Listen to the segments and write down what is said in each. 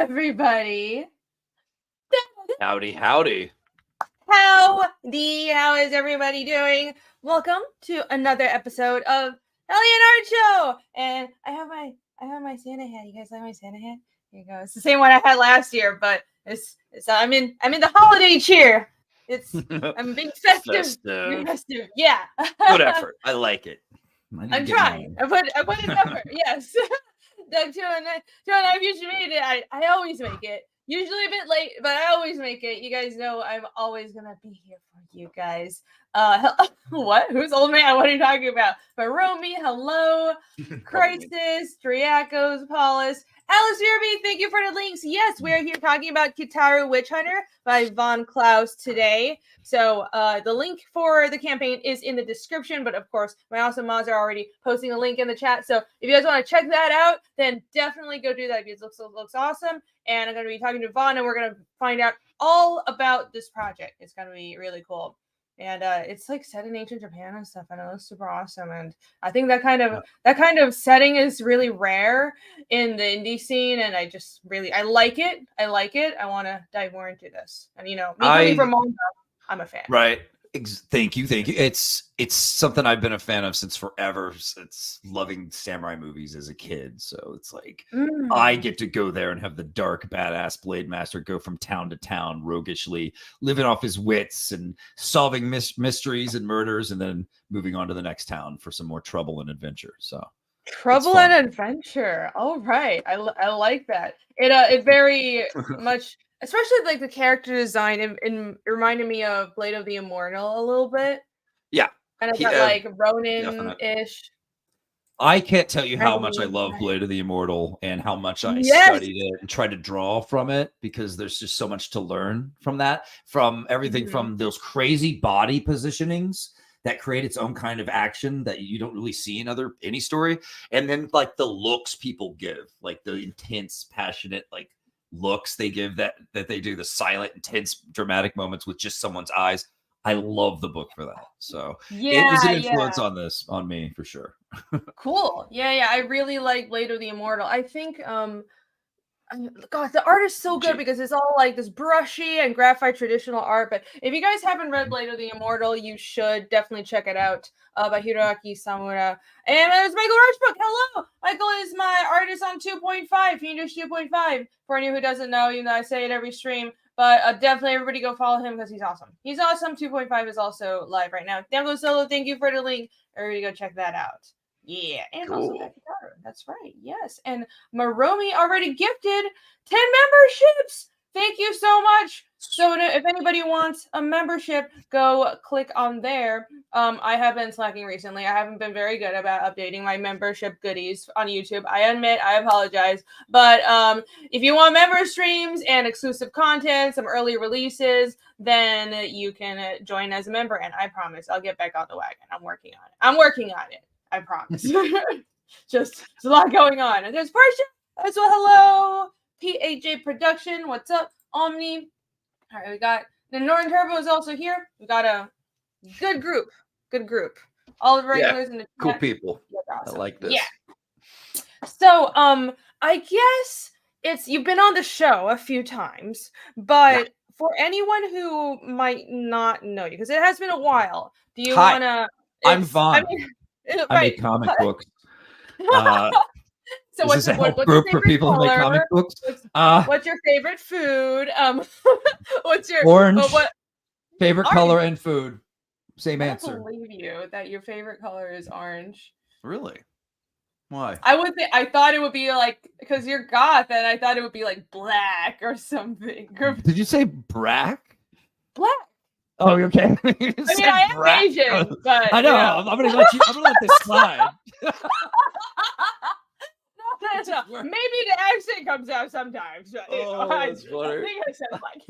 everybody. Howdy, howdy. Howdy, how is everybody doing? Welcome to another episode of HELLION ARTSHOW. And I have my Santa hat. You guys like my Santa hat? Here you go. It's the same one I had last year, but I'm in the holiday cheer. I'm being festive. Being festive. Yeah. Good effort. I like it. I'm trying. I put in effort. Yes. Doug, Joe and I've usually made it. I always make it. Usually a bit late, but I always make it. You guys know I'm always gonna be here for you guys. What? Who's old man? What are you talking about? Maromi, hello. Crisis, Driakos, Paulus, Alice Irby, thank you for the links. Yes, we are here talking about KITARU Witch Hunter by von Klaus today. So the link for the campaign is in the description, but of course, my awesome mods are already posting a link in the chat. So if you guys want to check that out, then definitely go do that because it looks awesome. And I'm going to be talking to Vaughn, and we're going to find out all about this project. It's going to be really cool. And it's like set in ancient Japan and stuff, and it looks super awesome. And I think that kind of setting is really rare in the indie scene, and I like it. I want to dive more into this. And me coming from manga, I'm a fan. Right. Thank you. It's something I've been a fan of since forever, since loving samurai movies as a kid. So it's like I get to go there and have the dark, badass Blade Master go from town to town, roguishly living off his wits and solving mysteries and murders, and then moving on to the next town for some more trouble and adventure. So trouble and adventure. All right, I like that. It very much. Especially like the character design, it reminded me of Blade of the Immortal a little bit. Yeah. Kind of like Ronin-ish. I can't tell you how much I love Blade of the Immortal and how much I studied it and tried to draw from it, because there's just so much to learn from that. From everything from those crazy body positionings that create its own kind of action that you don't really see in any story. And then like the looks people give, like the intense, passionate, like looks they give that they do, the silent, intense, dramatic moments with just someone's eyes. I love the book for that. So it was an influence on me for sure. Cool. Yeah. I really like Blade of the Immortal. I think God, the art is so good because it's all like this brushy and graphite traditional art. But if you guys haven't read Blade of the Immortal, you should definitely check it out by Hiroaki Samura. And there's Michael Rushbrook. Hello! Michael is my artist on 2.5, Fiendish 2.5. For anyone who doesn't know, even though I say it every stream. But definitely everybody go follow him because he's awesome. He's awesome. 2.5 is also live right now. Down Solo, thank you for the link. Everybody go check that out. Yeah, and also that guitar. That's right. Yes. And Maromi already gifted 10 memberships. Thank you so much. So if anybody wants a membership, go click on there. I have been slacking recently. I haven't been very good about updating my membership goodies on YouTube. I admit, I apologize. But if you want member streams and exclusive content, some early releases, then you can join as a member. And I promise I'll get back on the wagon. I'm working on it. I promise. Just there's a lot going on. And there's Portia as well. Hello. PAJ Production. What's up? Omni. All right, we got the Northern Turbo is also here. We got a good group. All the regulars in the cool people. Awesome. I like this. Yeah. So I guess you've been on the show a few times, but for anyone who might not know you, because it has been a while, do you want to? I'm Vaughn. I make comic books. So what's your for people who make comic books? What's your favorite food? What's your orange? Favorite color and food. Same answer. I don't believe you that your favorite color is orange. Really? Why? I thought it would be like, because you're goth, and I thought it would be like black or something. Did you say brack? Black. Oh, okay. I mean, I am Asian, but I know. I'm gonna let this slide. No. Maybe the accent comes out sometimes. I think I said like.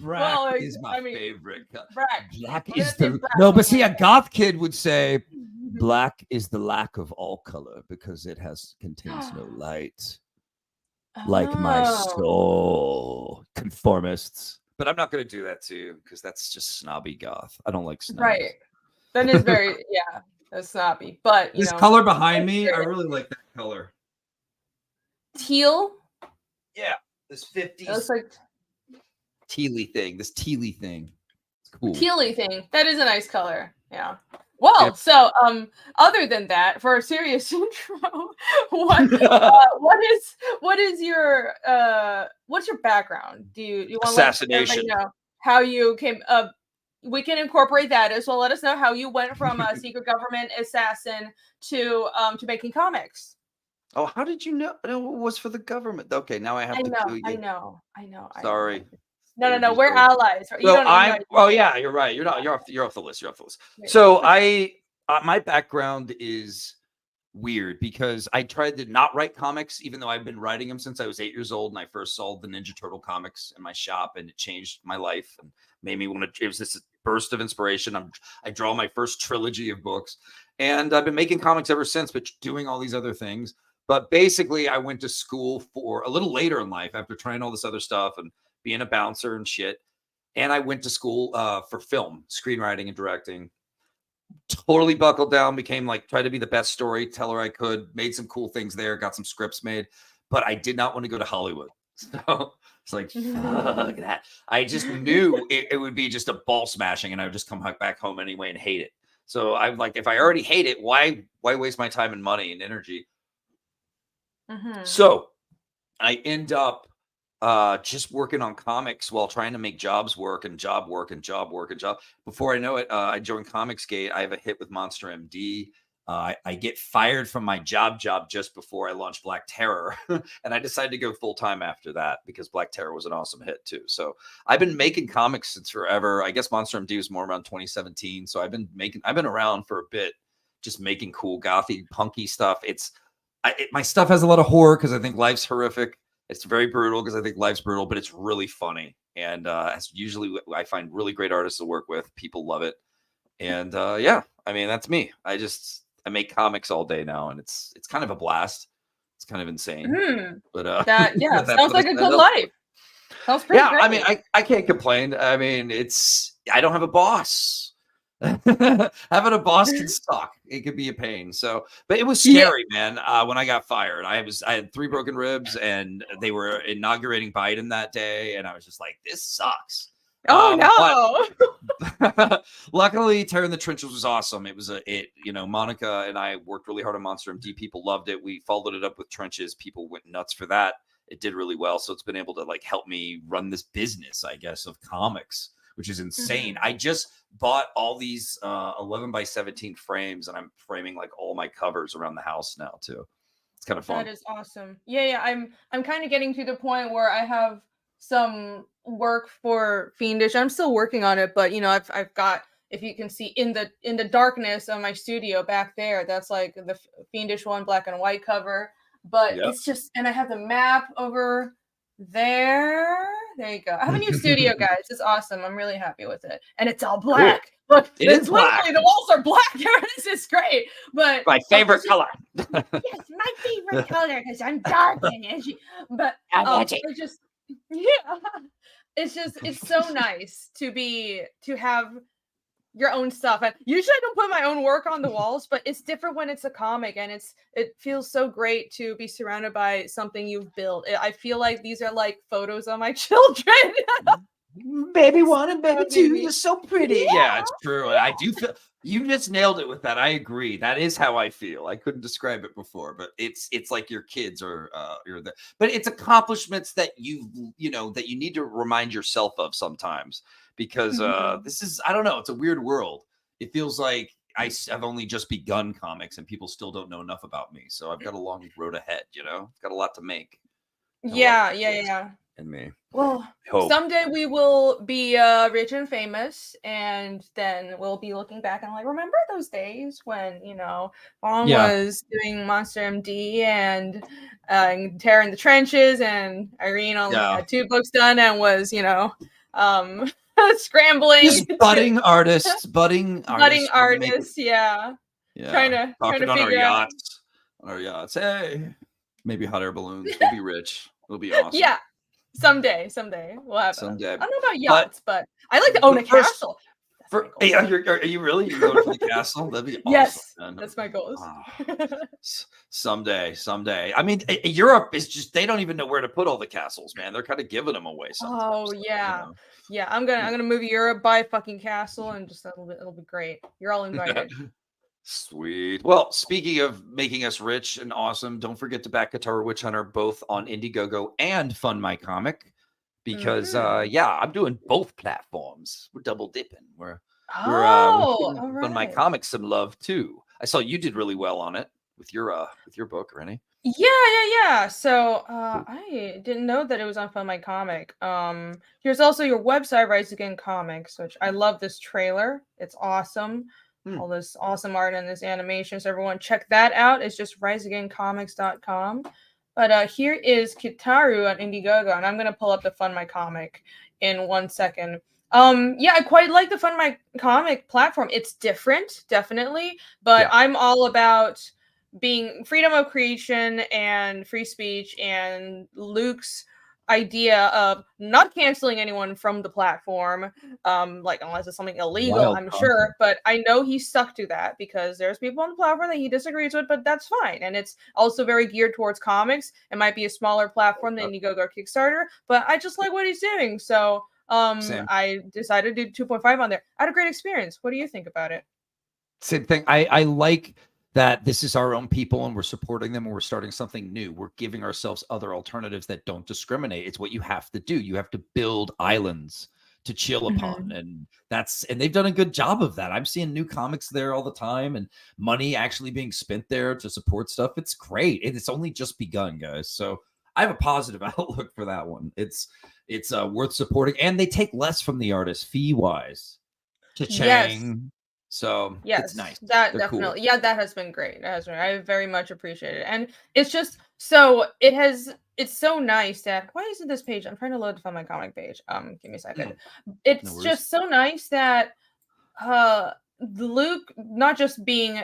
Brack is my favorite. Black is the no, but see, a goth kid would say black is the lack of all color because it contains no light, like my soul. Conformists. But I'm not going to do that to you because that's just snobby goth. I don't like snobs. Right. That is very that's snobby. But this color behind me, I really like that color. teal. Yeah, this It 50s looks like tealy thing. This tealy thing. It's cool. tealy thing. That is a nice color. Yeah. Well, so other than that, for a serious intro, what is your what's your background? Do you want to let Assassination. everybody know how you came? We can incorporate that as well. Let us know how you went from a secret government assassin to making comics. Oh, how did you know? No, it was for the government. Okay, now I have to kill you. I know. Sorry. No. We're allies. You So don't. Oh yeah, you're right. You're not. You're off the list. You're off the list. Wait. So my background is weird because I tried to not write comics, even though I've been writing them since I was 8 years old, and I first saw the Ninja Turtle comics in my shop, and it changed my life and made me want to. It was this burst of inspiration. I draw my first trilogy of books, and I've been making comics ever since, but doing all these other things. But basically, I went to school for a little later in life after trying all this other stuff and being a bouncer and shit. And I went to school for film, screenwriting and directing. Totally buckled down, became like, tried to be the best storyteller I could, made some cool things there, got some scripts made, but I did not want to go to Hollywood. So it's like, fuck that. I just knew it would be just a ball smashing and I would just come back home anyway and hate it. So I'm like, if I already hate it, why waste my time and money and energy? So I end up just working on comics while trying to make jobs work and job work and job work and job. Before I know it, I joined Comicsgate. I have a hit with Monster MD. I get fired from my job just before I launched Black Terror. And I decided to go full time after that because Black Terror was an awesome hit too. So I've been making comics since forever. I guess Monster MD was more around 2017. So I've been around for a bit, just making cool gothy punky stuff. My stuff has a lot of horror because I think life's horrific. It's very brutal because I think life's brutal, but it's really funny. And it's usually I find really great artists to work with. People love it. And yeah, I mean, that's me. I make comics all day now, and it's kind of a blast. It's kind of insane. But sounds like a good life. Sounds pretty great. I mean, I can't complain. I mean, I don't have a boss. Having a boss can suck. It could be a pain. So, but it was scary, man. When I got fired, I had 3 broken ribs, and they were inaugurating Biden that day, and I was just like, "This sucks." Oh no! But luckily, Terror in the Trenches was awesome. It was Monica and I worked really hard on Monster MD. People loved it. We followed it up with Trenches. People went nuts for that. It did really well. So it's been able to like help me run this business, I guess, of comics, which is insane. I just bought all these 11 by 17 frames, and I'm framing like all my covers around the house now too. It's kind of fun. That is awesome. Yeah. I'm kind of getting to the point where I have some work for Fiendish. I'm still working on it, but I've got, if you can see in the darkness of my studio back there, that's like the Fiendish one, black and white cover. But it's just, and I have the map over there. There you go. I have a new studio, guys. It's awesome. I'm really happy with it. And it's all black. Cool. Look, it's black. The walls are black. This is great. But my favorite color. Yes, my favorite color because I'm dark and edgy. But it's so nice to have your own stuff. And usually I don't put my own work on the walls, but it's different when it's a comic, and it feels so great to be surrounded by something you've built. I feel like these are like photos of my children. Baby 1 and baby 2, you're so pretty. Yeah, it's true. I do feel you just nailed it with that. I agree. That is how I feel. I couldn't describe it before, but it's like your kids are but it's accomplishments that you need to remind yourself of sometimes, because this is, I don't know, it's a weird world. It feels like I've only just begun comics and people still don't know enough about me. So I've got a long road ahead, I've got a lot to make. Yeah. And me. Well, someday we will be rich and famous, and then we'll be looking back and like, remember those days when Mom was doing Monster MD and Terror in the Trenches, and Irene only had 2 books done and was scrambling. Just budding artists. Trying to figure out on our yachts. Hey, maybe hot air balloons. We'll be rich. We'll be awesome. Yeah. Someday we'll have. Someday. I don't know about yachts, but I like to own a castle. Are you really? You're going for the castle? That'd be awesome. Yes, that's my goals. Someday. I mean, Europe is just, they don't even know where to put all the castles, man. They're kind of giving them away sometimes. Oh yeah. Yeah, I'm gonna move to Europe, buy a fucking castle, and just it'll be great. You're all invited. Sweet. Well, speaking of making us rich and awesome, don't forget to back KITARU Witch Hunter both on Indiegogo and Fund My Comic, because I'm doing both platforms. We're double dipping. We're Fund My Comic some love too. I saw you did really well on it with your book, Rennie. Yeah. So I didn't know that it was on Fund My Comic. Here's also your website, Rise Again Comics, which I love this trailer. It's awesome. All this awesome art and this animation. So everyone check that out. It's just riseagaincomics.com. But here is KITARU on Indiegogo, and I'm gonna pull up the Fund My Comic in 1 second. Yeah, I quite like the Fund My Comic platform. It's different, definitely, but I'm all about being freedom of creation and free speech, and Luke's idea of not canceling anyone from the platform, like unless it's something illegal, I'm sure, but I know he stuck to that because there's people on the platform that he disagrees with, but that's fine. And it's also very geared towards comics. It might be a smaller platform than Indiegogo or Kickstarter, but I just like what he's doing. So I decided to do 2.5 on there. I had a great experience. What do you think about it? Same thing. I like that this is our own people and we're supporting them and we're starting something new. We're giving ourselves other alternatives that don't discriminate. It's what you have to do. You have to build islands to chill upon. And they've done a good job of that. I'm seeing new comics there all the time and money actually being spent there to support stuff. It's great. It's only just begun, guys. So I have a positive outlook for that one. It's worth supporting, and they take less from the artist fee wise. Cha-ching. So it's nice. That They're definitely cool. That has been great. I very much appreciate it. And it's just so it's so nice that why isn't this page? I'm trying to load from my comic page. Give me a second. It's just so nice that Luke not just being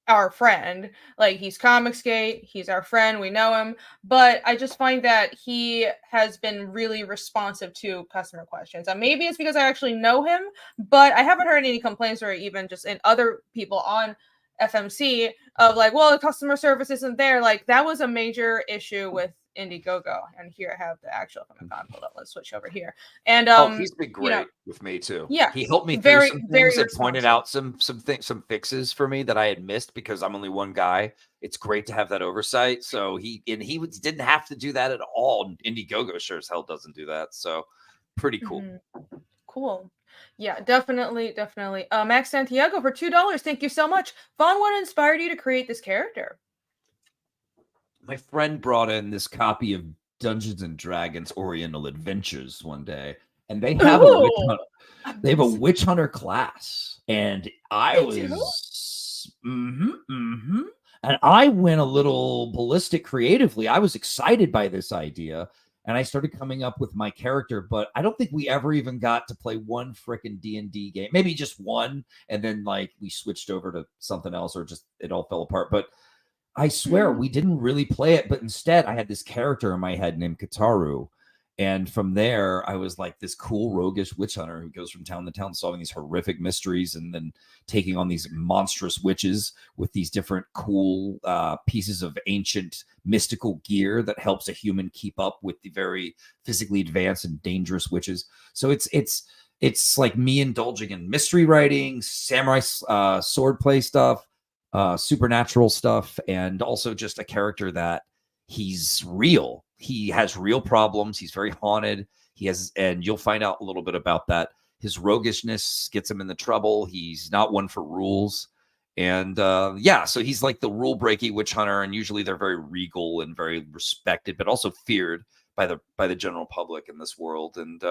our friend, like he's Comicsgate, he's our friend, we know him, but I just find that he has been really responsive to customer questions. And maybe it's because I actually know him, but I haven't heard any complaints or even just in other people on FMC of like, well, the customer service isn't there. Like that was a major issue with Indiegogo, and here I have the actual Comic Con. Hold up, let's switch over here. And he's been great with me too. Yeah, he helped me through some things and pointed out some fixes for me that I had missed because I'm only one guy. It's great to have that oversight. So he didn't have to do that at all. Indiegogo sure as hell doesn't do that. So pretty cool. Cool. Yeah, definitely. Max Santiago for $2. Thank you so much. Vaughn, what inspired you to create this character? My friend brought in this copy of Dungeons and Dragons Oriental Adventures one day, and they have a witch hunter class, and I was and I went a little ballistic creatively. I was excited by this idea, and I started coming up with my character, but I don't think we ever even got to play one frickin' D&D game. Maybe just one, and then like we switched over to something else, or just it all fell apart. But I swear we didn't really play it, but instead I had this character in my head named KITARU. And from there, I was like this cool roguish witch hunter who goes from town to town solving these horrific mysteries and then taking on these monstrous witches with these different cool pieces of ancient mystical gear that helps a human keep up with the very physically advanced and dangerous witches. So it's like me indulging in mystery writing, samurai swordplay stuff, supernatural stuff, and also just a character that he's real. He has real problems. He's very haunted. And you'll find out a little bit about that. His roguishness gets him into trouble. He's not one for rules. And so he's like the rule breaking witch hunter, and usually they're very regal and very respected, but also feared by the general public in this world. And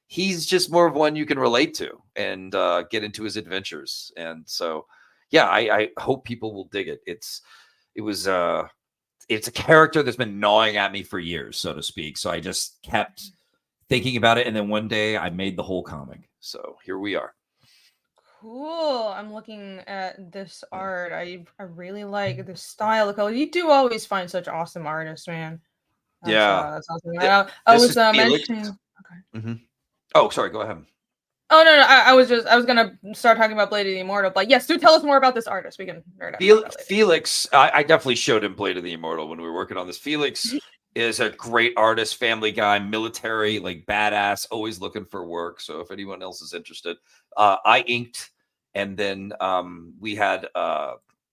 he's just more of one you can relate to and get into his adventures. And so I hope people will dig it. It's a character that's been gnawing at me for years, so to speak. So I just kept thinking about it, and then one day I made the whole comic. So here we are. Cool. I'm looking at this art. I really like the style. You do always find such awesome artists, man. That's awesome. I was mentioning. Okay. Oh, sorry. Go ahead. Oh no, I was gonna start talking about Blade of the Immortal, but yes, do tell us more about this artist. We can nerd out about that later. Felix, I definitely showed him Blade of the Immortal when we were working on this. Felix is a great artist, family guy, military, like badass, always looking for work. So if anyone else is interested, I inked, and then we had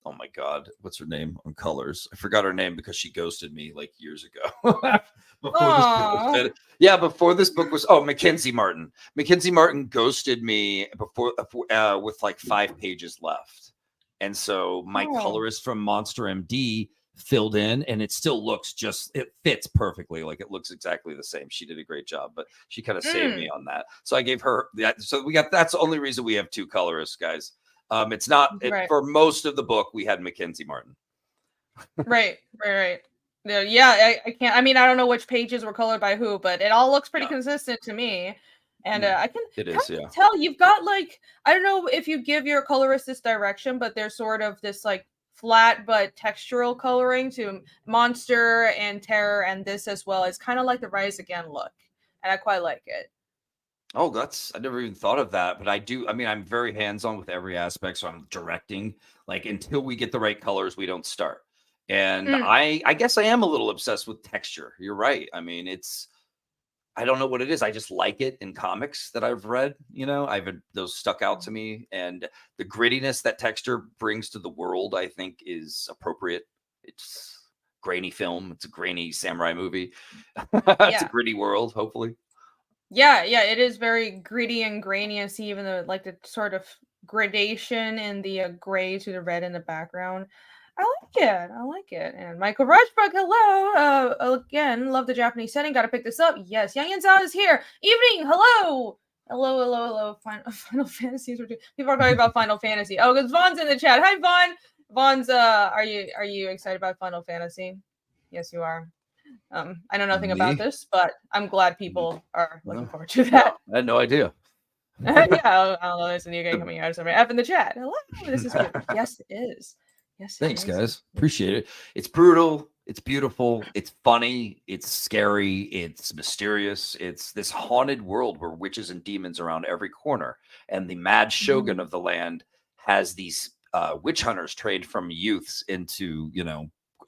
oh my god, what's her name on colors? I forgot her name because she ghosted me like years ago. Before this book was finished. Yeah, before this book was Mackenzie Martin. Mackenzie Martin ghosted me before with like 5 pages left. And so my colorist from Monster MD filled in, and it still looks it fits perfectly. Like it looks exactly the same. She did a great job, but she kind of saved me on that. So I gave her that. So that's the only reason we have 2 colorists, guys. It's not for most of the book we had Mackenzie Martin. Right. Yeah, I can't. I mean, I don't know which pages were colored by who, but it all looks pretty consistent to me. And I can tell you've got like, I don't know if you give your colorist this direction, but there's sort of this like flat but textural coloring to Monster and Terror, and this as well. It's kind of like the Rise Again look, and I quite like it. Oh, I never even thought of that, but I do. I mean, I'm very hands-on with every aspect, so I'm directing. Like until we get the right colors, we don't start. And I guess I am a little obsessed with texture. You're right. I mean, I don't know what it is. I just like it in comics that I've read. You know, those stuck out to me, and the grittiness that texture brings to the world, I think, is appropriate. It's grainy film. It's a grainy samurai movie. It's a gritty world, hopefully. Yeah, it is very gritty and grainy. I see even the like the sort of gradation in the gray to the red in the background. I like it. And Michael Rushbrook, hello. Again, love the Japanese setting. Got to pick this up. Yes, Yang Yanzao is here. Evening, hello. Final Fantasy. People are talking about Final Fantasy. Oh, because Vaughn's in the chat. Hi, Vaughn. Vaughn's, are you excited about Final Fantasy? Yes, you are. I know nothing about this, but I'm glad people are looking forward to that. I had no idea. Yeah, I don't know. There's a new game coming out. Somewhere up in the chat. Hello, this is good. Yes, it is. Yes. Thanks, guys. Appreciate it. It's brutal. It's beautiful. It's funny. It's scary. It's mysterious. It's this haunted world where witches and demons are around every corner. And the mad shogun of the land has these witch hunters trained from youths into,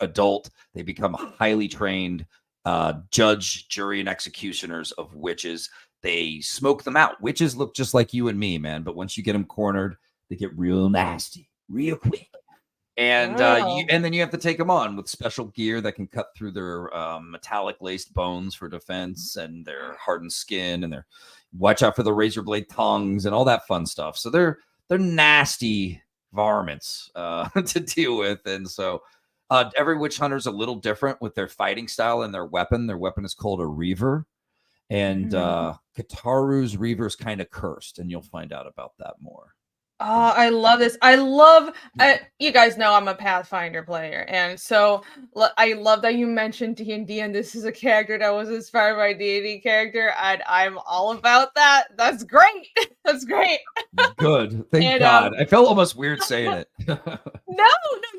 adult. They become highly trained judge, jury, and executioners of witches. They smoke them out. Witches look just like you and me, man. But once you get them cornered, they get real nasty, real quick. And and then you have to take them on with special gear that can cut through their metallic laced bones for defense, and their hardened skin, and their watch out for the razor blade tongues and all that fun stuff. So they're nasty varmints to deal with. And so every witch hunter is a little different with their fighting style and their weapon. Their weapon is called a reaver, and KITARU's reaver is kind of cursed, and you'll find out about that more. Oh, I love this. You guys know I'm a Pathfinder player, and so I love that you mentioned D&D, and this is a character that was inspired by D&D character, and I'm all about that. That's great. That's great. Good. Thank God. I felt almost weird saying it. No,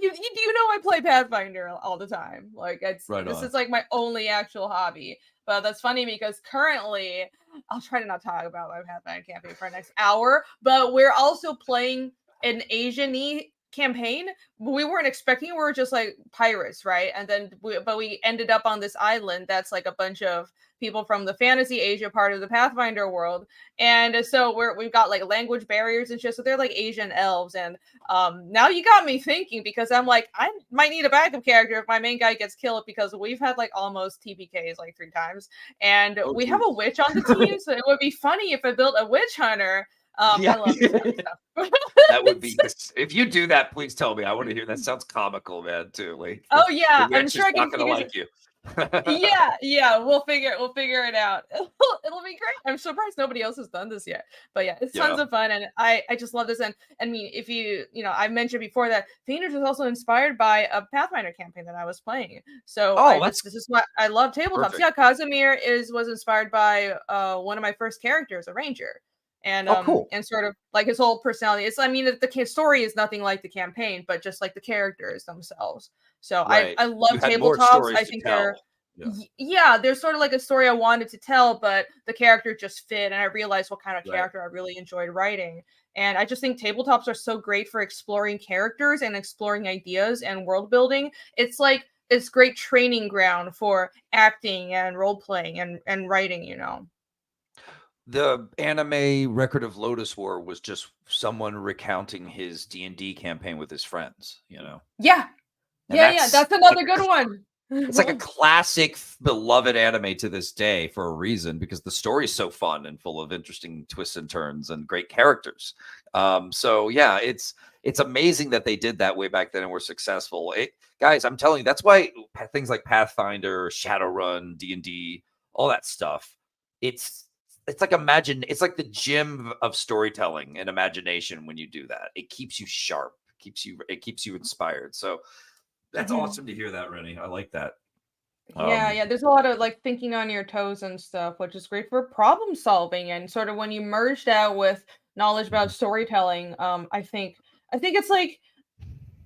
you know I play Pathfinder all the time. Like this is like my only actual hobby. But that's funny because currently, I'll try to not talk about my Pathfinder campaign for the next hour, but we're also playing an Asian-y campaign. We weren't expecting, we were just like pirates, right? And then we ended up on this island that's like a bunch of people from the fantasy Asia part of the Pathfinder world. And so we've got like language barriers and shit. So they're like Asian elves. And now you got me thinking, because I'm like, I might need a backup character if my main guy gets killed, because we've had like almost TPKs like 3 times. And we have a witch on the team. So it would be funny if I built a witch hunter. I love this kind of stuff. That would be, if you do that, please tell me. I want to hear. That sounds comical, man, too. Like, oh yeah, I'm sure I can not gonna like you. yeah, we'll figure it out. It'll be great. I'm surprised nobody else has done this yet, but yeah, it's tons of fun, and I just love this. And I mean, if I mentioned before that Phoenix was also inspired by a Pathfinder campaign that I was playing. So this is why I love tabletops. Perfect. Yeah, Casimir was inspired by one of my first characters, a ranger. And cool. And sort of like his whole personality. I mean, the story is nothing like the campaign, but just like the characters themselves. So right. I love tabletops. I think they're yeah, there's sort of like a story I wanted to tell, but the character just fit, and I realized what kind of character I really enjoyed writing. And I just think tabletops are so great for exploring characters and exploring ideas and world building. It's like it's great training ground for acting and role playing and writing, you know. The anime Record of Lotus War was just someone recounting his D&D campaign with his friends, you know? Yeah. And Yeah, that's that's another good one. it's like a classic beloved anime to this day for a reason, because the story is so fun and full of interesting twists and turns and great characters. So yeah, it's amazing that they did that way back then and were successful. Guys, I'm telling you, that's why things like Pathfinder, Shadowrun, D&D, all that stuff, it's like it's like the gym of storytelling and imagination. When you do that, it keeps you sharp, it keeps you inspired. So that's awesome to hear that, Rennie. I like that. Yeah, there's a lot of like thinking on your toes and stuff, which is great for problem solving, and sort of when you merge that with knowledge about storytelling. I think it's like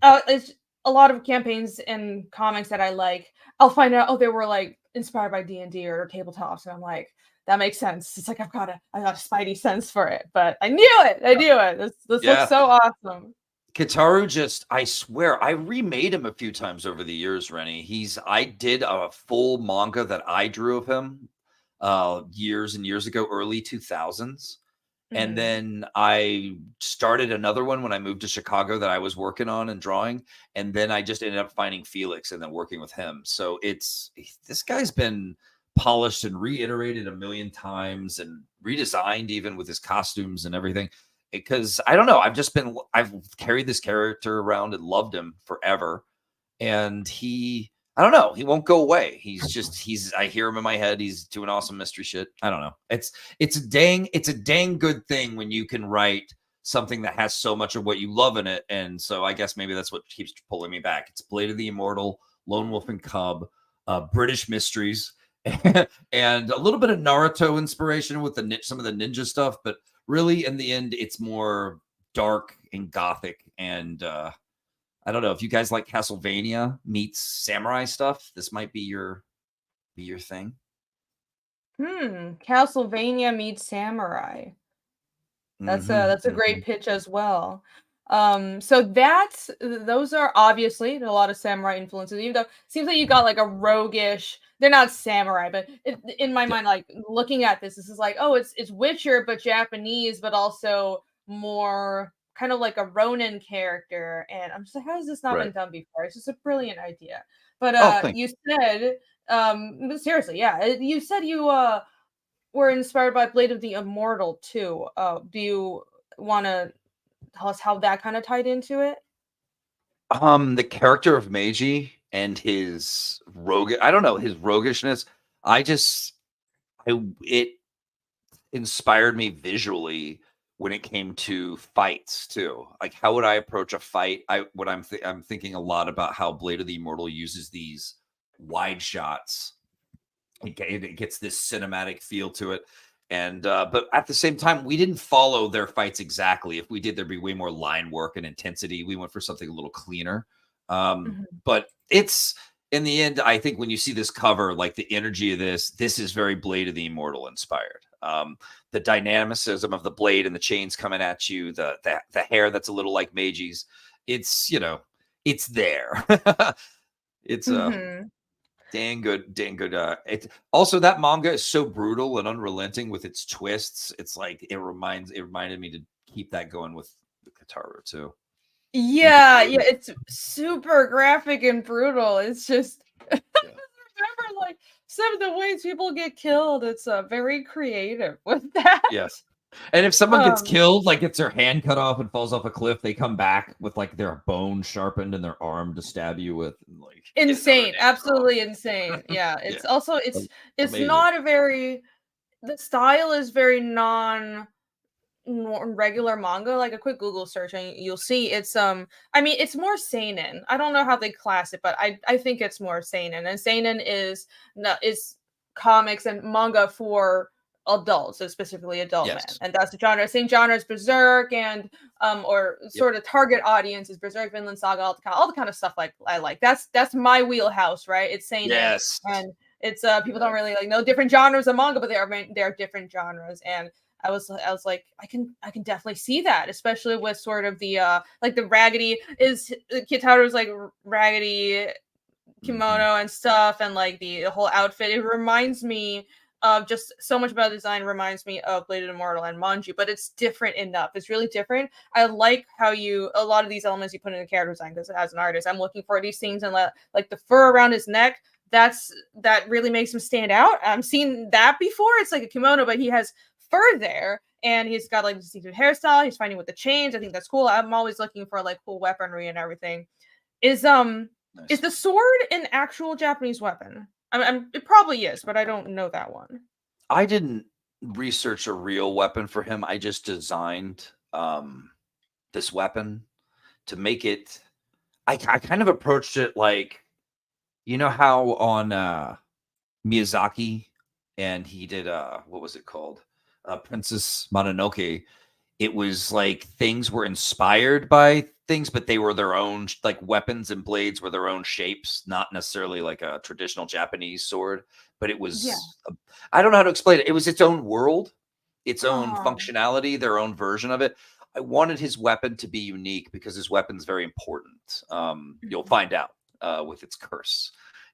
it's a lot of campaigns and comics that I like. I'll find out, oh, they were like inspired by D&D or tabletops, and I'm like, that makes sense. It's like I got a spidey sense for it, but I knew it. I knew it. This looks so awesome. KITARU, I swear, I remade him a few times over the years, Rennie. I did a full manga that I drew of him years and years ago, early 2000s. And then I started another one when I moved to Chicago that I was working on and drawing. And then I just ended up finding Felix and then working with him. So this guy's been polished and reiterated a million times and redesigned even with his costumes and everything. Because I don't know, I've carried this character around and loved him forever. And I don't know, he won't go away. I hear him in my head. He's doing awesome mystery shit. I don't know. It's a dang good thing when you can write something that has so much of what you love in it. And so I guess maybe that's what keeps pulling me back. It's Blade of the Immortal, Lone Wolf and Cub, British mysteries, and a little bit of Naruto inspiration with some of the ninja stuff, but really in the end it's more dark and gothic. And I don't know if you guys like Castlevania meets samurai stuff, this might be your thing. Castlevania meets samurai. That's a great pitch as well. So those are obviously a lot of samurai influences. Even though it seems like you got like a roguish. They're not samurai, but in my mind, like looking at this is like, oh, it's Witcher but Japanese, but also more kind of like a Ronin character. And I'm just like, how has this not been done before? It's just a brilliant idea. But you said, seriously, yeah, you said you were inspired by Blade of the Immortal too. Do you want to tell us how that kind of tied into it? The character of Meiji and his I don't know, his roguishness. It inspired me visually when it came to fights too. Like, how would I approach a fight? I'm thinking a lot about how Blade of the Immortal uses these wide shots. It gets this cinematic feel to it. And but at the same time, we didn't follow their fights exactly. If we did, there'd be way more line work and intensity. We went for something a little cleaner. But it's, in the end, I think when you see this cover, like the energy of this is very Blade of the Immortal inspired. The dynamicism of the blade and the chains coming at you, the hair that's a little like Meiji's. It's, it's there. It's dang good. It also, that manga is so brutal and unrelenting with its twists. It's like it reminded me to keep that going with the KITARU too. Yeah, it's super graphic and brutal. It's just remember like some of the ways people get killed. It's very creative with that. Yes. And if someone gets killed, like gets their hand cut off and falls off a cliff, they come back with like their bone sharpened and their arm to stab you with. And, like, insane, absolutely insane. Yeah, it's also it's amazing. Not a very, the style is very regular manga. Like a quick Google search and you'll see it's I mean, it's more seinen. I don't know how they class it, but I think it's more seinen. And seinen is comics and manga for adults, so specifically adult men, and that's the genre. Same genre as Berserk, and or sort of target audience is Berserk, Vinland Saga, all the kind of stuff like I like. That's my wheelhouse, right? It's seinen, and It's people don't really like know different genres of manga, but they are different genres. And I was like, I can definitely see that, especially with sort of the like the raggedy is Kitaru's like raggedy kimono and stuff, and like the whole outfit. It reminds me of just so much about the design. Reminds me of Bladed Immortal and Manju, but it's different enough. It's really different. I like how a lot of these elements you put in the character design, because as an artist, I'm looking for these things, and like the fur around his neck. That really makes him stand out. I've seen that before. It's like a kimono, but he has fur there, and he's got like distinctive hairstyle. He's fighting with the chains. I think that's cool. I'm always looking for like cool weaponry and everything. Is the sword an actual Japanese weapon? It probably is, but I don't know that one. I didn't research a real weapon for him. I just designed this weapon to make it. I kind of approached it like, you know how on Miyazaki, and he did what was it called? Princess Mononoke. It was like things were inspired by things, but they were their own, like weapons and blades were their own shapes, not necessarily like a traditional Japanese sword, but it was, I don't know how to explain it. It was its own world, its own functionality, their own version of it. I wanted his weapon to be unique because his weapon's very important. You'll find out with its curse.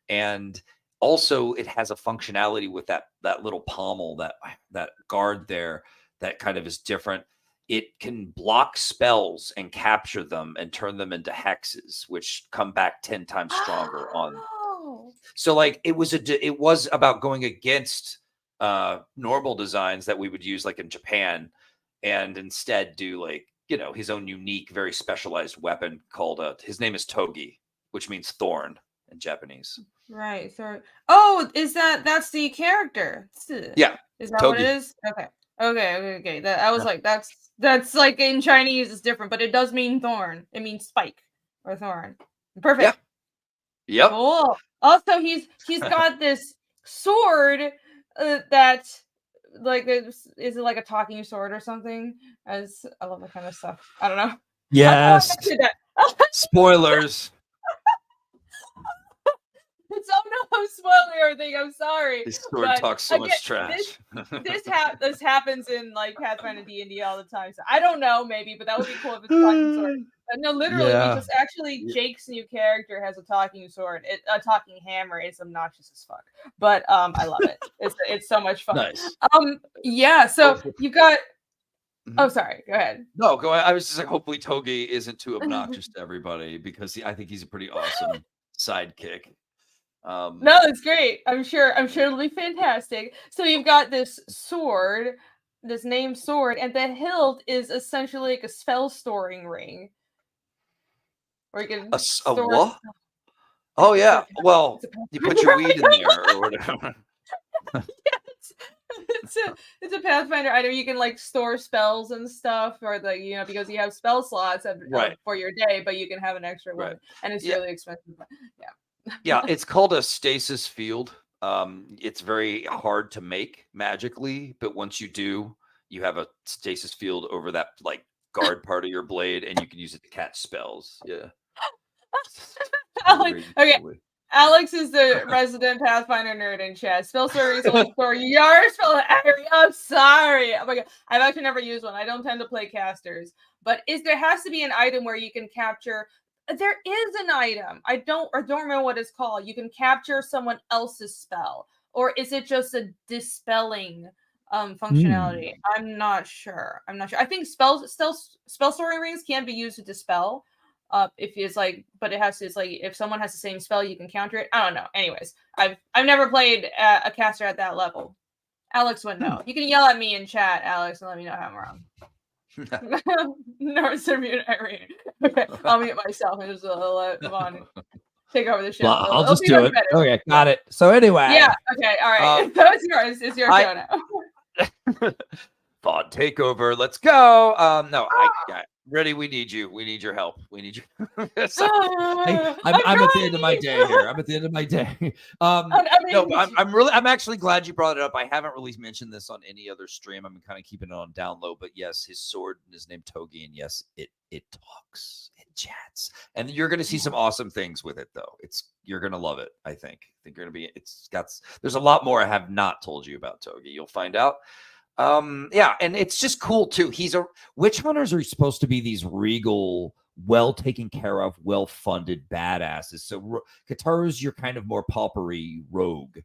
And also it has a functionality with that little pommel, that guard there, that kind of is different. It can block spells and capture them and turn them into hexes, which come back 10 times stronger on. So like it was about going against normal designs that we would use like in Japan, and instead do like, you know, his own unique, very specialized weapon called his name is Togi, which means thorn in Japanese. Right. So, oh, that's the character? Yeah. Is that Togi. what it is? Okay. That I was like, that's like in Chinese it's different, but it does mean thorn. It means spike or thorn. Perfect. Yeah. Yep. Cool. Also, he's got this sword that like is it like a talking sword or something? As I love that kind of stuff. I don't know. Yes. Spoilers. It's no spoiler everything. I'm sorry. This sword talks so much trash. This happens in like Pathfinder D&D all the time. So I don't know, maybe, but that would be cool if it's a talking sword. But no, literally, because actually Jake's new character has a talking sword. A talking hammer. It's obnoxious as fuck, but I love it. It's so much fun. Nice. Yeah. So you got. Oh, sorry. Go ahead. No, go ahead. I was just like, hopefully Togi isn't too obnoxious to everybody, because I think he's a pretty awesome sidekick. No, it's great. I'm sure it'll be fantastic. So you've got this sword, this named sword, and the hilt is essentially like a spell storing ring. Or you can a what? Oh yeah. Well, you put your weed in there or whatever. It's a Pathfinder item. You can like store spells and stuff, or like, you know, because you have spell slots for your day, but you can have an extra one, and it's really expensive. Yeah, it's called a stasis field. It's very hard to make magically, but once you do, you have a stasis field over that like guard part of your blade, and you can use it to catch spells. Yeah. Okay. Alex is the resident Pathfinder nerd in chat. Spell stories only for your spell area. I'm sorry. Oh my god, I've actually never used one. I don't tend to play casters, but there has to be an item where you can capture. There is an item. I don't remember what it's called. You can capture someone else's spell, or is it just a dispelling functionality? I'm not sure. I think spell storing rings can be used to dispel. If it's like, but it's like if someone has the same spell, you can counter it. I don't know. Anyways, I've never played a caster at that level. Alex would know. You can yell at me in chat, Alex, and let me know how I'm wrong. North Serbian Irene. Okay, I'll mute myself and just let Vaughn take over the show. Well, I'll just do it. Better. Okay, got it. So anyway. Yeah, okay, all right. So it's yours. It's your show now. Vaughn, take over. Let's go. No, Ready, we need you. We need your help. We need you. I'm at the end of my day here. I'm at the end of my day. I'm actually glad you brought it up. I haven't really mentioned this on any other stream. I'm kind of keeping it on down low, but yes, his sword is named Togi, and yes, it talks, it chats, and you're going to see some awesome things with it, though. You're going to love it. I think you're going to be. There's a lot more I have not told you about Togi. You'll find out. Yeah, and it's just cool too. Witch hunters are supposed to be these regal, well taken care of, well funded badasses. So KITARU's your kind of more paupery rogue,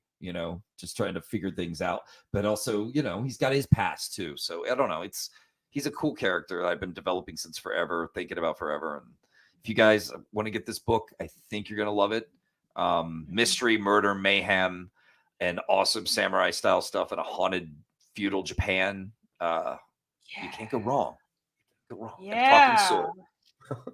just trying to figure things out. But also, he's got his past too. So I don't know. He's a cool character that I've been developing since forever, thinking about forever. And if you guys want to get this book, I think you're gonna love it. Mystery, murder, mayhem, and awesome samurai style stuff in a haunted feudal Japan. You can't go wrong. Yeah.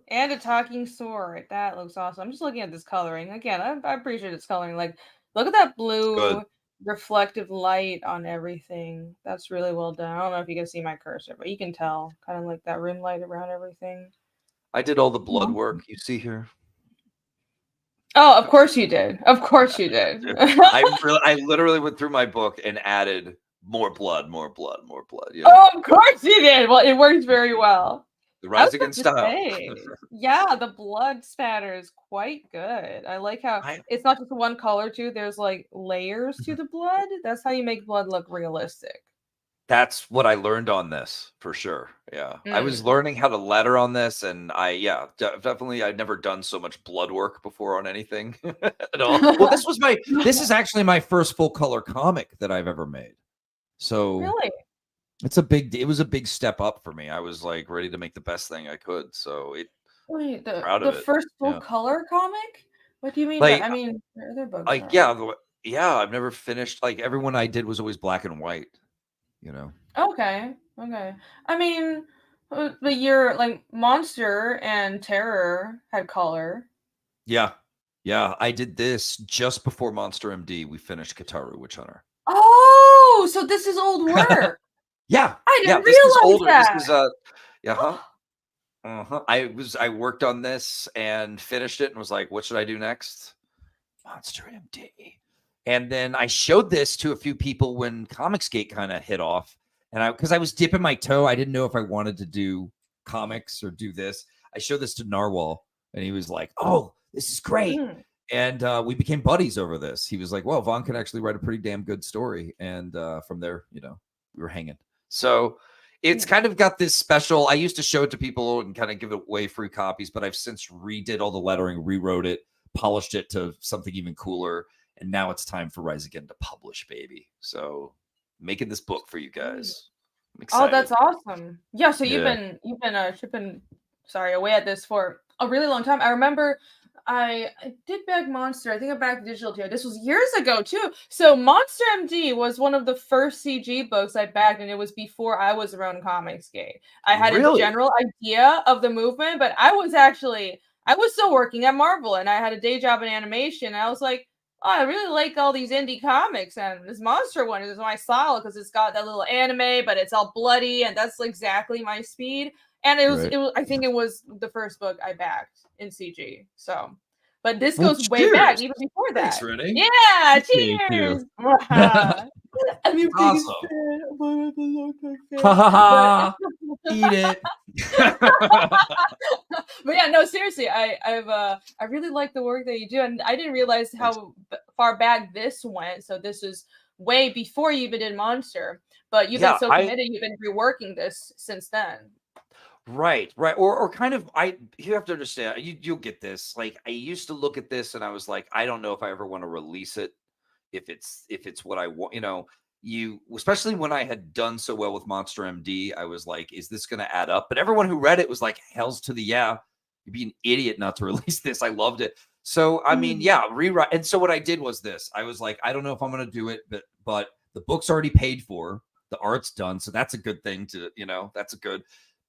And a talking sword. That looks awesome. I'm just looking at this coloring. Again, I appreciate its coloring. Like, look at that blue reflective light on everything. That's really well done. I don't know if you can see my cursor, but you can tell. Kind of like that rim light around everything. I did all the blood work you see here. Oh, of course you did. Of course you did. I literally went through my book and added more blood. Yeah. Oh, of course you did. Well, it works very well. The Rise Against style. Yeah, the blood spatter is quite good. I like how it's not just one color too. There's like layers to the blood. That's how you make blood look realistic. That's what I learned on this for sure. Yeah. I was learning how to letter on this, and definitely I'd never done so much blood work before on anything at all. Well, this is actually my first full color comic that I've ever made. So really, it was a big step up for me. I was like ready to make the best thing I could. So the first full color comic? What do you mean? I mean, there are other books. Like, I've never finished. Like, everyone I did was always black and white. Okay. I mean, but your like Monster and Terror had color. Yeah. I did this just before Monster MD. We finished KITARU Witch Hunter. Oh, so this is old work. Yeah. I didn't realize that. This is I worked on this and finished it and was like, what should I do next? Monster MD. And then I showed this to a few people when Comicsgate kind of hit off. And because I was dipping my toe, I didn't know if I wanted to do comics or do this. I showed this to Narwhal, and he was like, oh, this is great. And we became buddies over this. He was like, well, Vaughn can actually write a pretty damn good story. And from there, we were hanging. So it's kind of got this special. I used to show it to people and kind of give away free copies, but I've since redid all the lettering, rewrote it, polished it to something even cooler. And now it's time for Rise Again to publish, baby. So making this book for you guys. I'm excited. Oh, that's awesome. Yeah, so you've been shipping away at this for a really long time. I remember I did bag Monster. I think I bagged Digital too. This was years ago too. So Monster MD was one of the first CG books I bagged, and it was before I was around Comicsgate. I had a general idea of the movement, but I was still working at Marvel, and I had a day job in animation. And I was like, oh, I really like all these indie comics, and this Monster one is my style because it's got that little anime, but it's all bloody, and that's exactly my speed. And it was I think it was the first book I backed in CG. So, but this goes way back, even before that. Thanks, Renee. Yeah, cheers. Awesome. Eat it. But yeah, no, seriously, I really like the work that you do, and I didn't realize how far back this went. So this is way before you even did Monster, but you've been so committed. You've been reworking this since then. Right. Or kind of, you have to understand, you'll get this. Like, I used to look at this and I was like, I don't know if I ever want to release it. If it's what I want, especially when I had done so well with Monster MD, I was like, is this going to add up? But everyone who read it was like, hell's to the you'd be an idiot not to release this. I loved it. So, I mean, rewrite. And so what I did was this. I was like, I don't know if I'm going to do it, but the book's already paid for. The art's done. So that's a good thing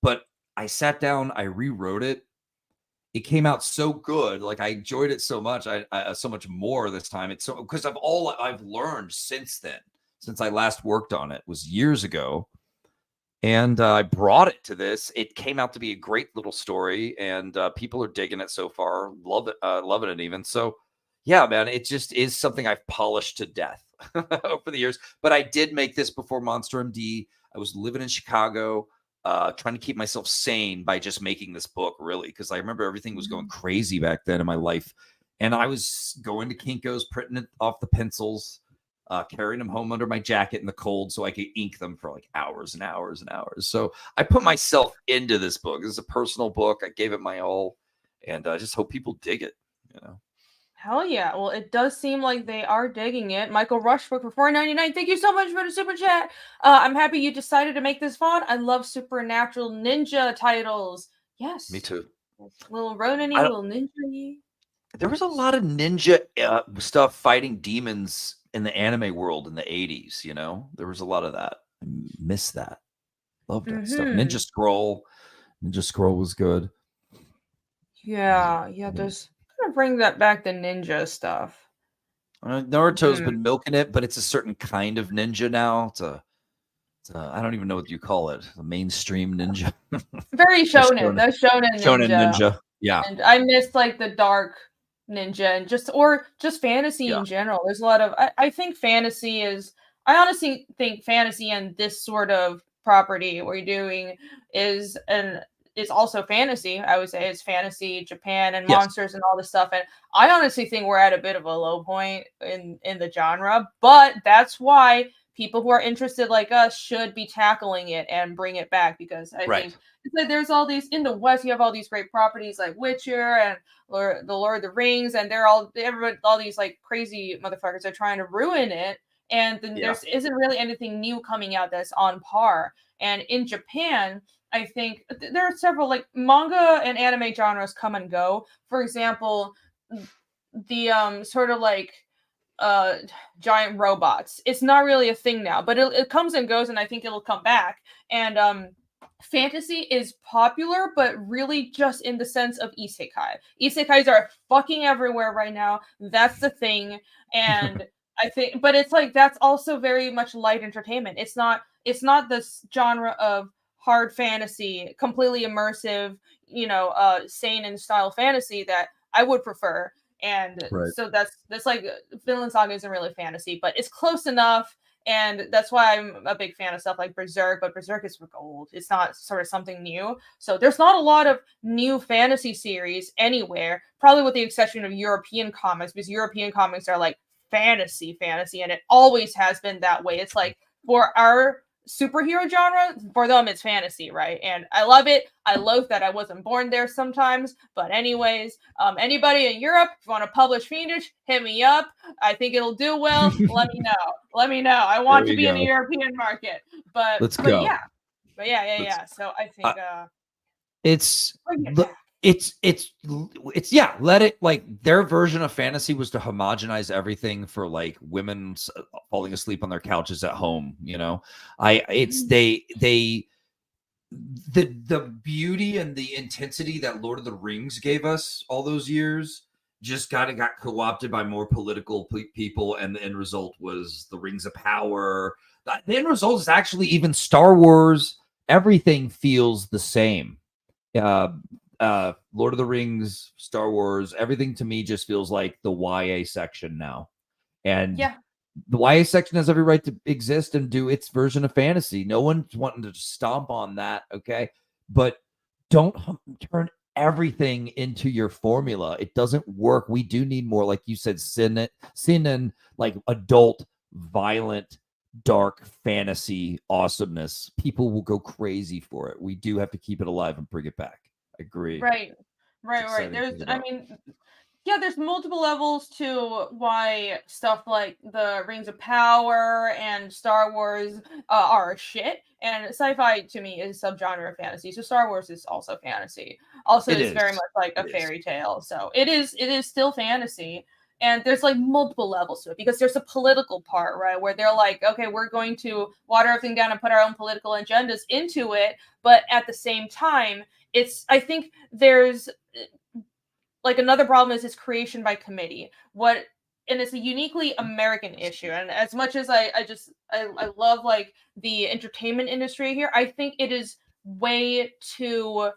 but I sat down, I rewrote it. It came out so good. Like, I enjoyed it so much. I so much more this time. It's so because of all I've learned since then, since I last worked on it was years ago. And I brought it to this. It came out to be a great little story, and people are digging it so far. Love it, loving it even. So, yeah, man, it just is something I've polished to death over the years. But I did make this before Monster MD. I was living in Chicago, trying to keep myself sane by just making this book, really, because I remember everything was going crazy back then in my life. And I was going to Kinko's, printing it off the pencils, carrying them home under my jacket in the cold so I could ink them for like hours and hours and hours. So I put myself into this book. This is a personal book. I gave it my all, and I just hope people dig it, you know. Hell yeah. Well, it does seem like they are digging it. Michael Rushbrook for $4.99. Thank you so much for the super chat. I'm happy you decided to make this fun. I love supernatural ninja titles. Yes. Me too. Little Ronin-y, little ninja-y. There was a lot of ninja stuff fighting demons in the anime world in the 80s, you know? There was a lot of that. I miss that. Love that stuff. Ninja Scroll. Ninja Scroll was good. Yeah, there's gonna bring that back, the ninja stuff. Naruto's been milking it, but it's a certain kind of ninja now. It's a I don't even know what you call it. A mainstream ninja. Very shonen. The shonen ninja. Shonen ninja. Yeah. And I miss like the dark ninja and just fantasy in general. There's a lot of I think fantasy is I honestly think fantasy and this sort of property we're doing is also fantasy. I would say it's fantasy, Japan, and monsters and all this stuff. And I honestly think we're at a bit of a low point in the genre, but that's why people who are interested like us should be tackling it and bring it back, because I think that there's all these in the West. You have all these great properties like Witcher and the Lord of the Rings, and all these like crazy motherfuckers are trying to ruin it. And then there isn't really anything new coming out that's on par. And in Japan, I think there are several like manga and anime genres come and go. For example, the sort of like giant robots. It's not really a thing now, but it comes and goes, and I think it'll come back. And fantasy is popular, but really just in the sense of isekai. Isekais are fucking everywhere right now. That's the thing. And I think, but it's like that's also very much light entertainment. It's not this genre of hard fantasy, completely immersive, seinen style fantasy that I would prefer. And so that's like Vinland Saga isn't really fantasy, but it's close enough. And that's why I'm a big fan of stuff like Berserk, but Berserk is for gold. It's not sort of something new. So there's not a lot of new fantasy series anywhere, probably with the exception of European comics, because European comics are like fantasy, and it always has been that way. It's like for our superhero genre, for them it's fantasy, right? And I love it. I loathe that I wasn't born there sometimes, but anyways, anybody in Europe, if you want to publish Fiendish, hit me up. I think it'll do well. Let me know. I want to be in the European market, but let's go. Yeah. So I think let it, like, their version of fantasy was to homogenize everything for like women falling asleep on their couches at home, the beauty and the intensity that Lord of the Rings gave us all those years just got co-opted by more political people, and the end result was the Rings of Power. The end result is actually even Star Wars. Everything feels the same. Lord of the Rings, Star Wars, everything to me just feels like the YA section now. And the YA section has every right to exist and do its version of fantasy. No one's wanting to stomp on that, okay? But don't turn everything into your formula. It doesn't work. We do need more, like you said, sin and like adult, violent, dark fantasy awesomeness. People will go crazy for it. We do have to keep it alive and bring it back. Agree. Right. There's multiple levels to why stuff like the Rings of Power and Star Wars are shit. And sci-fi to me is subgenre of fantasy. So Star Wars is also fantasy. Also, it's very much like a fairy tale. So it is still fantasy. And there's like multiple levels to it, because there's a political part, right? Where they're like, okay, we're going to water everything down and put our own political agendas into it. But at the same time, I think there's like another problem is creation by committee. What it's a uniquely American issue. And as much as I love like the entertainment industry here, I think it is way too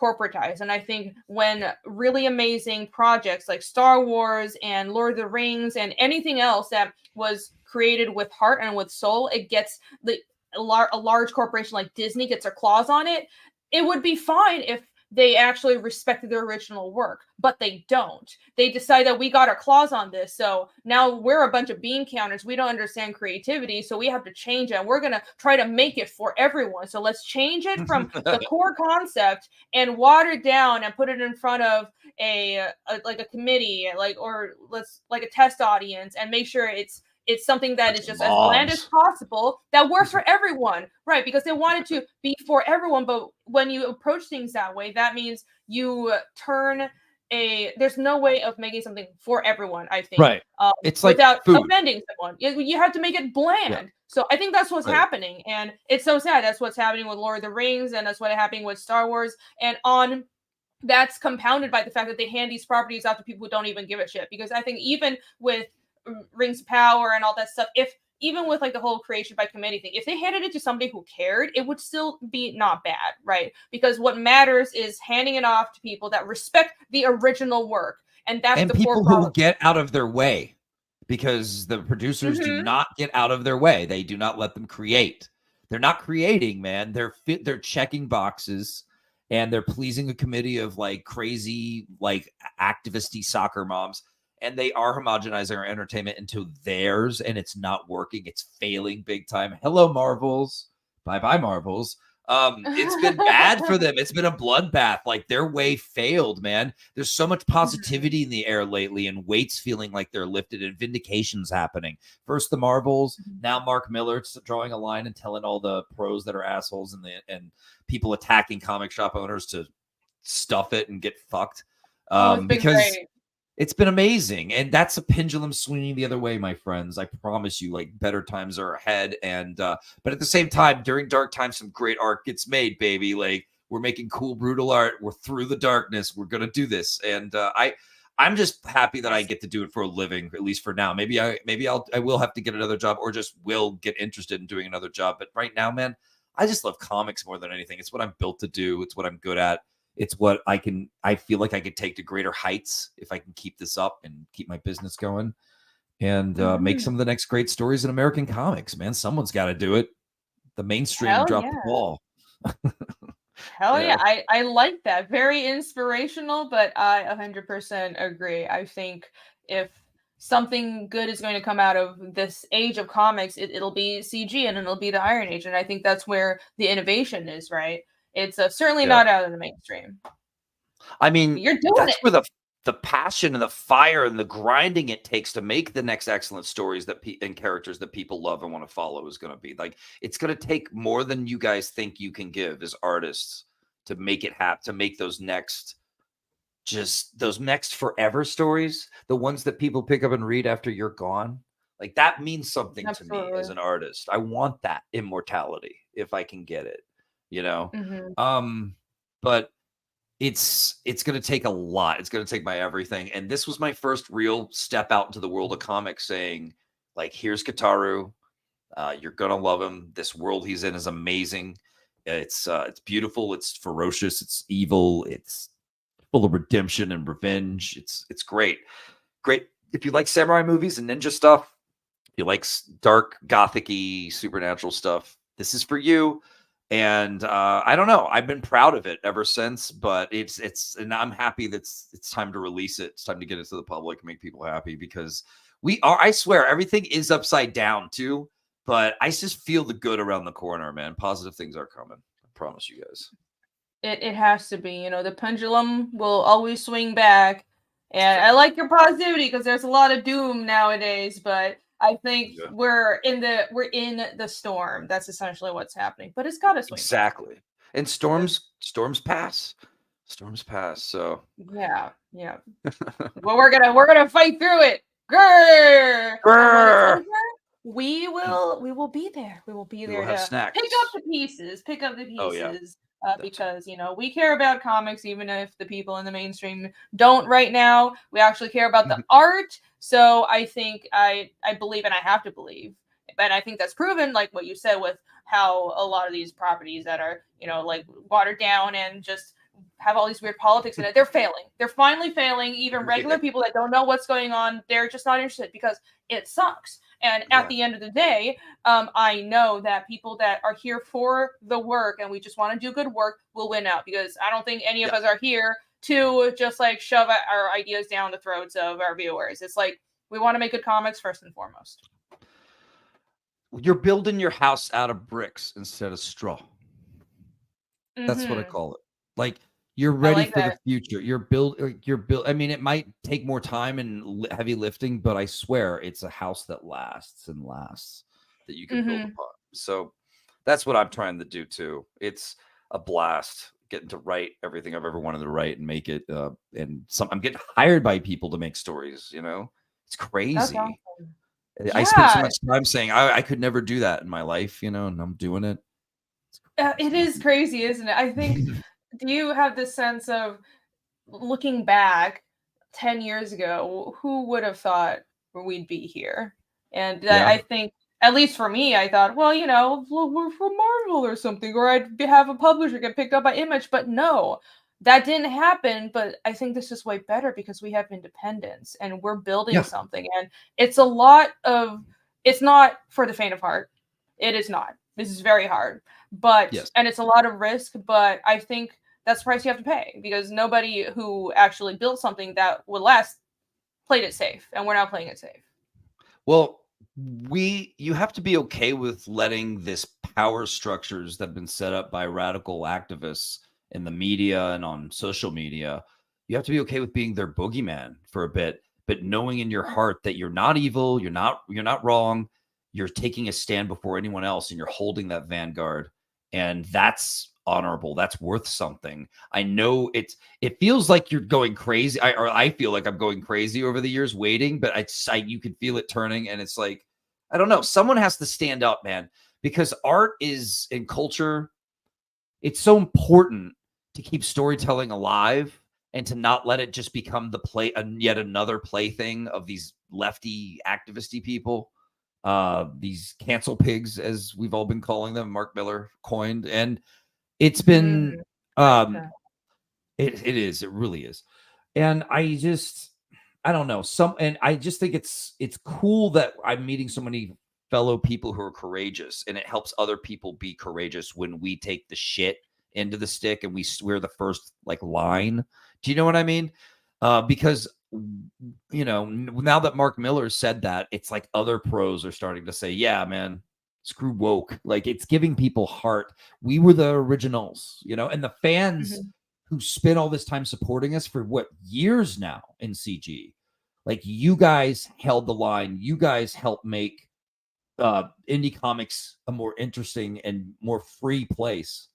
corporatized. And I think when really amazing projects like Star Wars and Lord of the Rings and anything else that was created with heart and with soul, it gets a large corporation like Disney gets their claws on it. It would be fine if they actually respected their original work, but they don't. They decide that we got our claws on this, so now we're a bunch of bean counters. We don't understand creativity, so we have to change it. And we're gonna try to make it for everyone. So let's change it from the core concept and water it down and put it in front of a committee, or let's like a test audience, and make sure it's something that is just as bland as possible that works for everyone, right? Because they want it to be for everyone. But when you approach things that way, that means you turn there's no way of making something for everyone, I think. Right. It's like without food. offending someone. You have to make it bland. Yeah. So I think that's what's happening. And it's so sad. That's what's happening with Lord of the Rings, and that's what's happening with Star Wars. And that's compounded by the fact that they hand these properties out to people who don't even give a shit. Because I think even with Rings of Power and all that stuff, even with like the whole creation by committee thing, if they handed it to somebody who cared, it would still be not bad, right? Because what matters is handing it off to people that respect the original work, and that's the people who get out of their way, because the producers do not get out of their way. They do not let them create. They're not creating, man. They're checking boxes, and they're pleasing a committee of like crazy, like activisty soccer moms. And they are homogenizing our entertainment into theirs, and it's not working. It's failing big time. Hello, Marvels. Bye-bye, Marvels. It's been bad for them. It's been a bloodbath. Like, their way failed, man. There's so much positivity in the air lately, and weights feeling like they're lifted, and vindication's happening. First the Marvels, now Mark Miller's drawing a line and telling all the pros that are assholes and people attacking comic shop owners to stuff it and get fucked. Because great. It's been amazing. And that's a pendulum swinging the other way, my friends. I promise you, like, better times are ahead. And but at the same time, during dark times, some great art gets made, baby. Like, we're making cool, brutal art. We're through the darkness. We're gonna do this. And I'm just happy that I get to do it for a living, at least for now. Maybe I will have to get another job, or just will get interested in doing another job. But right now, man, I just love comics more than anything. It's what I'm built to do. It's what I'm good at. It's what I feel like I could take to greater heights if I can keep this up and keep my business going, and make some of the next great stories in American comics, man. Someone's got to do it. The mainstream dropped the ball. Hell yeah. I like that. Very inspirational, but I 100% agree. I think if something good is going to come out of this age of comics, it'll be CG, and it'll be the Iron Age. And I think that's where the innovation is, right? It's certainly not out of the mainstream. I mean, that's where the passion and the fire and the grinding it takes to make the next excellent stories and characters that people love and want to follow is going to be. Like, it's going to take more than you guys think you can give as artists to make it happen, to make those next forever stories, the ones that people pick up and read after you're gone. Like, that means something to me as an artist. I want that immortality if I can get it. You know, but it's going to take a lot. It's going to take my everything. And this was my first real step out into the world of comics, saying, like, here's KITARU. You're going to love him. This world he's in is amazing. It's beautiful. It's ferocious. It's evil. It's full of redemption and revenge. It's great. Great. If you like samurai movies and ninja stuff, if you like dark, gothic-y, supernatural stuff, this is for you. And I don't know. I've been proud of it ever since, but and I'm happy that it's time to release it. It's time to get it to the public and make people happy, because I swear, everything is upside down too, but I just feel the good around the corner, man. Positive things are coming. I promise you guys. It has to be, you know, the pendulum will always swing back. And I like your positivity, because there's a lot of doom nowadays, but I think we're in the storm. That's essentially what's happening. But it's gotta swing. Exactly. And storms pass. Storms pass. So yeah. Well, we're gonna fight through it. Grrr! Grrr! We will be there. We will be there to to snacks. pick up the pieces. Oh, yeah. because we care about comics even if the people in the mainstream don't right now. We actually care about the art. So I think I believe, and I have to believe, and I think that's proven, like what you said with how a lot of these properties that are like watered down and just have all these weird politics in it, they're failing. They're finally failing. Even regular people that don't know what's going on, they're just not interested because it sucks. And at the end of the day, I know that people that are here for the work and we just want to do good work will win out, because I don't think any of us are here to just like shove our ideas down the throats of our viewers. It's like, we want to make good comics first and foremost. You're building your house out of bricks instead of straw. That's what I call it. Like, you're ready for the future. You're built. I mean, it might take more time and heavy lifting, but I swear it's a house that lasts and lasts, that you can build upon. So that's what I'm trying to do too. It's a blast getting to write everything I've ever wanted to write and make it. I'm getting hired by people to make stories. It's crazy. That's awesome. I spent so much time saying I could never do that in my life, and I'm doing it. It is crazy, isn't it? I think, do you have this sense of looking back 10 years ago, who would have thought we'd be here? And I think, at least for me, I thought, well, we're from Marvel or something, or I'd have a publisher get picked up by Image. But no, that didn't happen. But I think this is way better because we have independence and we're building something. And it's it's not for the faint of heart. It is not. This is very hard. But and it's a lot of risk, but I think that's the price you have to pay, because nobody who actually built something that would last played it safe, and we're not playing it safe. Well, you have to be okay with letting this power structures that have been set up by radical activists in the media and on social media. You have to be okay with being their boogeyman for a bit, but knowing in your heart that you're not evil, you're not wrong. You're taking a stand before anyone else, and you're holding that vanguard. And that's honorable. That's worth something. I know it feels like you're going crazy. I feel like I'm going crazy over the years waiting, but you can feel it turning. And it's like, I don't know. Someone has to stand up, man, because art is in culture. It's so important to keep storytelling alive and to not let it just become yet another plaything of these lefty activisty people. These cancel pigs, as we've all been calling them, Mark Miller coined. And it's been it really is. And I don't know, and I just think it's cool that I'm meeting so many fellow people who are courageous, and it helps other people be courageous when we take the shit into the stick and we're the first line. Do you know what I mean? Because now that Mark Miller said that, it's like other pros are starting to say, yeah, man, screw woke. Like, it's giving people heart. We were the originals, and the fans who spent all this time supporting us for years now in CG. Like, you guys held the line. You guys helped make indie comics a more interesting and more free place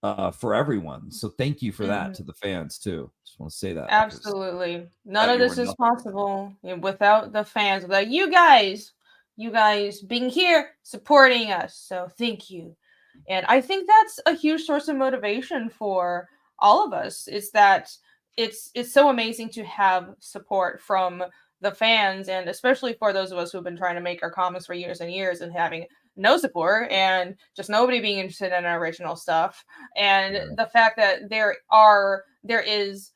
for everyone. So thank you for that to the fans too. Just want to say that. Absolutely. None of this is possible without the fans, without you guys being here supporting us. So thank you. And I think that's a huge source of motivation for all of us, is that it's so amazing to have support from the fans, and especially for those of us who've been trying to make our comics for years and years and having no support and just nobody being interested in our original stuff. And the fact that there is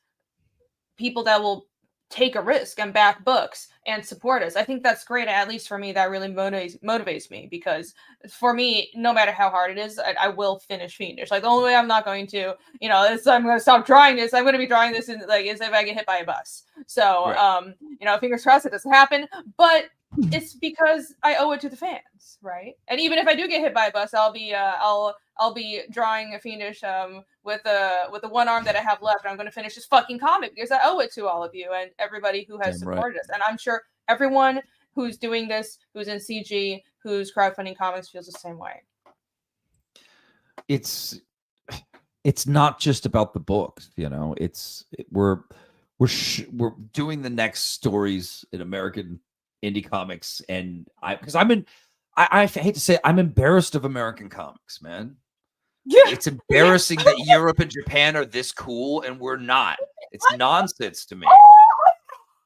people that will take a risk and back books and support us, I think that's great. At least for me, that really motivates me, because for me, no matter how hard it is, I will finish Fiendish. Like, the only way I'm not going to, I'm going to stop drawing this. I'm going to be drawing this is if I get hit by a bus. So, fingers crossed it doesn't happen, but it's because I owe it to the fans, right? And even if I do get hit by a bus, I'll be drawing a Fiendish with the one arm that I have left. And I'm going to finish this fucking comic because I owe it to all of you and everybody who has supported us. And I'm sure everyone who's doing this, who's in CG, who's crowdfunding comics, feels the same way. It's not just about the books, we're doing the next stories in American indie comics, and I hate to say it, I'm embarrassed of American comics, man. It's embarrassing that Europe and Japan are this cool and we're not. It's nonsense to me.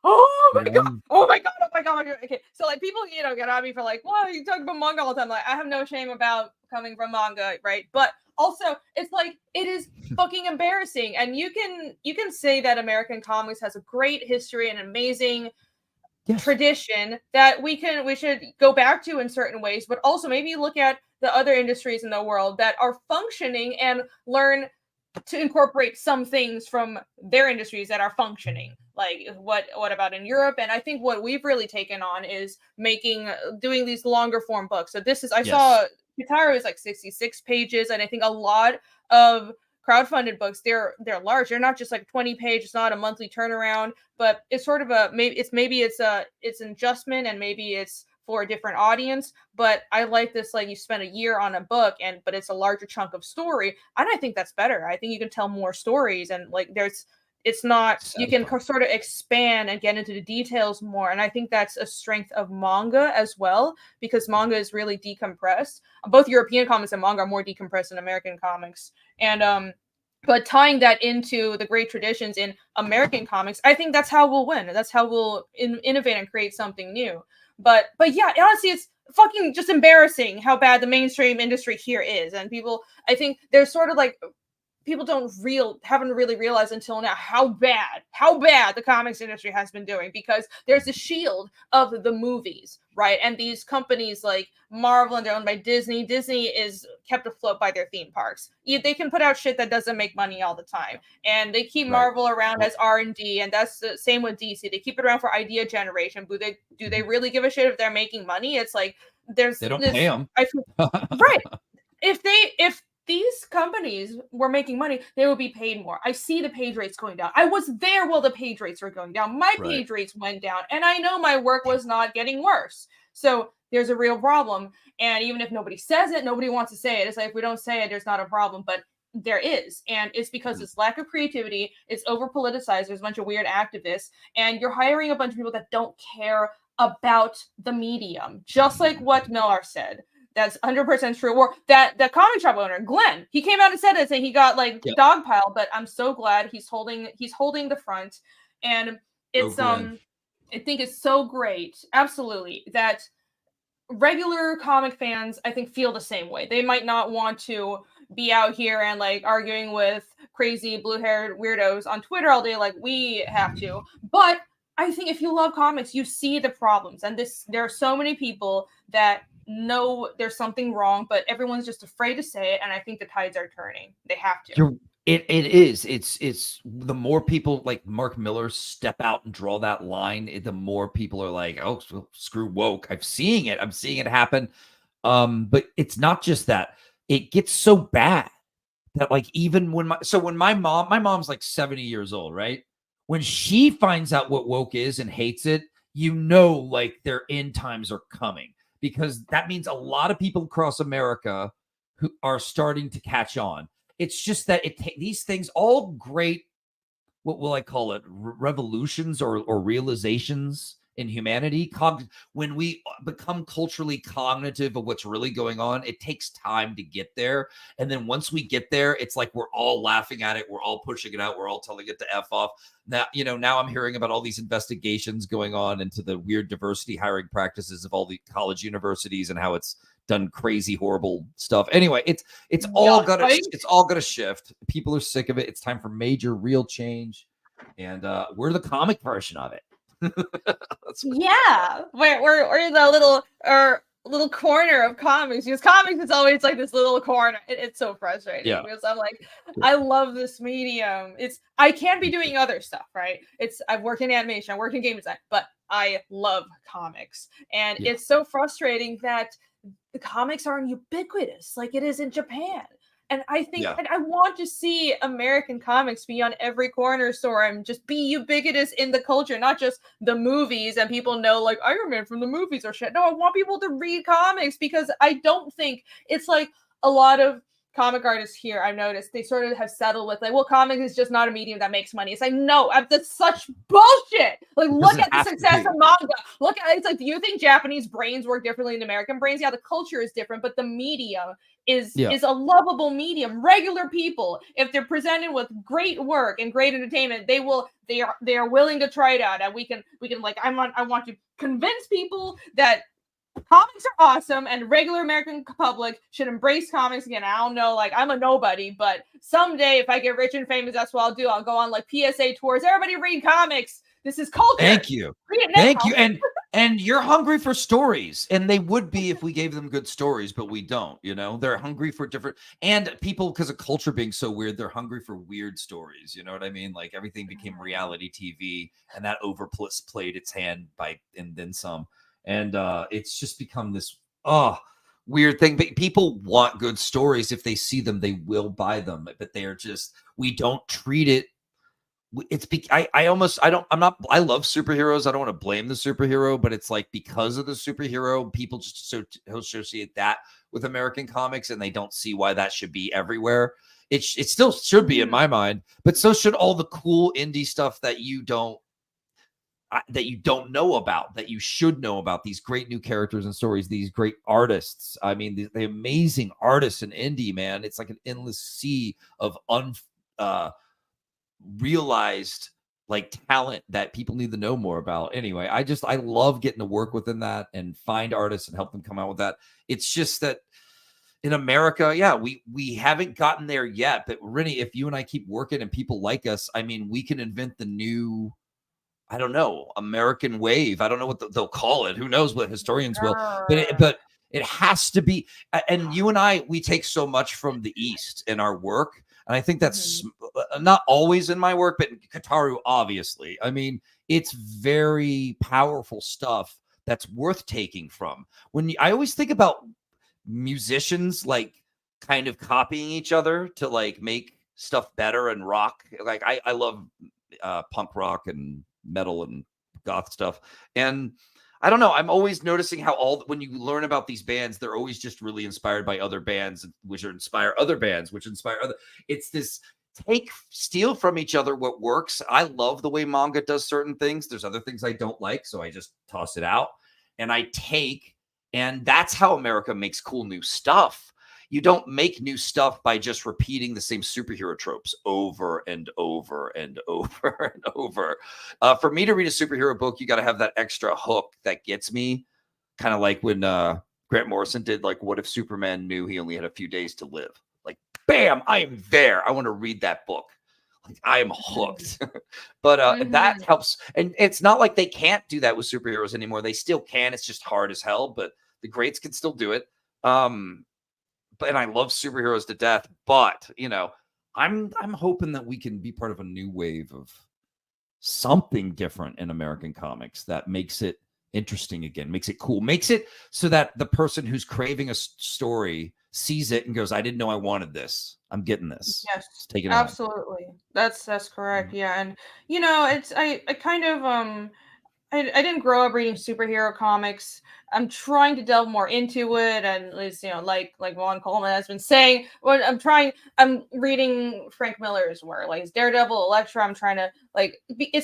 Oh my god! Oh my god! Oh my god! Okay, so like people, get on me for like, "Well, you talk about manga all the time." Like, I have no shame about coming from manga, right? But also, it's like it is fucking embarrassing, and you can say that American comics has a great history and amazing tradition that we should go back to in certain ways, but also maybe look at the other industries in the world that are functioning and learn to incorporate some things from their industries that are functioning. Like what about in Europe? And I think what we've really taken on is doing these longer form books. So this is saw KITARU is like 66 pages, and I think a lot of crowdfunded books, they're large. They're not just like 20 page. It's not a monthly turnaround, but it's sort of it's an adjustment, and maybe it's for a different audience. But I like this, like you spend a year on a book but it's a larger chunk of story, and I think that's better. I think you can tell more stories, and like it's not, you can sort of expand and get into the details more. And I think that's a strength of manga as well, because manga is really decompressed. Both European comics and manga are more decompressed than American comics. And but tying that into the great traditions in American comics, I think that's how we'll win. That's how we'll innovate and create something new. But yeah, honestly, it's fucking just embarrassing how bad the mainstream industry here is. And people, I think there's sort of like, people haven't really realized until now how bad the comics industry has been doing, because there's a shield of the movies, right? And these companies like Marvel, and they're owned by Disney. Disney is kept afloat by their theme parks. They can put out shit that doesn't make money all the time, and they keep Marvel around as R&D, and that's the same with DC. They keep it around for idea generation. Do they really give a shit if they're making money? It's like they don't pay them. Right. If these companies were making money, they would be paid more. I see the page rates going down. I was there while the page rates were going down. My page rates went down, and I know my work was not getting worse. So there's a real problem. And even if nobody says it, nobody wants to say it. It's like, if we don't say it, there's not a problem. But there is. And it's because it's lack of creativity. It's over politicized. There's a bunch of weird activists. And you're hiring a bunch of people that don't care about the medium. Just like what Millar said. That's 100% true. Or that comic shop owner, Glenn, he came out and said it, saying he got like dogpiled, but I'm so glad he's holding the front. And it's I think it's so great, absolutely, that regular comic fans, I think, feel the same way. They might not want to be out here and like arguing with crazy blue-haired weirdos on Twitter all day like we have to, but I think if you love comics, you see the problems. And there are so many people that know there's something wrong, but everyone's just afraid to say it. And I think the tides are turning. They have to. It is. It's the more people like Mark Millar step out and draw that line, the more people are like, oh, screw woke. I'm seeing it happen. But it's not just that. It gets so bad that like even when my mom's like 70 years old, right? When she finds out what woke is and hates it, like their end times are coming, because that means a lot of people across America who are starting to catch on. It's just that these things, all great, what will I call it, revolutions or realizations in humanity, when we become culturally cognitive of what's really going on, it takes time to get there. And then once we get there, it's like we're all laughing at it. We're all pushing it out. We're all telling it to F off. Now I'm hearing about all these investigations going on into the weird diversity hiring practices of all the college universities and how it's done crazy, horrible stuff. Anyway, it's all gonna shift. People are sick of it. It's time for major, real change. And we're the comic version of it. Yeah, we're in the little corner of comics, because comics is always like this little corner. It's so frustrating because I'm like, I love this medium. I can't be doing other stuff, right? I've worked in animation, I work in game design, but I love comics, and it's so frustrating that the comics aren't ubiquitous like it is in Japan. And I think I want to see American comics be on every corner store and just be ubiquitous in the culture, not just the movies and people know like Iron Man from the movies or shit. No, I want people to read comics, because I don't think it's like a lot of comic artists here, I've noticed they sort of have settled with like, well, comics is just not a medium that makes money. It's like, no, that's such bullshit. Like, look at the success of manga. Look at it's like, do you think Japanese brains work differently than American brains? Yeah, the culture is different, but the medium is a lovable medium. Regular people, if they're presented with great work and great entertainment, they are willing to try it out. And we can like, I want to convince people that comics are awesome and regular American public should embrace comics again. I don't know, like, I'm a nobody, but someday if I get rich and famous, that's what I'll do. I'll go on like PSA tours. Everybody read comics. This is culture. Thank you. Thank you. And you're hungry for stories, and they would be if we gave them good stories, but we don't. You know, they're hungry for different, and people, because of culture being so weird, they're hungry for weird stories. You know what I mean? Like, everything became reality TV, and that overplayed its hand and then some. And it's just become this weird thing. But people want good stories. If they see them, they will buy them. But they are just, we don't treat it. I love superheroes. I don't want to blame the superhero, but it's like, because of the superhero, people just associate that with American comics, and they don't see why that should be everywhere. It still should be in my mind, but so should all the cool indie stuff that you don't know about, that you should know about. These great new characters and stories, these great artists. I mean, the amazing artists in indie, man. It's like an endless sea of realized like talent that people need to know more about. Anyway, I love getting to work within that and find artists and help them come out with that. It's just that in America, we haven't gotten there yet. But Rennie, if you and I keep working and people like us, I mean, we can invent the new, I don't know, American wave. I don't know what they'll call it. Who knows what historians will. But it has to be. And you and I, we take so much from the East in our work. And I think that's not always in my work, but KITARU, obviously. I mean, it's very powerful stuff that's worth taking from. I always think about musicians like kind of copying each other to like make stuff better and rock. Like I love punk rock and metal and goth stuff. And I don't know, I'm always noticing how when you learn about these bands, they're always just really inspired by other bands, which inspire other bands, which inspire other. It's this steal from each other what works. I love the way manga does certain things. There's other things I don't like, so I just toss it out and I take. And that's how America makes cool new stuff. You don't make new stuff by just repeating the same superhero tropes over and over and over and over. For me to read a superhero book, you got to have that extra hook that gets me. Kind of like when Grant Morrison did, like, what if Superman knew he only had a few days to live? Like, bam, I am there. I want to read that book. Like, I am hooked. But that helps. And it's not like they can't do that with superheroes anymore. They still can. It's just hard as hell, but the greats can still do it. And I love superheroes to death, but you know, I'm hoping that we can be part of a new wave of something different in American comics that makes it interesting again, makes it cool, makes it so that the person who's craving a story sees it and goes, I didn't know I wanted this. I'm getting this. Yes, take it absolutely. That's correct. Yeah. And you know, it's I kind of I didn't grow up reading superhero comics. I'm trying to delve more into it, and at least, you know, like Juan Coleman has been saying, what I'm reading Frank Miller's work, like his Daredevil, Elektra. I'm trying to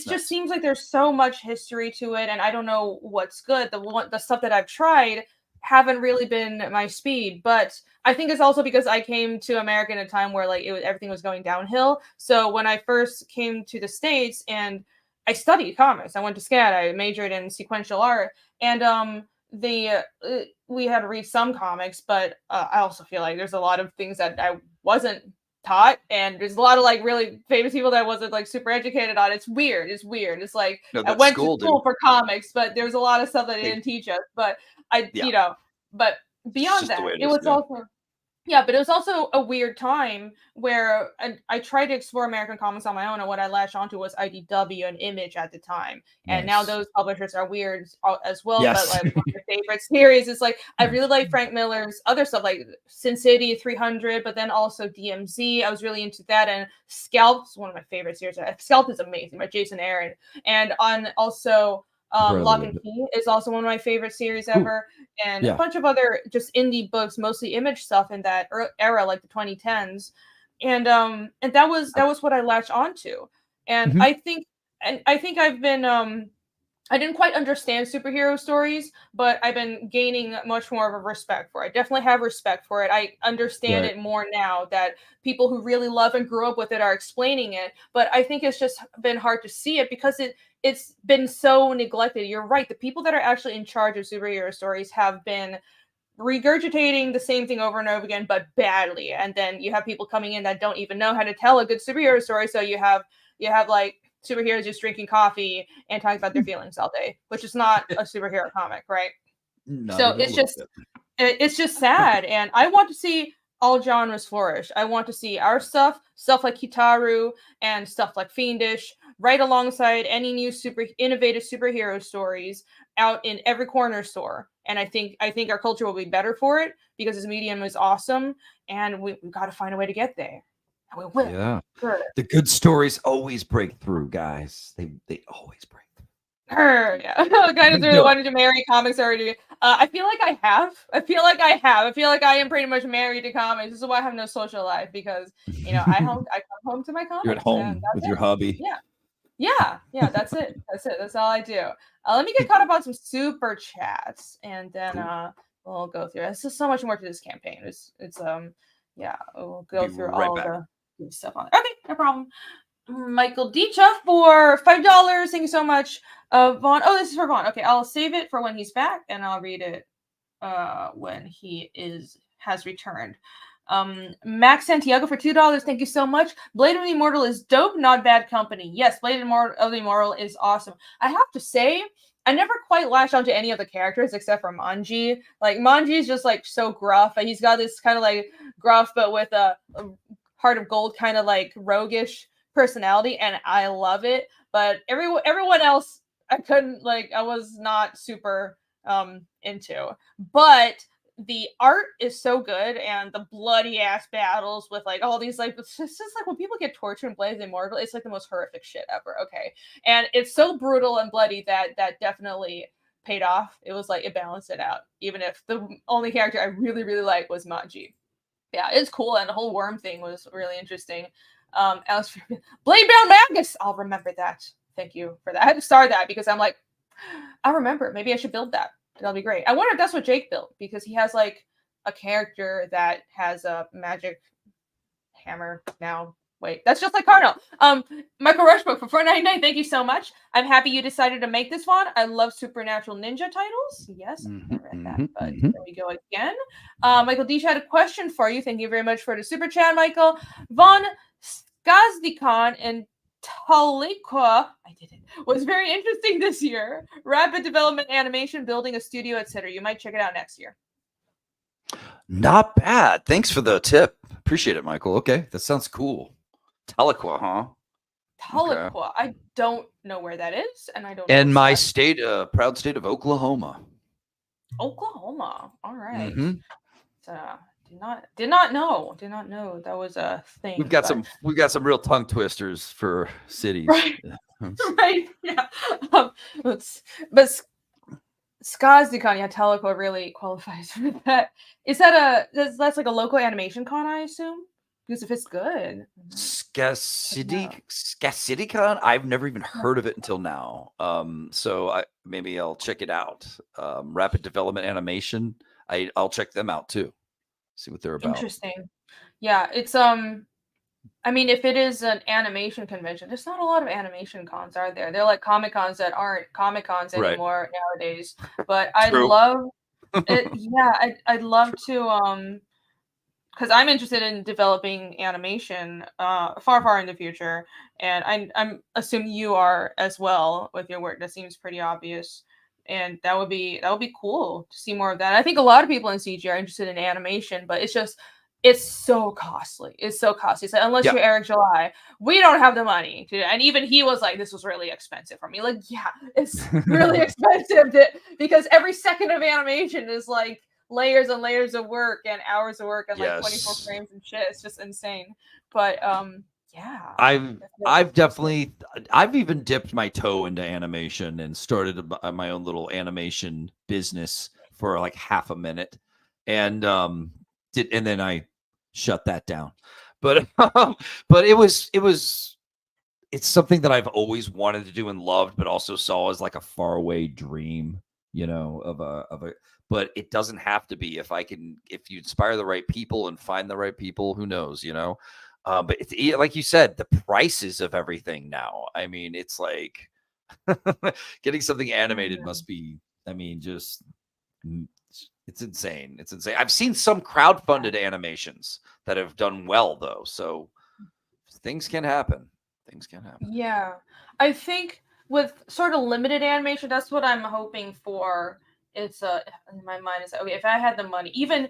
just seems like there's so much history to it, and I don't know what's good. The stuff that I've tried haven't really been my speed, but I think it's also because I came to America in a time where everything was going downhill. So when I first came to the States and I studied comics, I went to SCAD, I majored in sequential art, and we had to read some comics, but I also feel like there's a lot of things that I wasn't taught, and there's a lot of really famous people that I wasn't super educated on. It's weird. It's like, no, I went to school for comics, but there's a lot of stuff that they didn't teach us. But but beyond that, it was also. Yeah, but it was also a weird time where I tried to explore American comics on my own, and what I latched onto was IDW and Image at the time. And now those publishers are weird as well. Yes. But one of my favorite series is I really like Frank Miller's other stuff, like Sin City 300, but then also DMZ. I was really into that, and Scalp's one of my favorite series. Scalp is amazing by Jason Aaron, and also Lock and Key is also one of my favorite series ever, and a bunch of other just indie books, mostly Image stuff in that era, like the 2010s, and that was what I latched onto, and I think I've been I didn't quite understand superhero stories, but I've been gaining much more of a respect for it. I definitely have respect for it. I understand it more now that people who really love and grew up with it are explaining it. But I think it's just been hard to see it because it's been so neglected. You're right. The people that are actually in charge of superhero stories have been regurgitating the same thing over and over again, but badly. And then you have people coming in that don't even know how to tell a good superhero story. So you have like superheroes just drinking coffee and talking about their feelings all day, which is not a superhero comic, right? So it's just sad, and I want to see all genres flourish. I want to see our stuff like KITARU and stuff like Fiendish, right alongside any new super innovative superhero stories out in every corner store. And I think our culture will be better for it because this medium is awesome, and we've got to find a way to get there. We will. Yeah. The good stories always break through, guys. They always break through. Yeah. Kind of really wanted to marry comics already. I feel like I have. I feel like I am pretty much married to comics. This is why I have no social life, because I come home to my comics. You're at home with your hubby. Yeah. That's it. That's all I do. Let me get caught up on some super chats, and then we'll go through. There's just so much more to this campaign. We'll go through all the good stuff on it. Okay, no problem. Michael Dicha for $5. Thank you so much. Vaughn. Oh, this is for Vaughn. Okay, I'll save it for when he's back, and I'll read it when he has returned. Max Santiago for $2. Thank you so much. Blade of the Immortal is dope, not bad company. Yes, Blade of the Immortal is awesome. I have to say, I never quite latched onto any of the characters except for Manji. Like, Manji is just like so gruff. He's got this kind of like gruff, but with a heart of gold kind of like roguish personality, and I love it. But everyone else, I was not super into. But the art is so good, and the bloody ass battles with like all these like it's just like when people get tortured in Blade of the Immortal, it's like the most horrific shit ever. Okay, and it's so brutal and bloody that definitely paid off. It was like it balanced it out, even if the only character I really liked was Manji. Yeah, it's cool, and the whole worm thing was really interesting. Alex, Blade Bound Magus. I'll remember that. Thank you for that. I had to start that because I'm like, I remember. Maybe I should build that. That'll be great. I wonder if that's what Jake built, because he has like a character that has a magic hammer now. Wait, that's just like Cardinal. Michael Rushbrook for $4.99. Thank you so much. I'm happy you decided to make this one. I love supernatural ninja titles. Yes, I read that, but there we go again. Michael Deesh had a question for you. Thank you very much for the super chat, Michael. Von Skazdikan and Talikwa, I did it, was very interesting this year. Rapid development, animation, building a studio, etc. You might check it out next year. Not bad. Thanks for the tip. Appreciate it, Michael. Okay, that sounds cool. Tahlequah, huh? Tahlequah. Okay. I don't know where that is, and I don't. And my state, proud state of Oklahoma. Oklahoma. All right. Did not know that was a thing. We've got some real tongue twisters for cities. Right. Right. Yeah. But Skazdikan, yeah, Tahlequah really qualifies for that. Is that that's like a local animation con, I assume? Because if it's good. Skazdikan? I've never even heard of it until now. So maybe I'll check it out. Rapid development animation. I'll check them out too. See what they're about. Interesting. Yeah, it's I mean, if it is an animation convention, there's not a lot of animation cons, are there? They're like Comic Cons that aren't Comic Cons anymore nowadays. But I love it. Yeah, I'd love to because I'm interested in developing animation far in the future, and I'm assuming you are as well with your work. That seems pretty obvious. And that would be cool to see more of that. I think a lot of people in CG are interested in animation, but it's so costly. It's so costly. So unless you're Eric July, we don't have the money to. And even he was like, "This was really expensive for me." Like, yeah, it's really expensive because every second of animation is like layers and layers of work and hours of work and like 24 frames and shit. It's just insane. But Yeah. I've definitely I've even dipped my toe into animation and started my own little animation business for like half a minute, and and then I shut that down. But but it's something that I've always wanted to do and loved, but also saw as like a faraway dream, you know, of a. But it doesn't have to be. If you inspire the right people and find the right people, who knows, you know. But it's like you said, the prices of everything now. I mean, it's like getting something animated must be. I mean, just it's insane. It's insane. I've seen some crowdfunded animations that have done well, though. So things can happen. Things can happen. Yeah. I think with sort of limited animation, that's what I'm hoping for. It's in my mind is okay, if I had the money, even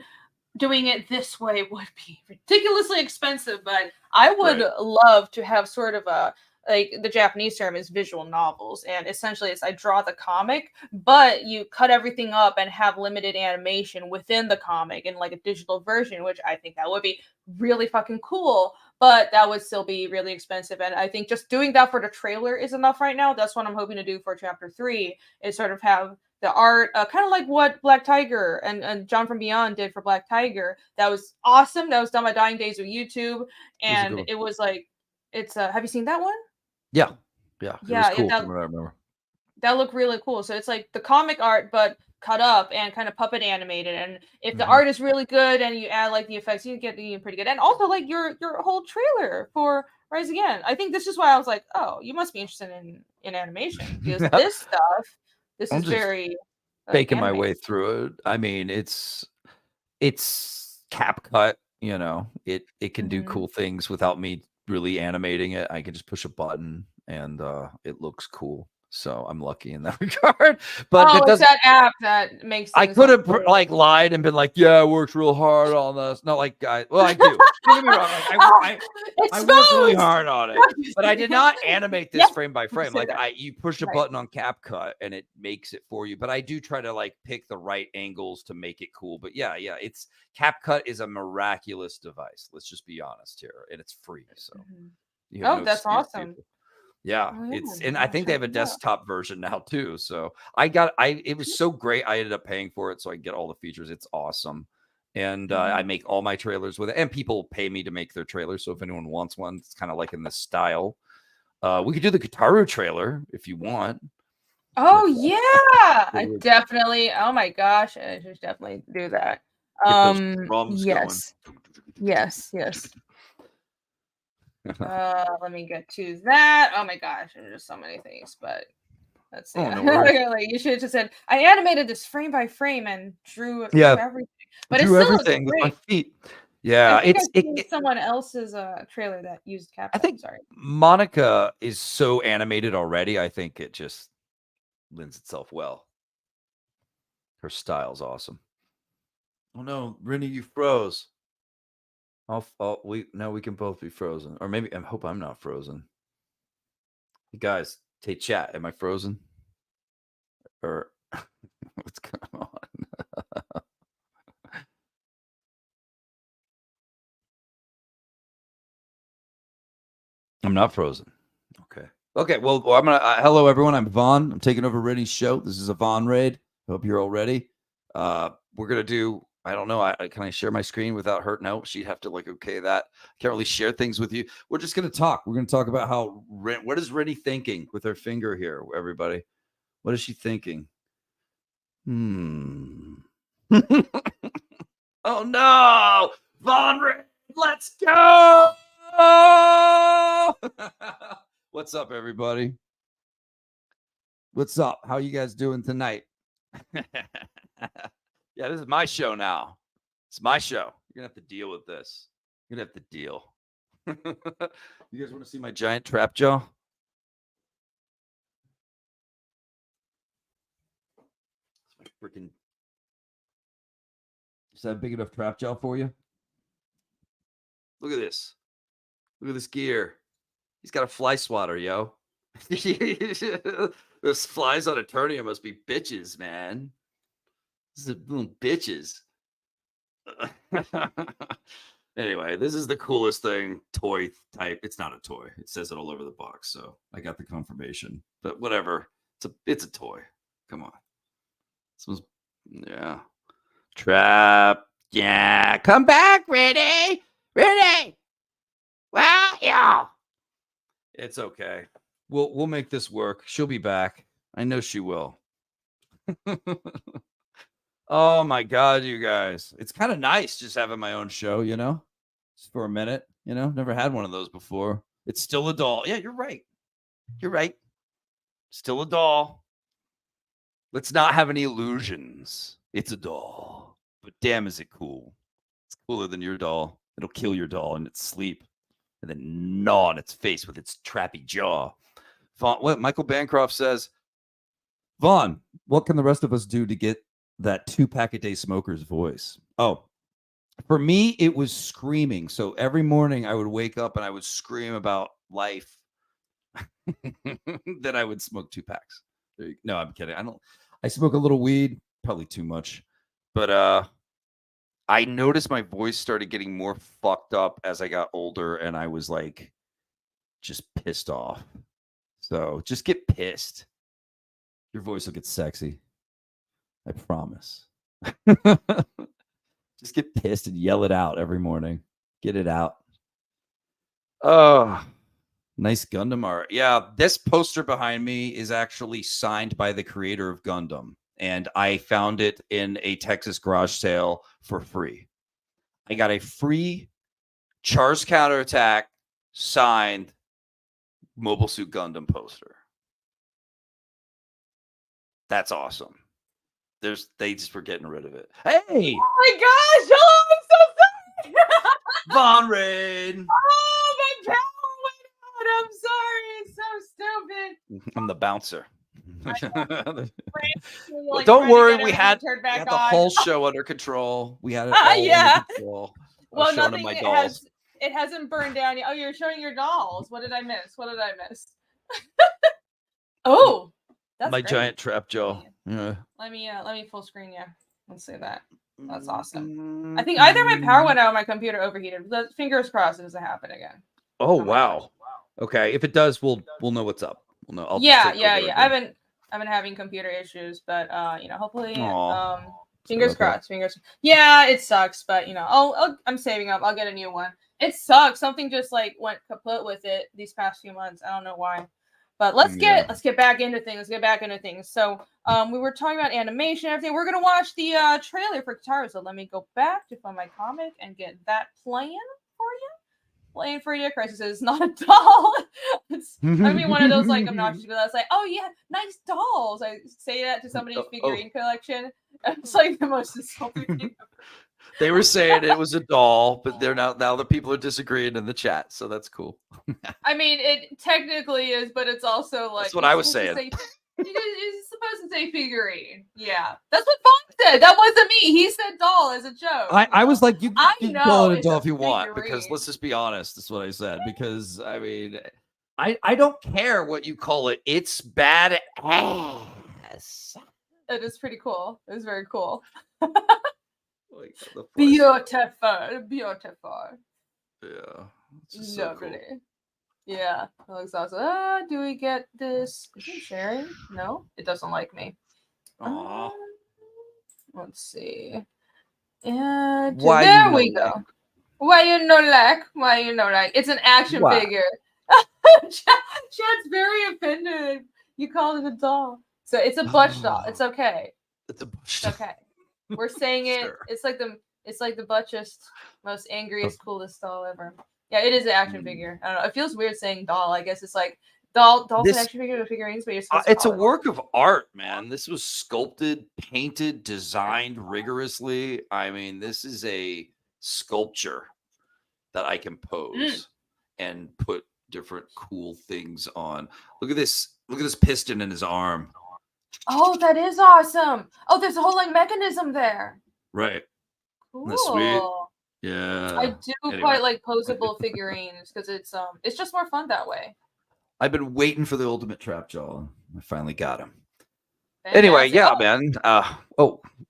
doing it this way would be ridiculously expensive, but I would love to have sort of a, like the Japanese term is visual novels, and essentially it's I draw the comic, but you cut everything up and have limited animation within the comic in like a digital version, which I think that would be really fucking cool, but that would still be really expensive. And I think just doing that for the trailer is enough right now. That's what I'm hoping to do for chapter 3, is sort of have the art, kind of like what Black Tiger and John from Beyond did for Black Tiger. That was awesome. That was done by Dying Days of YouTube, and it was like, it's have you seen that one? Yeah, it was cool. That, from what I remember. That looked really cool. So it's like the comic art, but cut up and kind of puppet animated. And if the art is really good and you add like the effects, you get the pretty good. And also like your whole trailer for Rise Again. I think this is why I was like, oh, you must be interested in animation, because this stuff. This is very faking my way through it. I mean, it's CapCut, you know. It can do cool things without me really animating it. I can just push a button and it looks cool. So I'm lucky in that regard. But it's that app that makes. I could have like lied and been like, "Yeah, I worked real hard on this." Not like, well, I do. Don't get me wrong. Like, I worked really hard on it, but I did not animate this frame by frame. Like you push a button on CapCut and it makes it for you. But I do try to like pick the right angles to make it cool. But yeah, it's CapCut is a miraculous device. Let's just be honest here, and it's free. So that's awesome. Yeah, and I think they have a desktop version now too. So it was so great. I ended up paying for it so I get all the features. It's awesome. And I make all my trailers with it, and people pay me to make their trailers. So if anyone wants one, it's kind of like in this style. We could do the KITARU trailer if you want. Oh yeah, I definitely. Oh my gosh, I should definitely do that. Yes. Let me get to that. Oh my gosh, there's just so many things, but let's see. Like, you should have just said I animated this frame by frame and drew everything. But drew everything with my feet. Yeah, it's someone else's trailer that used CapCut. I think Monica is so animated already. I think it just lends itself well. Her style's awesome. Oh no, Rennie, you froze. We can both be frozen, or maybe I hope I'm not frozen. You guys, take chat. Am I frozen? Or what's going on? I'm not frozen. Okay. Well, I'm gonna. Hello, everyone. I'm Vaughn. I'm taking over Rennie's show. This is a Vaughn raid. Hope you're all ready. We're gonna do. I don't know. Can I share my screen without her? No, she'd have to like okay that. I can't really share things with you. We're just gonna talk. We're gonna talk about how what is Rennie thinking with her finger here, everybody. What is she thinking? Oh no, Vaughn raid. Let's go. What's up, everybody? What's up? How you guys doing tonight? Yeah, this is my show now. It's my show. You're gonna have to deal with this. You're gonna have to deal. You guys want to see my giant trap jaw? It's my freaking. Is that a big enough trap jaw for you? Look at this. Look at this gear. He's got a fly swatter, yo. Those flies on Eternia must be bitches, man. These are little bitches. Anyway, this is the coolest thing. Toy type. It's not a toy. It says it all over the box. So I got the confirmation. But whatever. It's a toy. Come on. This was yeah. Trap. Yeah. Come back, Ready. Ready. Well, yeah. It's okay. We'll make this work. She'll be back. I know she will. Oh my God, you guys. It's kind of nice just having my own show, you know, just for a minute, you know, never had one of those before. It's still a doll. Yeah, you're right. You're right. Still a doll. Let's not have any illusions. It's a doll, but damn, is it cool. It's cooler than your doll. It'll kill your doll in its sleep and then gnaw on its face with its trappy jaw. What Michael Bancroft says, Vaughn, what can the rest of us do to get that 2-pack-a-day smoker's voice? Oh, for me, it was screaming. So every morning I would wake up and I would scream about life. Then I would smoke 2 packs. No, I'm kidding. I smoke a little weed, probably too much. But I noticed my voice started getting more fucked up as I got older, and I was like just pissed off. So just get pissed. Your voice will get sexy. I promise. Just get pissed and yell it out every morning. Get it out. Oh, nice Gundam art. Yeah, this poster behind me is actually signed by the creator of Gundam. And I found it in a Texas garage sale for free. I got a free Char's Counterattack signed Mobile Suit Gundam poster. That's awesome. They just were getting rid of it. Hey! Oh my gosh! Oh, I'm so sorry! Von Rain! Oh, my power went out! I'm sorry. It's so stupid. I'm the bouncer. Like, don't worry, we had the whole show under control. We had it all under control. Well, nothing. It hasn't burned down yet. Oh, you're showing your dolls. What did I miss? Oh, that's my great. giant trap jaw. Yeah. Let me full screen you. Let's see that. That's awesome. I think either my power went out or my computer overheated. But fingers crossed it doesn't happen again. Oh wow. Okay, if it does, we'll know what's up. We'll know. Yeah. I've been having computer issues, but hopefully, fingers crossed. Yeah, it sucks, but I'm saving up. I'll get a new one. It sucks. Something just like went kaput with it these past few months. I don't know why. But let's get back into things. So we were talking about animation and everything. We're gonna watch the trailer for KITARU. So let me go back to find my comic and get that playing for you. Crisis is not a doll. It's one of those like obnoxious people that's like, oh yeah, nice dolls. I say that to somebody's figurine collection. It's like the most insulting thing ever. They were saying it was a doll, but they're now the people are disagreeing in the chat, so that's cool. I mean, it technically is, but it's also like that's what I was saying. You're supposed to say figurine. Yeah, that's what Vaughn said. That wasn't me. He said doll as a joke. I was like, you can call it a doll if you want, because let's just be honest. That's what I said. Because I mean, I don't care what you call it. It's bad ass. It is pretty cool. It was very cool. Beautiful. Yeah. Lovely. Cool. Yeah, that looks awesome. Do we get this? Is it sharing? No, it doesn't like me. Let's see. And there we go. Why you no like? It's an action figure. Chad's very offended. You called it a doll. So it's a butch doll. It's okay. It's a butch doll. Okay. We're saying it. Sure. It's like the butchest, most angriest, coolest doll ever. Yeah, it is an action figure. I don't know. It feels weird saying doll. I guess it's like dolls and action figurines, but you're supposed to it's a work of art, man. This was sculpted, painted, designed rigorously. I mean, this is a sculpture that I can pose and put different cool things on. Look at this. Look at this piston in his arm. Oh, that is awesome. Oh, there's a whole like mechanism there. Right. Cool. That's sweet. Yeah. I do quite like posable figurines because it's just more fun that way. I've been waiting for the ultimate trap jaw. I finally got him. Fantastic. Anyway, yeah, man.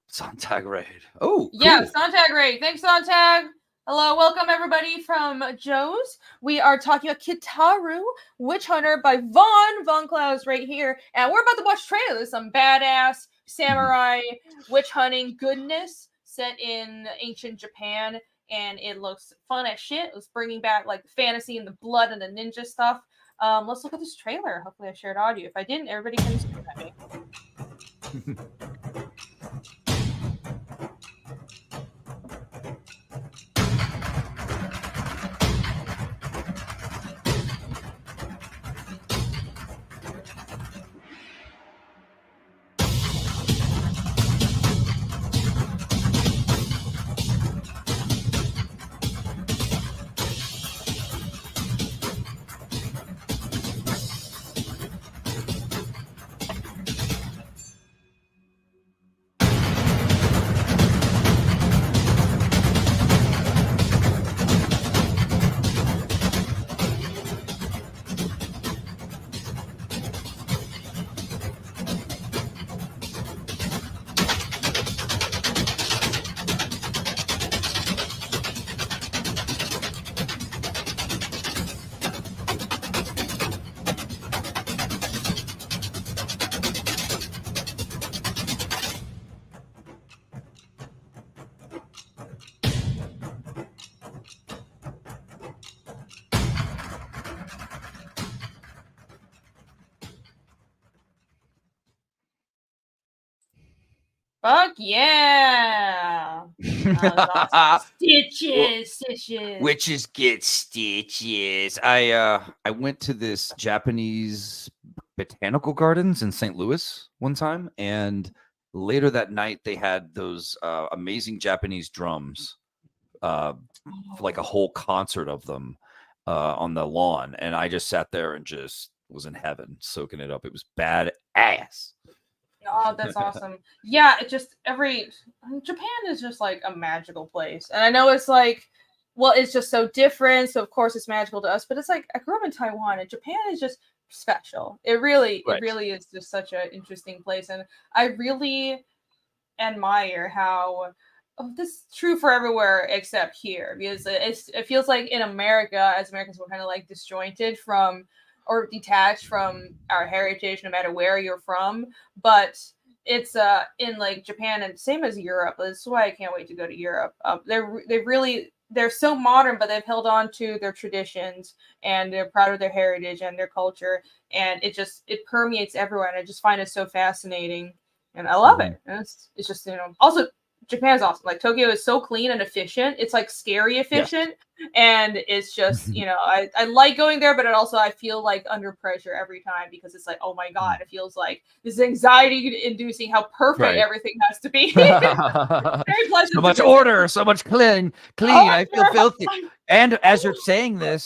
Sontag raid. Oh, cool. Yeah, Sontag raid. Thanks, Sontag. Hello, welcome everybody from Joe's. We are talking about Kitaru, Witch Hunter by Von Klaus right here. And we're about to watch trailers, some badass samurai witch hunting goodness set in ancient Japan. And it looks fun as shit. It was bringing back like the fantasy and the blood and the ninja stuff. Let's look at this trailer. Hopefully I shared audio. If I didn't, everybody can scream at me. Fuck yeah! Awesome. Stitches. Witches get stitches. I went to this Japanese botanical gardens in St. Louis one time, and later that night they had those amazing Japanese drums, like a whole concert of them on the lawn, and I just sat there and just was in heaven, soaking it up. It was badass. Oh, that's awesome. Yeah, it just Japan is just like a magical place. And I know it's like, well, it's just so different. So of course it's magical to us, but it's like I grew up in Taiwan and Japan is just special. It really is just such an interesting place. And I really admire how this is true for everywhere except here, because it feels like in America, as Americans, we're kind of like disjointed from or detached from our heritage, no matter where you're from. But it's in like Japan and same as Europe. That's why I can't wait to go to Europe. They're so modern, but they've held on to their traditions and they're proud of their heritage and their culture. And it permeates everywhere. And I just find it so fascinating, and I love it. And it's just, also Japan's awesome. Like Tokyo is so clean and efficient. It's like scary efficient. And it's just, I like going there, but I feel like under pressure every time because it's like, oh my God, it feels like this anxiety inducing how perfect everything has to be. Very pleasant. So much order, so much clean. I feel filthy. And as you're saying this,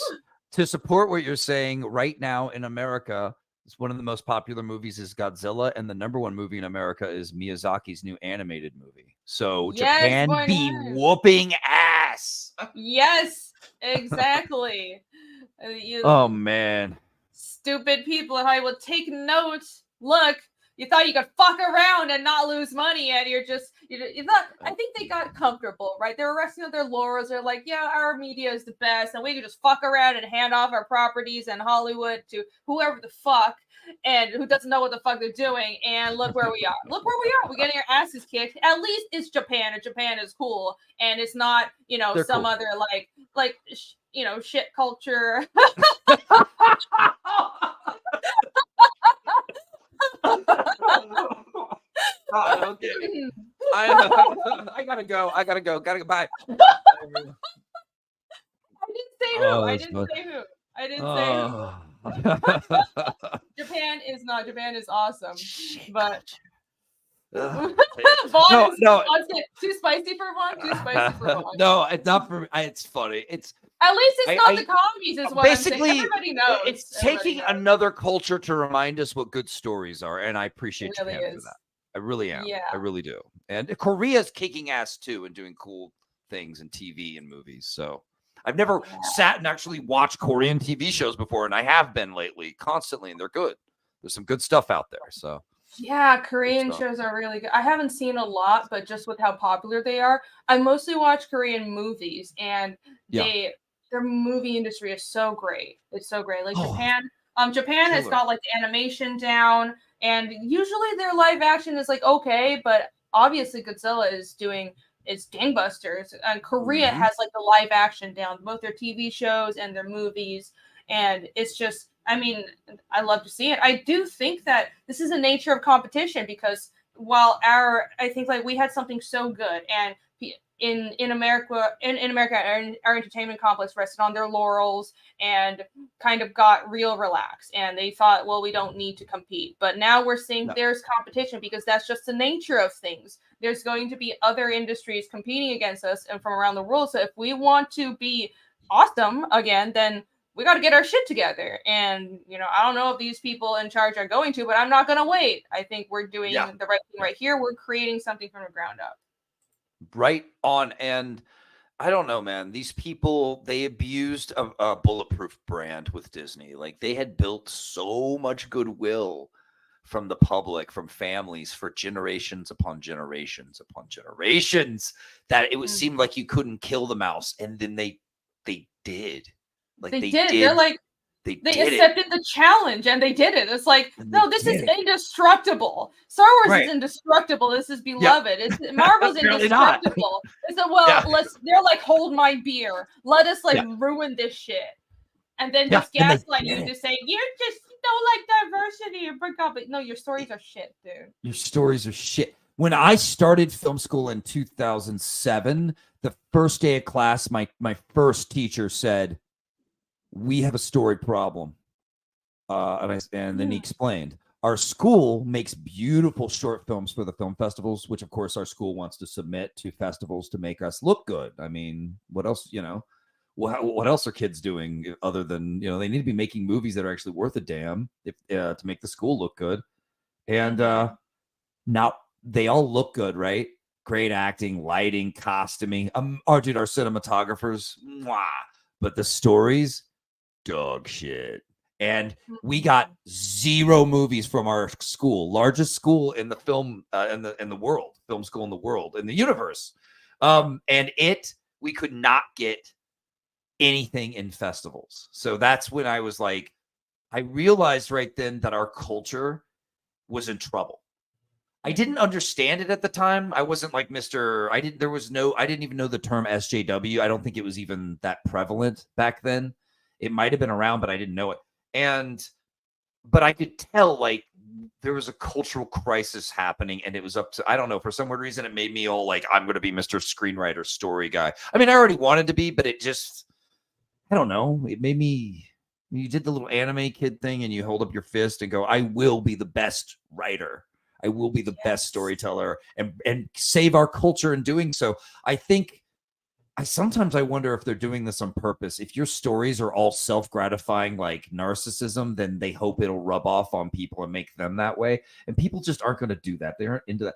to support what you're saying right now in America, it's one of the most popular movies is Godzilla, and the #1 movie in America is Miyazaki's new animated movie. So Japan be whooping ass. Yes, exactly. Oh man, stupid people in Hollywood, take notes. Look, you thought you could fuck around and not lose money, and you're not. I think they got comfortable, right? They're resting on their laurels. They're like, yeah, our media is the best, and we can just fuck around and hand off our properties in Hollywood to whoever the fuck, and who doesn't know what the fuck they're doing. And look where we are. Look where we are. We're getting our asses kicked. At least it's Japan, and Japan is cool, and it's not, They're some cool. other shit culture. Okay. I gotta go. Gotta go. Bye. I didn't say who. I didn't say who. Japan is awesome. But Vaughn too spicy for Vaughn? No, it's not for me. It's funny. At least it's not the commies, is what basically, I'm saying. Everybody knows. It's taking another culture to remind us what good stories are, and I appreciate Japan for that. I really am. Yeah. I really do. And Korea's kicking ass too and doing cool things in TV and movies. So I've never sat and actually watched Korean TV shows before, and I have been lately constantly, and they're good. There's some good stuff out there. So Yeah, Korean shows are really good. I haven't seen a lot, but just with how popular they are, I mostly watch Korean movies, and their movie industry is so great. It's so great. Like Japan has got like the animation down, and usually their live action is like okay, but obviously Godzilla is doing its gangbusters, and Korea has like the live action down, both their TV shows and their movies, and it's just, I mean, I love to see it. I do think that this is the nature of competition, because while I think like we had something so good, and in America, our entertainment complex rested on their laurels and kind of got real relaxed, and they thought, well, we don't need to compete. But now we're seeing there's competition, because that's just the nature of things. There's going to be other industries competing against us and from around the world. So if we want to be awesome again, then we got to get our shit together. And, I don't know if these people in charge are going to, but I'm not going to wait. I think we're doing the right thing right here. We're creating something from the ground up. Right on. And I don't know, man. These people, they abused a bulletproof brand with Disney. Like, they had built so much goodwill from the public, from families, for generations upon generations upon generations, that it seemed like you couldn't kill the mouse. And then they did. Like, they did. They're like, they accepted the challenge, and they did it. It's like, no, this is indestructible. Star Wars is indestructible. This is beloved. Marvel's indestructible. It's like, they're like, hold my beer. Let us ruin this shit. And then just gaslight you to say, you just don't like diversity. But no, your stories are shit, dude. Your stories are shit. When I started film school in 2007, the first day of class, my first teacher said, we have a story problem. And then he explained, our school makes beautiful short films for the film festivals, which of course our school wants to submit to festivals to make us look good. I mean, what else, what else are kids doing other than, they need to be making movies that are actually worth a damn to make the school look good. And now they all look good, right? Great acting, lighting, costuming. Our cinematographers, mwah. But the stories, dog shit. And we got 0 movies from our school, largest school in the film in the world, film school in the world, in the universe. And we could not get anything in festivals. So that's when I was like, I realized right then that our culture was in trouble. I didn't understand it at the time. I wasn't like I didn't even know the term SJW. I don't think it was even that prevalent back then. It might have been around, but I didn't know it. But I could tell like there was a cultural crisis happening, and it was up to, I don't know, for some weird reason, it made me all like, I'm going to be Mr. Screenwriter story guy. I mean, I already wanted to be, but it just, I don't know. It made me, you did the little anime kid thing and you hold up your fist and go, I will be the best writer. I will be the best storyteller and save our culture in doing so. I think sometimes I wonder if they're doing this on purpose. If your stories are all self-gratifying, like narcissism, then they hope it'll rub off on people and make them that way. And people just aren't going to do that. They aren't into that.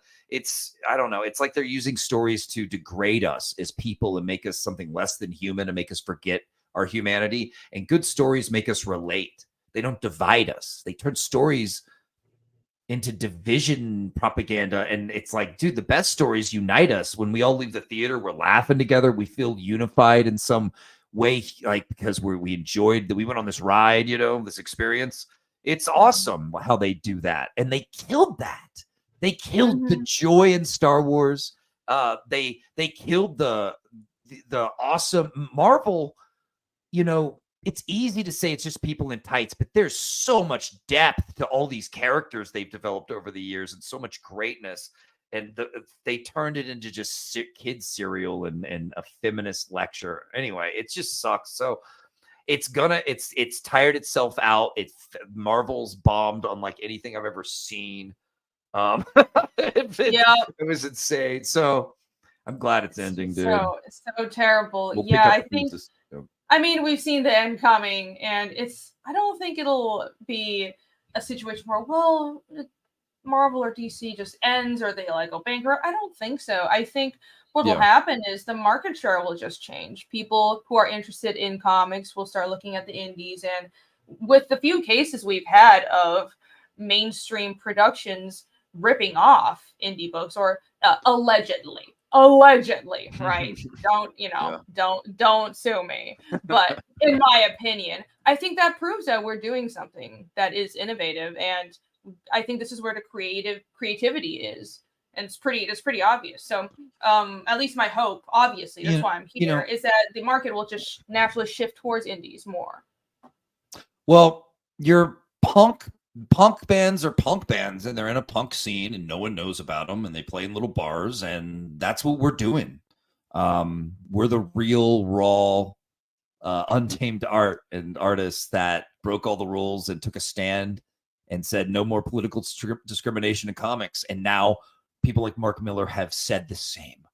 I don't know. It's like they're using stories to degrade us as people and make us something less than human and make us forget our humanity. And good stories make us relate. They don't divide us. They turn stories into division propaganda. And it's like, dude, the best stories unite us. When we all leave the theater, we're laughing together. We feel unified in some way, like because we enjoyed that. We went on this ride, this experience. It's awesome how they do that. And they killed that. They killed the joy in Star Wars. They killed the awesome Marvel, it's easy to say it's just people in tights, but there's so much depth to all these characters they've developed over the years and so much greatness. And they turned it into just kids cereal and a feminist lecture. Anyway, it just sucks. So it's tired itself out. Marvel's bombed unlike anything I've ever seen. It was insane. So I'm glad it's ending, dude. So terrible. I think I mean, we've seen the end coming, and I don't think it'll be a situation where, well, Marvel or DC just ends or they go bankrupt. I don't think so. I think what will happen is the market share will just change. People who are interested in comics will start looking at the indies, and with the few cases we've had of mainstream productions ripping off indie books, or allegedly, right? Don't, don't sue me. But in my opinion, I think that proves that we're doing something that is innovative, and I think this is where the creativity is. And it's pretty obvious. So at least my hope, obviously, that's why I'm here, is that the market will just naturally shift towards indies more. Well, your punk bands are punk bands, and they're in a punk scene, and no one knows about them, and they play in little bars, and that's what we're doing. We're the real, raw, untamed art and artists that broke all the rules and took a stand and said no more political discrimination in comics. And now people like Mark Miller have said the same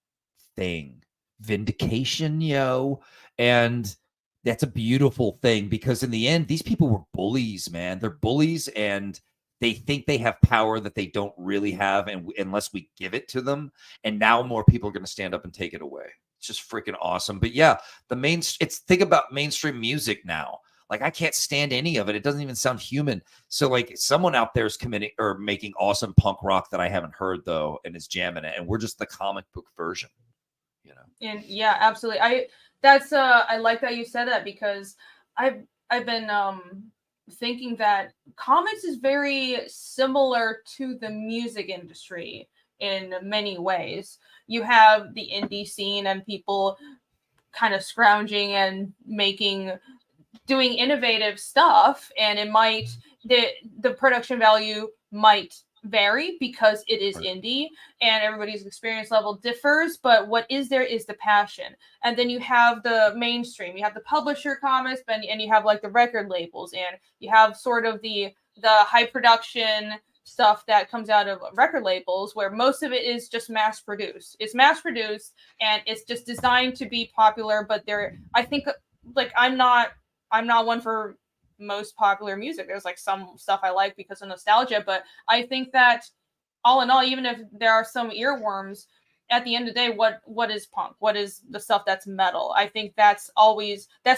thing. Vindication, yo. And that's a beautiful thing, because in the end, these people were bullies, man. They're bullies, and they think they have power that they don't really have, and unless we give it to them. And now more people are going to stand up and take it away. It's just freaking awesome. But yeah, think about mainstream music now. Like, I can't stand any of it. It doesn't even sound human. So like, someone out there is committing or making awesome punk rock that I haven't heard though, and is jamming it, and we're just the comic book version, And yeah, absolutely. I like that you said that, because I've been thinking that comics is very similar to the music industry in many ways. You have the indie scene and people kind of scrounging and doing innovative stuff, and it might, the production value might vary because it is indie and everybody's experience level differs, but what is there is the passion. And then you have the mainstream, you have the publisher comics, and you have like the record labels, and you have sort of the high production stuff that comes out of record labels, where most of it is just mass produced. It's mass produced and it's just designed to be popular. But I think, like, I'm not one for most popular music. There's like some stuff I like because of nostalgia, but I think that all in all, even if there are some earworms, at the end of the day, what is punk? What is the stuff that's metal? I think that's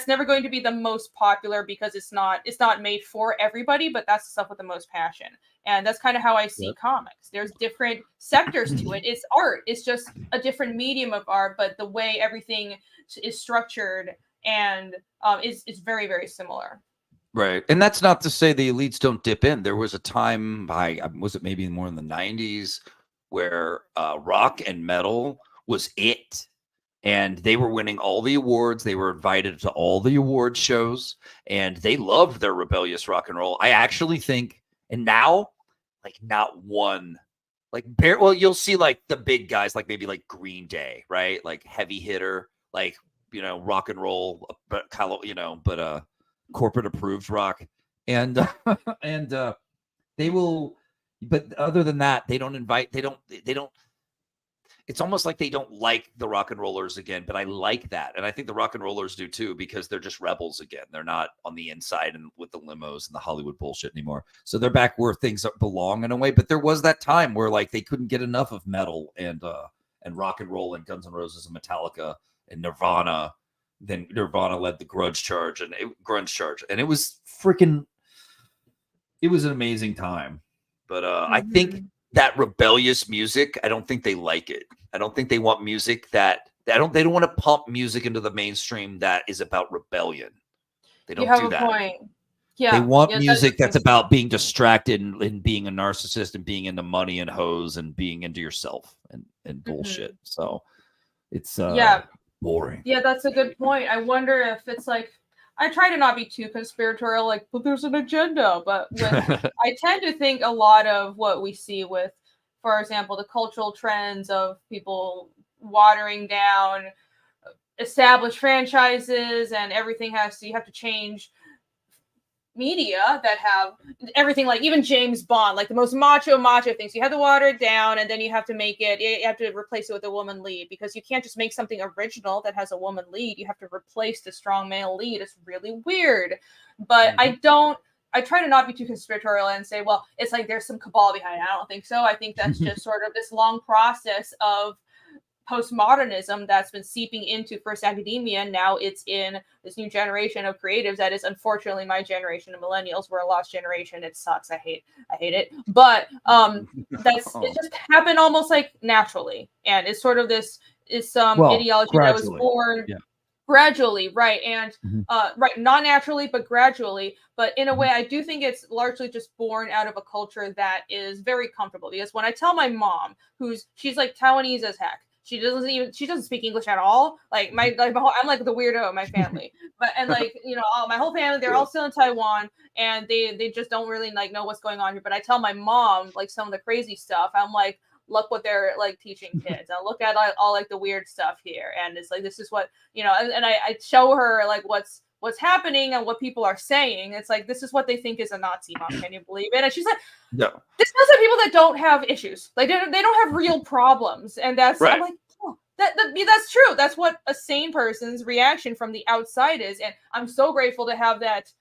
never going to be the most popular, because it's not made for everybody, but that's the stuff with the most passion. And that's kind of how I see comics. There's different sectors to it. It's art. It's just a different medium of art, but the way everything is structured and is very, very similar. Right. And that's not to say the elites don't dip in. There was a time was it maybe more in the 90s where rock and metal was it. And they were winning all the awards. They were invited to all the award shows, and they loved their rebellious rock and roll. I actually think, and now, like, not one, like, you'll see like the big guys, like maybe like Green Day, right? Like heavy hitter, like, rock and roll, but corporate approved rock, and they will, but other than that, they don't, it's almost like they don't like the rock and rollers again, but I like that. And I think the rock and rollers do too, because they're just rebels again. They're not on the inside and with the limos and the Hollywood bullshit anymore. So they're back where things belong in a way. But there was that time where like they couldn't get enough of metal and rock and roll and Guns N' Roses and Metallica and Nirvana. Then Nirvana led the grunge charge, and it was an amazing time. But I think that rebellious music, I don't think they like it. I don't think they want music they don't want to pump music into the mainstream that is about rebellion. They don't do that. Point. Yeah. They want music that's about being distracted and being a narcissist and being into money and hoes and being into yourself and bullshit. So it's boring. Yeah, that's a good point. I wonder if it's like, I try to not be too conspiratorial, like, but there's an agenda. But I tend to think a lot of what we see with, for example, the cultural trends of people watering down established franchises, and everything you have to change media that have everything, like even James Bond, like the most macho things. You have to water it down, and then you have to replace it with a woman lead, because you can't just make something original that has a woman lead. You have to replace the strong male lead. It's really weird. But I try to not be too conspiratorial and say, well, it's like there's some cabal behind it. I don't think so. I think that's just sort of this long process of postmodernism that's been seeping into first academia. Now it's in this new generation of creatives that is unfortunately my generation of millennials. We're a lost generation. It sucks. I hate it. But it just happened almost like naturally, and it's sort of this ideology that was born gradually, right? And not naturally, but gradually. But in a way, I do think it's largely just born out of a culture that is very comfortable. Because when I tell my mom, she's like Taiwanese as heck, she doesn't speak English at all. Like I'm like the weirdo of my family. But my whole family, they're all still in Taiwan, and they just don't really like know what's going on here. But I tell my mom like some of the crazy stuff. I'm like, look what they're like teaching kids. I look at all like the weird stuff here, and it's like, this is what, and I show her like what's happening and what people are saying. It's like, this is what they think is a Nazi, Mom. Can you believe it? And she's like, no. This is like people that don't have issues. Like they don't have real problems. And that's right. I'm like, oh, that's true. That's what a sane person's reaction from the outside is. And I'm so grateful to have that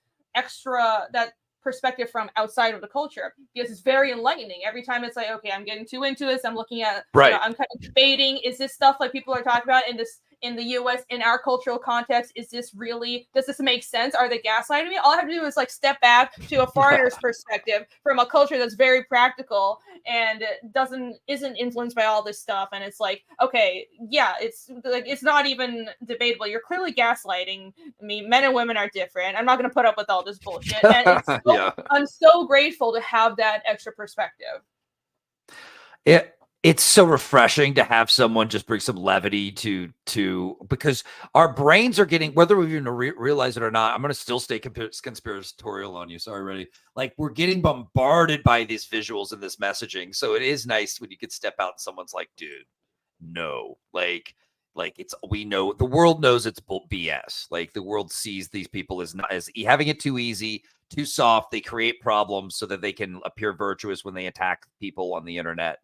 perspective from outside of the culture, because it's very enlightening. Every time it's like, okay, I'm getting too into this. I'm looking at, I'm kind of debating, is this stuff like people are talking about in the US, in our cultural context, does this make sense? Are they gaslighting me? All I have to do is like step back to a foreigner's perspective from a culture that's very practical and isn't influenced by all this stuff. And it's like, okay, yeah, it's like, it's not even debatable. You're clearly gaslighting me. Men and women are different. I'm not going to put up with all this bullshit. And I'm so grateful to have that extra perspective. It's so refreshing to have someone just bring some levity to because our brains are getting, whether we even realize it or not, I'm going to still stay conspiratorial on you. Sorry, ready? Like, we're getting bombarded by these visuals and this messaging. So it is nice when you could step out and someone's like, dude, no, like we know, the world knows it's BS. Like, the world sees these people as having it too easy, too soft. They create problems so that they can appear virtuous when they attack people on the internet.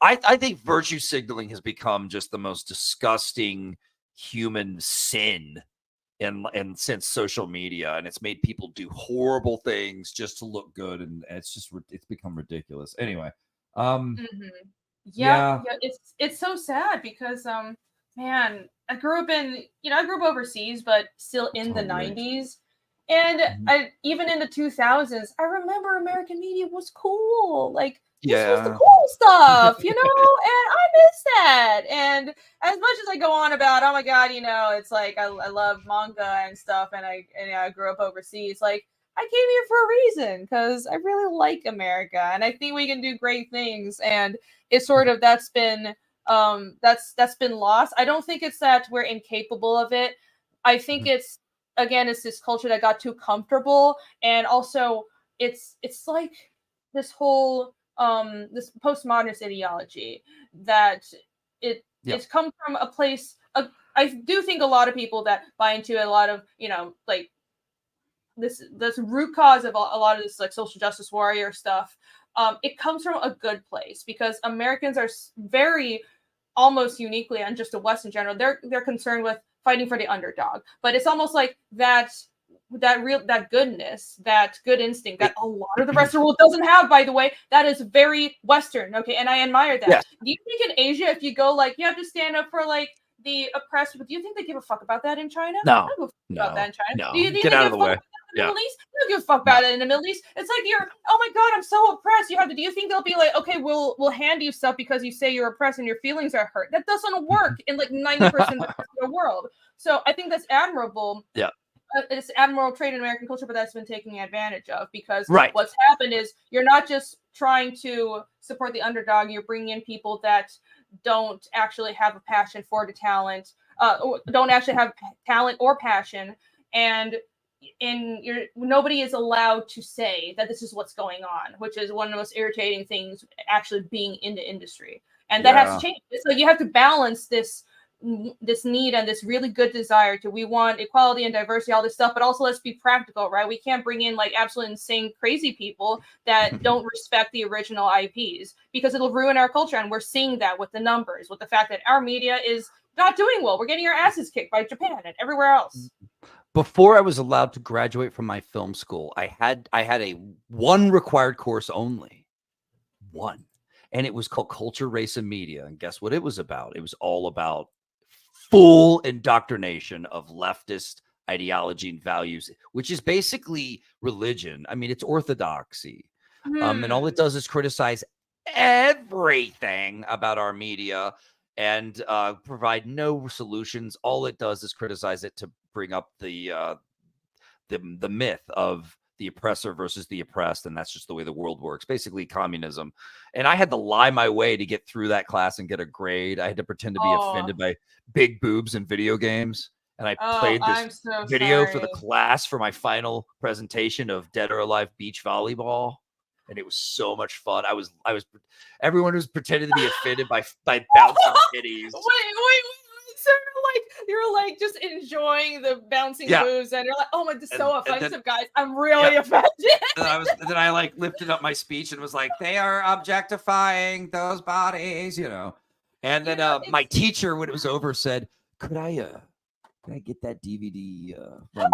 I think virtue signaling has become just the most disgusting human sin and since social media, and it's made people do horrible things just to look good, and it's become ridiculous. Anyway, it's so sad because man, I grew up overseas, but still in the 90s. And even in the 2000s, I remember American media was cool. Like, this was the cool stuff, and I miss that. And as much as I go on about, oh my God, it's like I love manga and stuff, and I grew up overseas. Like, I came here for a reason because I really like America, and I think we can do great things. And it's sort of that's been lost. I don't think it's that we're incapable of it. I think it's this culture that got too comfortable, and also it's like this whole this postmodernist ideology that it's come from a place of, I do think a lot of people that buy into a lot of like this root cause of a lot of this like social justice warrior stuff. It comes from a good place, because Americans are very, almost uniquely, and just the West in general, they're concerned with fighting for the underdog. But it's almost like that goodness, that good instinct that a lot of the rest of the world doesn't have, by the way, that is very Western. Okay. And I admire that. Yes. Do you think in Asia, if you go like, you have to stand up for like the oppressed, do you think they give a fuck about that in China? No. I don't give a fuck about that in China. No. Do you think Get out of the way. Middle East? I don't give a fuck about it in the Middle East. It's like, oh my God, I'm so oppressed. Do you think they'll be like, okay, we'll hand you stuff because you say you're oppressed and your feelings are hurt? That doesn't work in like 90% of the world. So I think that's admirable. Yeah. It's admirable trait in American culture, but that's been taken advantage of, because what's happened is you're not just trying to support the underdog, you're bringing in people that don't actually have a passion for the talent, don't actually have talent or passion, and nobody is allowed to say that this is what's going on, which is one of the most irritating things actually being in the industry. And that has to change. So you have to balance this need and this really good desire we want equality and diversity, all this stuff, but also let's be practical, right? We can't bring in like absolute insane crazy people that don't respect the original IPs, because it'll ruin our culture. And we're seeing that with the numbers, with the fact that our media is not doing well. We're getting our asses kicked by Japan and everywhere else. Before I was allowed to graduate from my film school, I had a one required course only. One. and it was called Culture, Race, and Media. And guess what it was about? It was all about full indoctrination of leftist ideology and values, which is basically religion. I mean, it's orthodoxy. And all it does is criticize everything about our media and provide no solutions. All it does is criticize it to bring up the myth of the oppressor versus the oppressed, and that's just the way the world works. Basically, communism. And I had to lie my way to get through that class and get a grade. I had to pretend to be offended by big boobs in video games. And I played this video for the class for my final presentation of Dead or Alive Beach Volleyball. And it was so much fun. Everyone was pretending to be offended by bouncing titties. Wait. So you're like just enjoying the bouncing moves, and you're like, oh my, this is so offensive, guys. I'm really offended. And then I like lifted up my speech and was like, they are objectifying those bodies, you know. And then my teacher, when it was over, said, Could I get that DVD from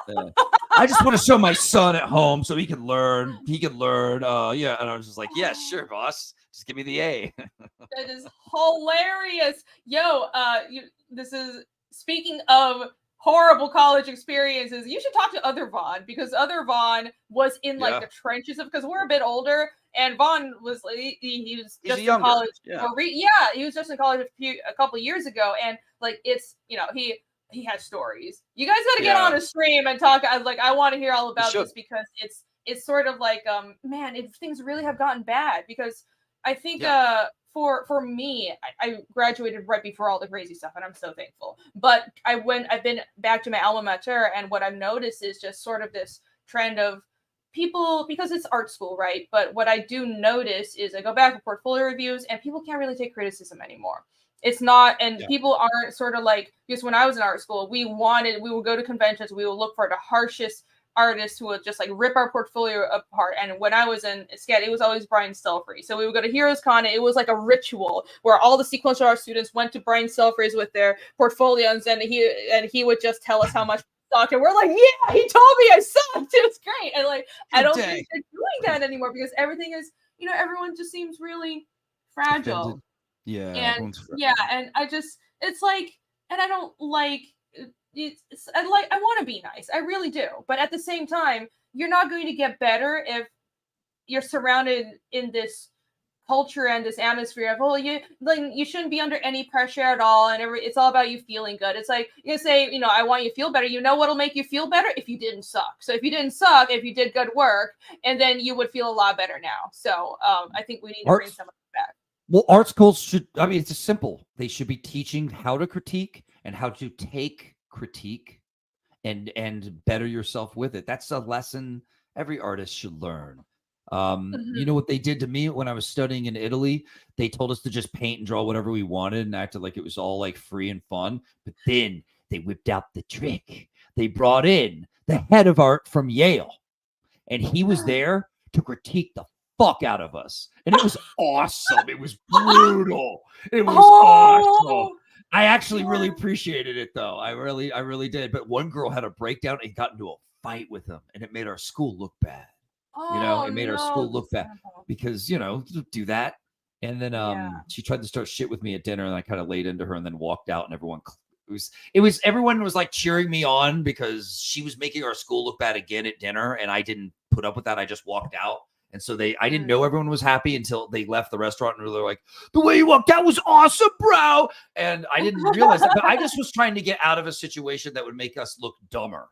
you? I just want to show my son at home so he can learn. Yeah. And I was just like, yeah, sure, boss. Just give me the A. That is hilarious. Yo, this is speaking of horrible college experiences. You should talk to Other Vaughn, because Other Vaughn was in like the trenches of, because we're a bit older, and Vaughn was he was just in college. He was just in college a couple of years ago, and like it's, you know, he has stories. You guys got to get on a stream and talk. I want to hear all about this, because it's sort of like man, if things really have gotten bad, because I think for me, I graduated right before all the crazy stuff, and I'm so thankful. But I've been back to my alma mater, and what I've noticed is just sort of this trend of people, because it's art school, right? But what I do notice is I go back to portfolio reviews, and people can't really take criticism anymore. It's not, and people aren't sort of like, because when I was in art school, we would go to conventions, we would look for the harshest artists who would just like rip our portfolio apart. And when I was in SCAD, it was always Brian Stelfreeze. So we would go to Heroes Con, and it was like a ritual where all the sequential art students went to Brian Stelfreeze with their portfolios, and he would just tell us how much we sucked. And we're like, yeah, he told me I sucked. It was great. And like, I don't think they're doing that anymore, because everything is, you know, everyone just seems really fragile. Yeah. And and I just, it's like, and I don't like, I want to be nice. I really do. But at the same time, you're not going to get better if you're surrounded in this culture and this atmosphere of, you shouldn't be under any pressure at all, and it's all about you feeling good. It's like, you say, I want you to feel better. You know what'll make you feel better? If you didn't suck. So if you didn't suck, if you did good work, and then you would feel a lot better now. So I think we need to bring some of that back. Well, art schools should, I mean, it's just simple. They should be teaching how to critique and how to take critique and better yourself with it. That's a lesson every artist should learn. You know what they did to me when I was studying in Italy? They told us to just paint and draw whatever we wanted and acted like it was all like free and fun. But then they whipped out the trick. They brought in the head of art from Yale, and he was there to critique the fuck out of us. And it was awesome. It was brutal. It was awesome. I actually really appreciated it, though. I really did. But one girl had a breakdown and got into a fight with him, and it made our school look bad. It made our school look bad because, do that. And then she tried to start shit with me at dinner, and I kind of laid into her and then walked out, and everyone everyone was like cheering me on because she was making our school look bad again at dinner, and I didn't put up with that. I just walked out. And so I didn't know everyone was happy until they left the restaurant, and they were like, the way you walked out was awesome, bro. And I didn't realize that, but I just was trying to get out of a situation that would make us look dumber.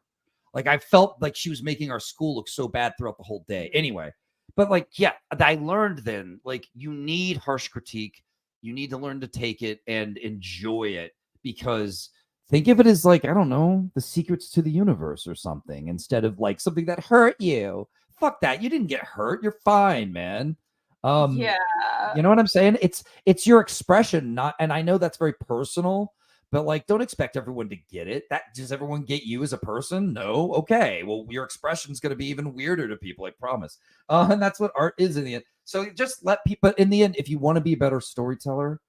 Like, I felt like she was making our school look so bad throughout the whole day. Anyway, but I learned then, you need harsh critique. You need to learn to take it and enjoy it, because think of it as I don't know, the secrets to the universe or something, instead of something that hurt you. Fuck that. You didn't get hurt. You're fine, man. You know what I'm saying? It's your expression, and I know that's very personal, but don't expect everyone to get it. Does everyone get you as a person? No. Okay. Well, your expression is going to be even weirder to people, I promise. And that's what art is in the end. So just let people, in the end, if you want to be a better storyteller,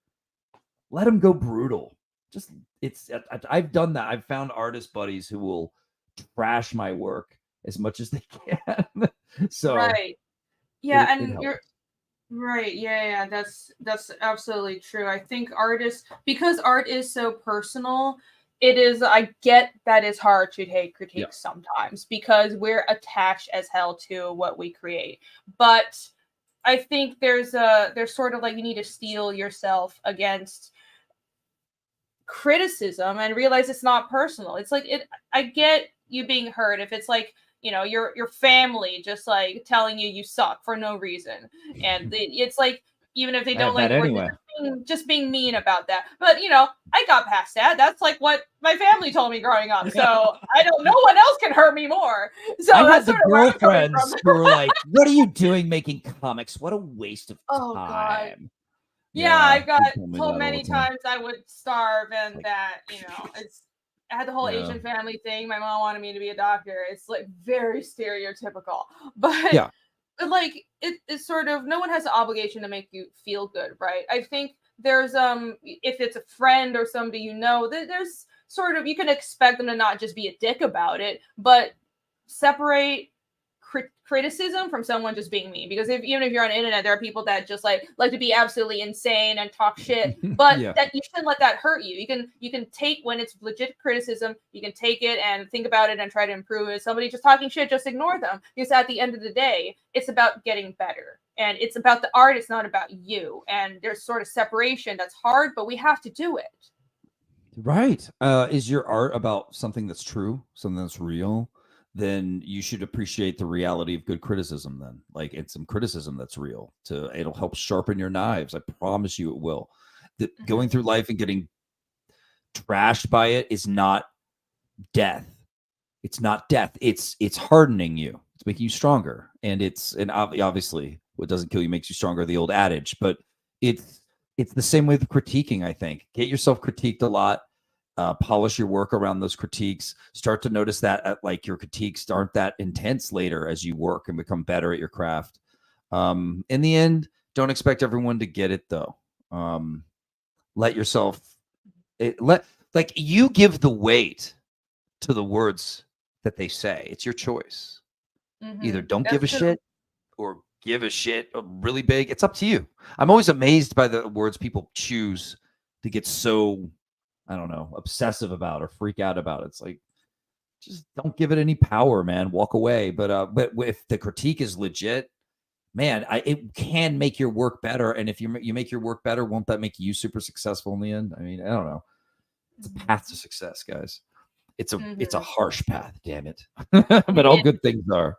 let them go brutal. I've done that. I've found artist buddies who will trash my work as much as they can. So right. Yeah, and Right. Yeah. That's absolutely true. I think artists, because art is so personal, it is. I get that it's hard to take critiques sometimes because we're attached as hell to what we create. But I think there's sort of like you need to steel yourself against criticism and realize it's not personal. It's like it. I get you being hurt if it's like your family just like telling you suck for no reason, and it's like even if they I don't have like that you, or anyway. just being mean about that. But I got past that. That's like what my family told me growing up. So I don't. No one else can hurt me more. So I had that's the sort of where I'm coming girlfriends from. who were like, "What are you doing making comics? What a waste of Oh God. time." Yeah, I got they told me told that all many the time. times I would starve and Like, that, it's I had the whole yeah, Asian family thing. My mom wanted me to be a doctor. It's like very stereotypical. But yeah, like it's sort of no one has the obligation to make you feel good, right? I think there's if it's a friend or somebody there's sort of you can expect them to not just be a dick about it, but separate criticism from someone just being mean, because even if you're on the internet, there are people that just like to be absolutely insane and talk shit, but yeah. that you shouldn't let that hurt you. You can take when it's legit criticism, you can take it and think about it and try to improve it. Somebody just talking shit, just ignore them, because at the end of the day it's about getting better and it's about the art, it's not about you, and there's sort of separation that's hard, but we have to do it. Right. Is your art about something that's true, something that's real? Then you should appreciate the reality of good criticism. Then, like, it's some criticism that's real. It'll help sharpen your knives. I promise you, it will. That Mhm. going through life and getting trashed by it is not death. It's not death. It's hardening you. It's making you stronger. And obviously, what doesn't kill you makes you stronger. The old adage, but it's the same way with critiquing. I think get yourself critiqued a lot. Polish your work around those critiques. Start to notice that like your critiques aren't that intense later as you work and become better at your craft. In the end, don't expect everyone to get it though. Let yourself let like you give the weight to the words that they say. It's your choice. Either don't give That's a true. shit or give a shit really big. It's up to you. I'm always amazed by the words people choose to get so, I don't know, obsessive about or freak out about. It's like, just don't give it any power, man. Walk away. But if the critique is legit, man, it can make your work better. And if you make your work better, won't that make you super successful in the end? I mean, I don't know. It's a path to success, guys. It's a Mhm. harsh path, damn it. But all Yeah. good things are.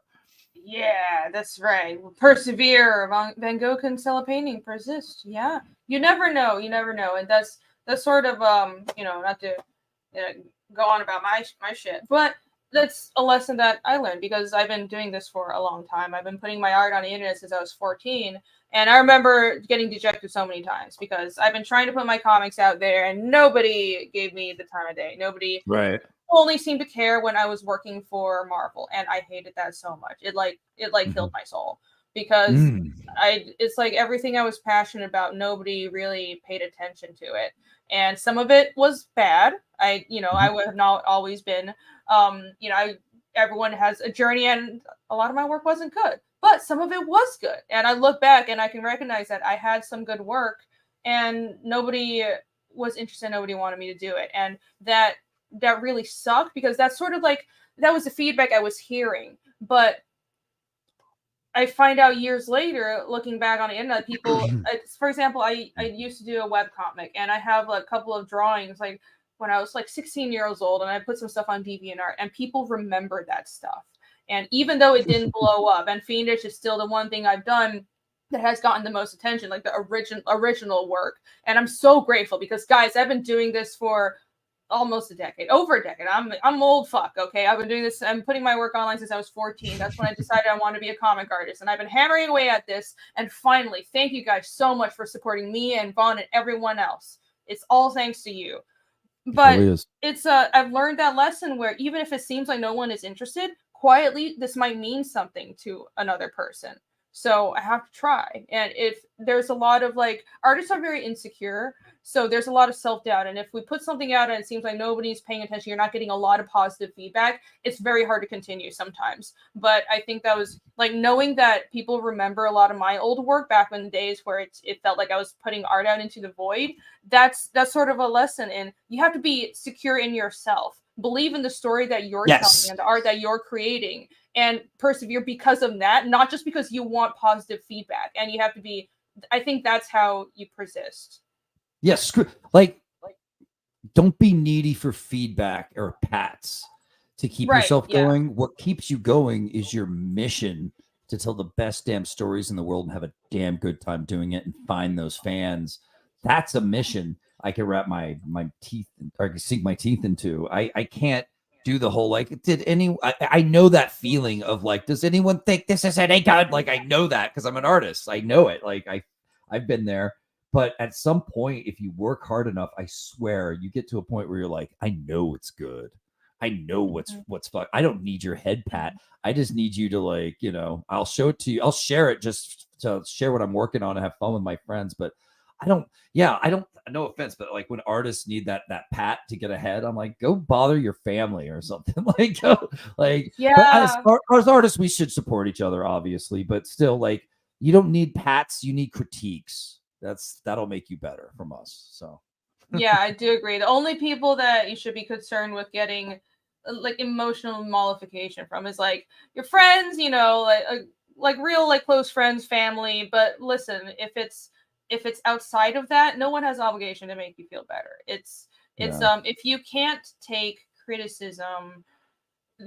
Yeah, that's right. Persevere. Van Gogh can sell a painting. Persist. Yeah, you never know. You never know, and that's sort of not to go on about my shit, but that's a lesson that I learned because I've been doing this for a long time. I've been putting my art on the internet since I was 14, and I remember getting dejected so many times because I've been trying to put my comics out there, and nobody gave me the time of day. Nobody Right. only seemed to care when I was working for Marvel, and I hated that so much. It killed Mhm. my soul because Mm. it's like everything I was passionate about, nobody really paid attention to it. And some of it was bad. I Mhm. would have not always been everyone has a journey, and a lot of my work wasn't good. But some of it was good. And I look back and I can recognize that I had some good work, and nobody was interested, nobody wanted me to do it. And that really sucked because that's sort of like that was the feedback I was hearing. But I find out years later, looking back on the internet, for example, I used to do a web comic, and I have a couple of drawings like when I was like 16 years old, and I put some stuff on DeviantArt, and people remember that stuff. And even though it didn't blow up, and Fiendish is still the one thing I've done that has gotten the most attention, like the original work, and I'm so grateful because guys, I've been doing this for almost a decade, over a decade. I'm old fuck. Okay, I've been doing this. I'm putting my work online since I was 14. That's when I decided I want to be a comic artist, and I've been hammering away at this. And finally, thank you guys so much for supporting me and Vaughn and everyone else. It's all thanks to you. It But really is. it's I've learned that lesson where even if it seems like no one is interested, quietly this might mean something to another person. So I have to try. And if there's a lot of like artists are very insecure, So there's a lot of self-doubt. And if we put something out and it seems like nobody's paying attention, you're not getting a lot of positive feedback, it's very hard to continue sometimes. But I think that was like knowing that people remember a lot of my old work back in the days where it felt like I was putting art out into the void. That's sort of a lesson. And you have to be secure in yourself. Believe in the story that you're telling and the art that you're creating, and persevere because of that, not just because you want positive feedback. And you have to be, I think that's how you persist. Yes, like don't be needy for feedback or pats to keep yourself going. What keeps you going is your mission to tell the best damn stories in the world and have a damn good time doing it and find those fans. That's a mission I can wrap my teeth or I can sink my teeth into. I can't do the whole like, I know that feeling of like, does anyone think this is any good? Like, I know that because I'm an artist. I know it. Like I've been there. But at some point, if you work hard enough, I swear you get to a point where you're like, I know it's good. I know what's fuck. I don't need your head pat. I just need you to like, you know, I'll show it to you. I'll share it just to share what I'm working on and have fun with my friends. But I don't, no offense, but like when artists need that pat to get ahead, I'm like, go bother your family or something. Like, as artists, we should support each other, obviously, but still, like, you don't need pats, you need critiques. That'll make you better from us. So yeah, I do agree. The only people that you should be concerned with getting like emotional mollification from is like your friends, you know, like real like close friends, family. But listen, if it's outside of that, no one has obligation to make you feel better. It's if you can't take criticism,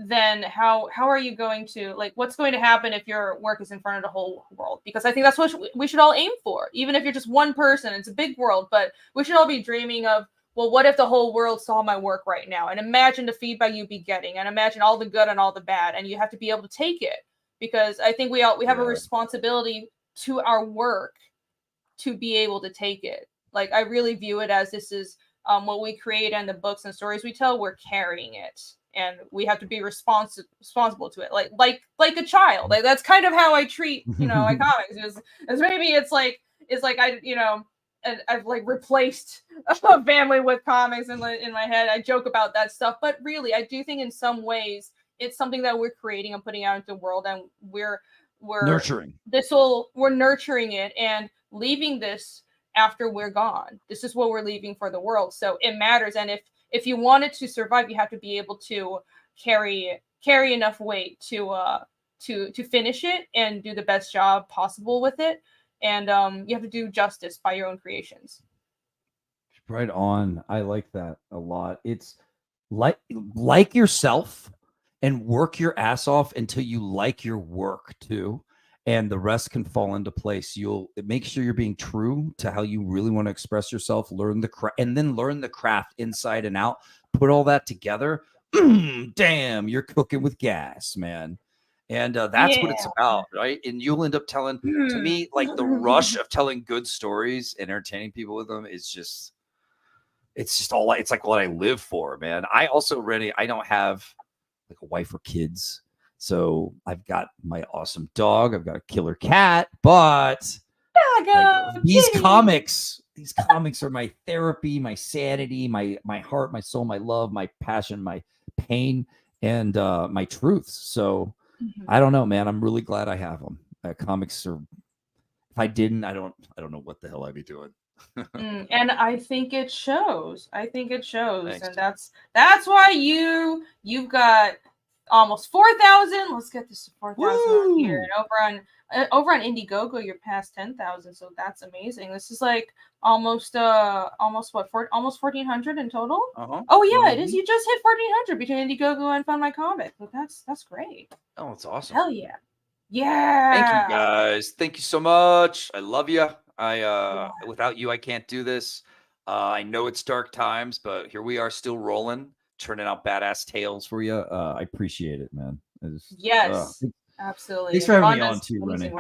then how are you going to, like, what's going to happen if your work is in front of the whole world? Because I think that's what we should all aim for. Even if you're just one person, it's a big world, but we should all be dreaming of, well, what if the whole world saw my work right now? And imagine the feedback you'd be getting, and imagine all the good and all the bad, and you have to be able to take it. Because I think we have a responsibility to our work to be able to take it. Like, I really view it as this is what we create and the books and stories we tell, we're carrying it. And we have to be responsible to it, like a child. Like, that's kind of how I treat, you know, my comics. Is maybe it's like I, you know, I've like replaced a family with comics in my head. I joke about that stuff, but really, I do think in some ways it's something that we're creating and putting out into the world, and we're nurturing we're nurturing it and leaving this after we're gone. This is what we're leaving for the world, so it matters. And if you want it to survive, you have to be able to carry enough weight to finish it and do the best job possible with it. And you have to do justice by your own creations. Right on. I like that a lot. It's like yourself and work your ass off until you like your work too. And the rest can fall into place. You'll make sure you're being true to how you really want to express yourself, learn the craft, and then learn the craft inside and out. Put all that together. Damn, you're cooking with gas, man. And that's what it's about, right? And you'll end up telling, to me, like the rush of telling good stories and entertaining people with them is just, it's like what I live for, man. I also I don't have like a wife or kids. So I've got my awesome dog. I've got a killer cat, but like, these comics are my therapy, my sanity, my heart, my soul, my love, my passion, my pain, and my truths. So I don't know, man. I'm really glad I have them. Comics are. If I didn't, I don't know what the hell I'd be doing. And I think it shows. Thanks. And that's why you've got almost 4,000. Let's get this to 4,000 here. And over on Indiegogo, you're past 10,000. So that's amazing. This is like almost 1,400 in total. Oh yeah, it is. You just hit 1,400 between Indiegogo and Fund My Comic. So that's great. Oh, it's awesome. Hell yeah. Yeah. Thank you guys. Thank you so much. I love you. Without you, I can't do this. I know it's dark times, but here we are still rolling, turning out badass tales for you. I appreciate it, man. Yes, absolutely. Thanks for having me on too, Rennie.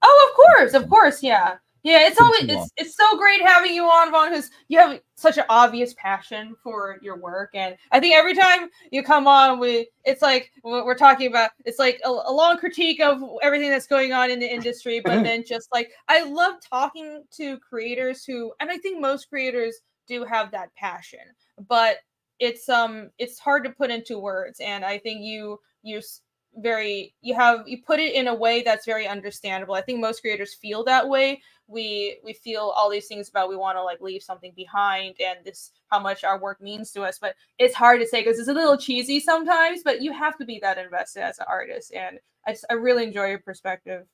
Oh, of course. Yeah. Yeah, it's always too long. it's so great having you on, Vaughn, because you have such an obvious passion for your work, and I think every time you come on, it's like what we're talking about. It's like a long critique of everything that's going on in the industry, but then just like I love talking to creators who, and I think most creators do have that passion, but it's hard to put into words, and I think you put it in a way that's very understandable. I think most creators feel that way. We feel all these things about we want to like leave something behind and this how much our work means to us, but it's hard to say because it's a little cheesy sometimes, but you have to be that invested as an artist, and I really enjoy your perspective.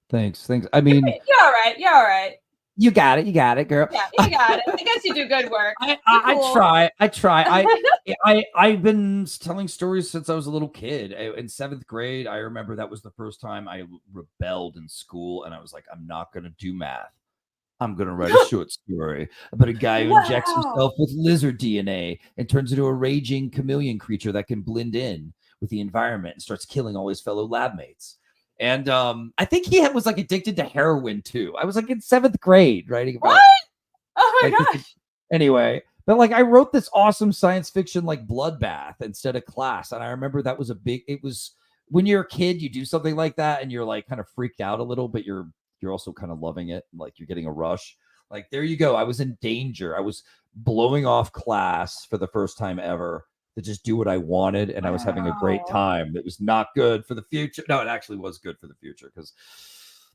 Thanks. I mean, you're all right. You got it, girl. Yeah, you got it. I guess you do good work. I try. I've been telling stories since I was a little kid. In 7th grade, I remember that was the first time I rebelled in school, and I was like, I'm not going to do math. I'm going to write a short story about a guy who injects himself with lizard DNA and turns into a raging chameleon creature that can blend in with the environment and starts killing all his fellow lab mates. And I think he was like addicted to heroin too. I was like in 7th grade writing about what? Oh my gosh. Anyway, but like I wrote this awesome science fiction like bloodbath instead of class. And I remember that was it was when you're a kid, you do something like that and you're like kind of freaked out a little, but you're also kind of loving it. Like you're getting a rush. Like there you go. I was in danger. I was blowing off class for the first time ever to just do what I wanted, and I was having a great time. It was not good for the future. No, it actually was good for the future because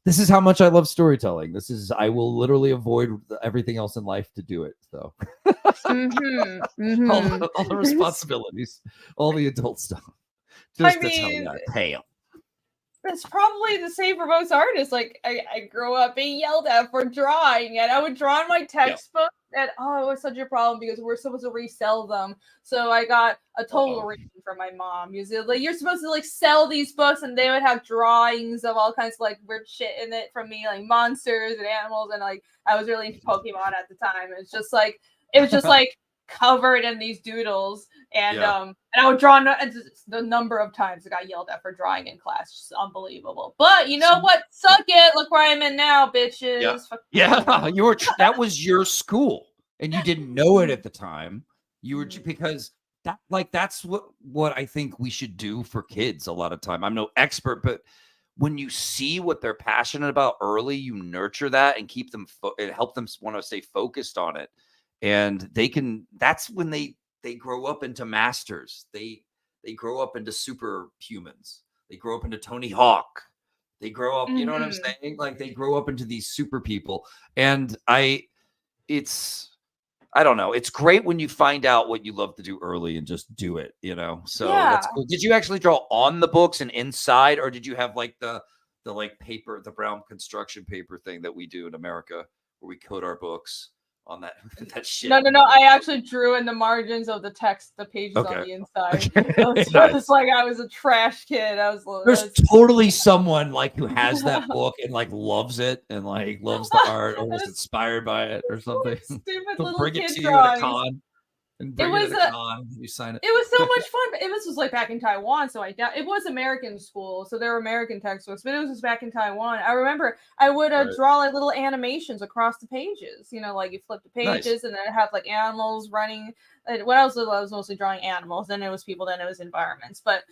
this is how much I love storytelling. I will literally avoid everything else in life to do it. So all the responsibilities, all the adult stuff. Just to tell you that pale. That's probably the same for most artists. Like I grew up being yelled at for drawing, and I would draw in my textbook, and it was such a problem because we're supposed to resell them. So I got a total reading from my mom. Usually, like you're supposed to like sell these books, and they would have drawings of all kinds of like weird shit in it from me, like monsters and animals, and like I was really into Pokemon at the time. It was just like covered in these doodles, and I would draw the number of times I got yelled at for drawing in class, just unbelievable. But you know what? Suck it. Look where I'm in now, bitches. You were that was your school, and you didn't know it at the time. You were because that's what I think we should do for kids a lot of time. I'm no expert, but when you see what they're passionate about early, you nurture that and keep them and help them want to stay focused on it. And that's when they grow up into masters. They grow up into superhumans. They grow up into Tony Hawk. They grow up, you know what I'm saying? Like they grow up into these super people. And I don't know. It's great when you find out what you love to do early and just do it, you know? So that's cool. Did you actually draw on the books and inside, or did you have like the like paper, the brown construction paper thing that we do in America where we coat our books on that shit? No. I actually drew in the margins of the text, the pages on the inside. It's like I was a trash kid. There's totally someone like who has that book and like loves it and like loves the art or was inspired by it or something. Stupid little bring kid it to drawings. you at a con. And bring it at a con. You sign it. It was so much fun. It was like back in Taiwan, so it was American school, so there were American textbooks, but it was just back in Taiwan. I remember I would draw like little animations across the pages. You know, like you flip the pages and then it had like animals running. When I was little, I was mostly drawing animals. Then it was people. Then it was environments. But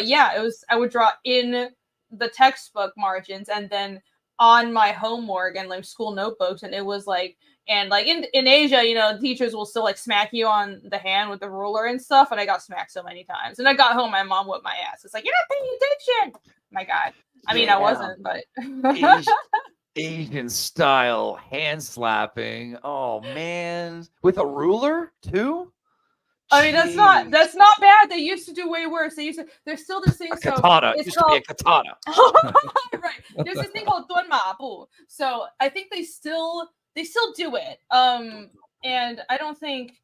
yeah, it was. I would draw in the textbook margins and then on my homework and like school notebooks, and it was like. And like in Asia, you know, teachers will still like smack you on the hand with the ruler and stuff. And I got smacked so many times. And I got home, my mom whipped my ass. It's like, you're not paying attention. My God. I mean, I wasn't, but Asian style hand slapping. Oh man. With a ruler too? I mean, that's not bad. They used to do way worse. There's still this thing. Katana. It used to be a katana. Right. There's this thing called 蹲马步. So I think they still do it. And I don't think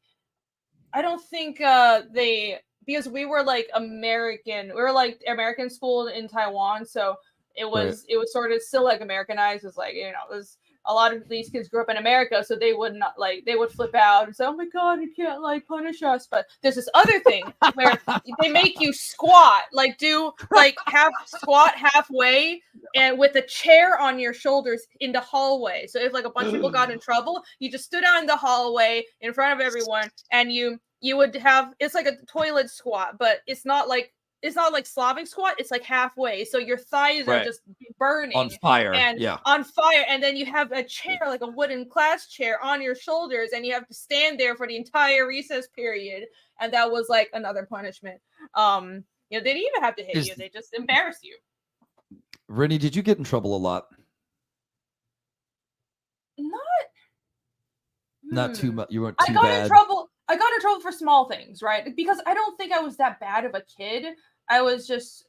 they, because we were like American school in Taiwan, so it was sort of still like Americanized. It was like, you know, a lot of these kids grew up in America, so they would not like, they would flip out and say, oh my God, you can't like punish us. But there's this other thing where they make you squat, like do like squat halfway and with a chair on your shoulders in the hallway. So if like a bunch of people got in trouble, you just stood out in the hallway in front of everyone, and you would have, it's like a toilet squat, but it's not like Slavic squat. It's like halfway, so your thighs are just burning on fire, on fire, and then you have a chair, like a wooden class chair, on your shoulders, and you have to stand there for the entire recess period. And that was like another punishment. They didn't even have to hit you; they just embarrassed you. Rennie, did you get in trouble a lot? Not too much. You weren't too bad. I got in trouble for small things, right? Because I don't think I was that bad of a kid. I was just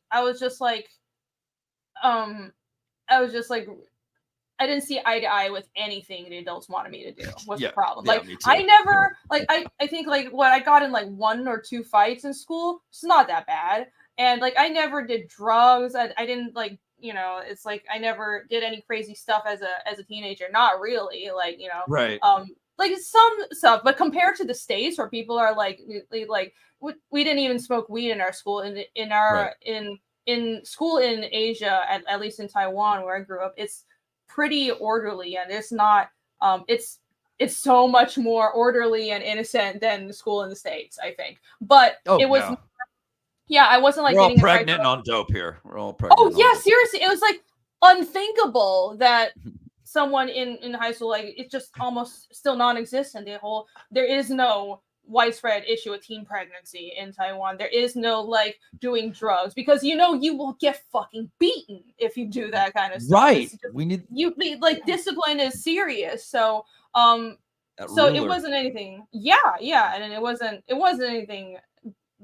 like, I didn't see eye to eye with anything the adults wanted me to do. What's the problem? Like, I never, like, I think like what I got in like 1 or 2 fights in school, it's not that bad. And like, I never did drugs. I didn't like, it's like I never did any crazy stuff as a teenager. Not really, like, right. Like some stuff, but compared to the States where people are like we didn't even smoke weed in our school. In school in Asia, at least in Taiwan where I grew up, it's pretty orderly, and it's not it's so much more orderly and innocent than the school in the States, I think. But it was I wasn't like we're all pregnant on dope here. We're all pregnant. Oh yeah, seriously, it was like unthinkable that someone in high school, like, it's just almost still non-existent. There is no widespread issue with teen pregnancy in Taiwan. There is no like doing drugs, because you will get fucking beaten if you do that kind of stuff. Right. Like discipline is serious. So it wasn't anything. Yeah, and it wasn't anything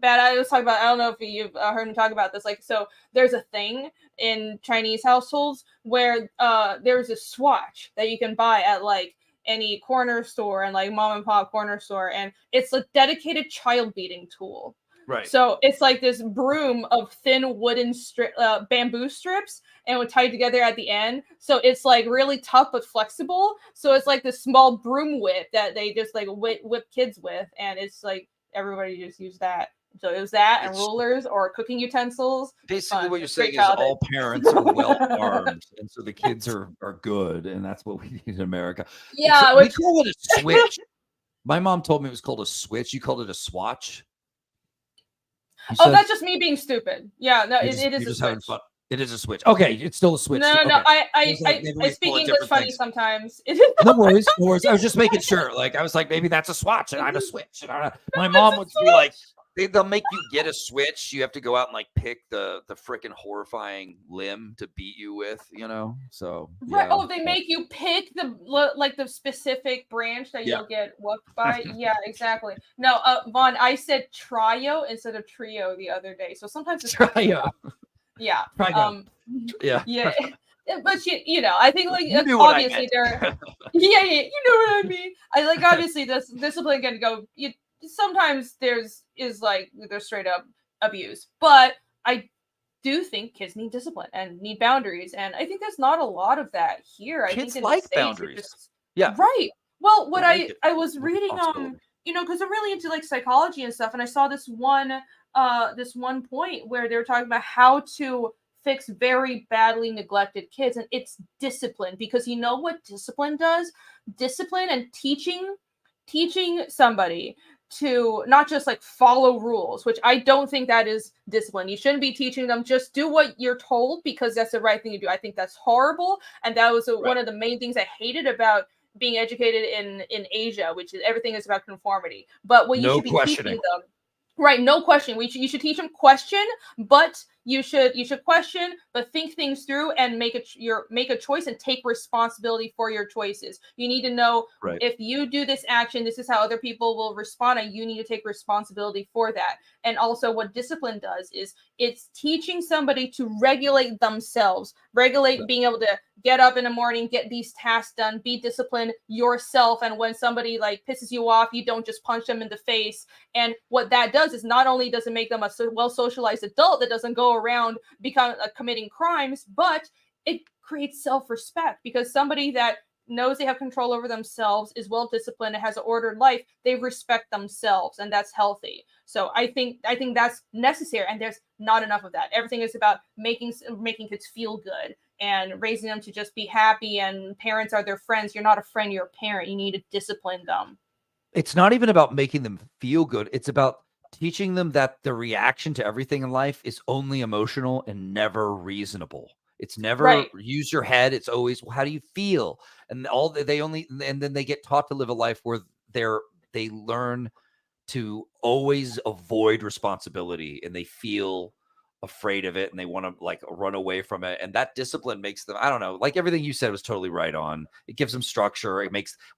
bad. I was talking about, I don't know if you've heard me talk about this. Like, so there's a thing in Chinese households where there's a swatch that you can buy at like any corner store and like mom and pop corner store, and it's a dedicated child beating tool. Right. So it's like this broom of thin wooden bamboo strips, and would tie together at the end. So it's like really tough but flexible. So it's like this small broom whip that they just like whip kids with, and it's like everybody just used that. So it was that and rulers or cooking utensils. Basically, what you're saying is all parents are well armed, and so the kids are good, and that's what we need in America. Yeah, we call it a switch. My mom told me it was called a switch. You called it a swatch. That's just me being stupid. Yeah, no, it is a just switch. having fun. It is a switch. Okay, it's still a switch. No, I speak English funny sometimes. No worries. I was just making sure. Like, I was like, maybe that's a swatch, and I'm a switch. And my mom would be like, they'll make you get a switch. You have to go out and like pick the freaking horrifying limb to beat you with, So right. Oh, they make you pick the specific branch that you'll get whooped by. Yeah, exactly. No, Vaughn, I said trio instead of trio the other day. So sometimes it's trio. Yeah. Yeah. Yeah. But I think like obviously they're you know what I mean. I like obviously this discipline can go. Sometimes there's straight up abuse, but I do think kids need discipline and need boundaries, and I think there's not a lot of that here. I kids think like boundaries. Right. Well, what I was reading because I'm really into like psychology and stuff, and I saw this one point where they were talking about how to fix very badly neglected kids, and it's discipline, because you know what discipline does? Discipline and teaching somebody to not just like follow rules, which I don't think that is discipline. You shouldn't be teaching them just do what you're told because that's the right thing to do. I think that's horrible, and that was one of the main things I hated about being educated in Asia, which is everything is about conformity. But what you should be teaching them, right? No question. You should teach them question, but you should question, but think things through and make a choice and take responsibility for your choices. You need to know if you do this action, this is how other people will respond, and you need to take responsibility for that. And also, what discipline does is it's teaching somebody to regulate themselves, being able to get up in the morning, get these tasks done, be disciplined yourself. And when somebody like pisses you off, you don't just punch them in the face. And what that does is not only does it make them a well-socialized adult that doesn't go around committing crimes, but it creates self-respect, because somebody that knows they have control over themselves, is well disciplined, and has an ordered life, they respect themselves, and that's healthy. So I think that's necessary, and there's not enough of that. Everything is about making kids feel good and raising them to just be happy, and parents are their friends. You're not a friend, you're a parent. You need to discipline them. It's not even about making them feel good. It's about teaching them that the reaction to everything in life is only emotional and never reasonable. It's never use your head. It's always, well, how do you feel? And then they get taught to live a life where they learn to always avoid responsibility, and they feel afraid of it, and they want to like run away from it. And that discipline makes them, I don't know, like everything you said was totally right on. It gives them structure.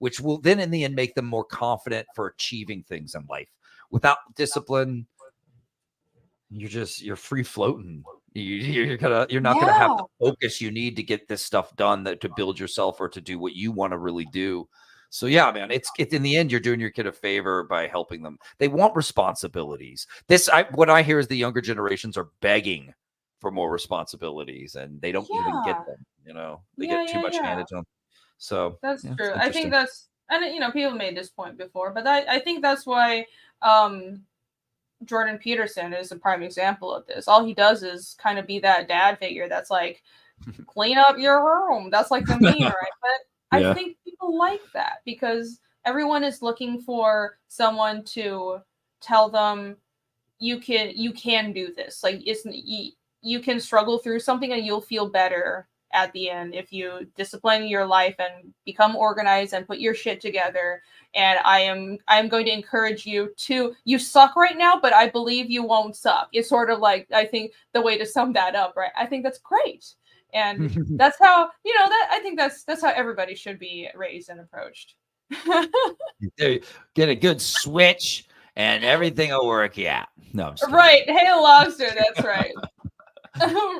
Which will then in the end make them more confident for achieving things in life. Without discipline, you're free floating. You're not gonna have the focus you need to get this stuff done, to build yourself or to do what you want to really do. So yeah, man, it's in the end, you're doing your kid a favor by helping them. They want responsibilities. What I hear is the younger generations are begging for more responsibilities, and they don't even get them. They get too much handed to them. So that's true. I think that's, and people made this point before, but I think that's why Jordan Peterson is a prime example of this. All he does is kind of be that dad figure that's like, clean up your room. That's like the meme, right? But I think people like that because everyone is looking for someone to tell them you can do this. Like you can struggle through something and you'll feel better at the end if you discipline your life and become organized and put your shit together. And I am going to encourage you to, you suck right now, but I believe you won't suck. It's sort of like, I think the way to sum that up, right? I think that's great. And that's how, I think that's how everybody should be raised and approached. Get a good switch and everything will work out. No, I'm just right. Hey, lobster. That's right.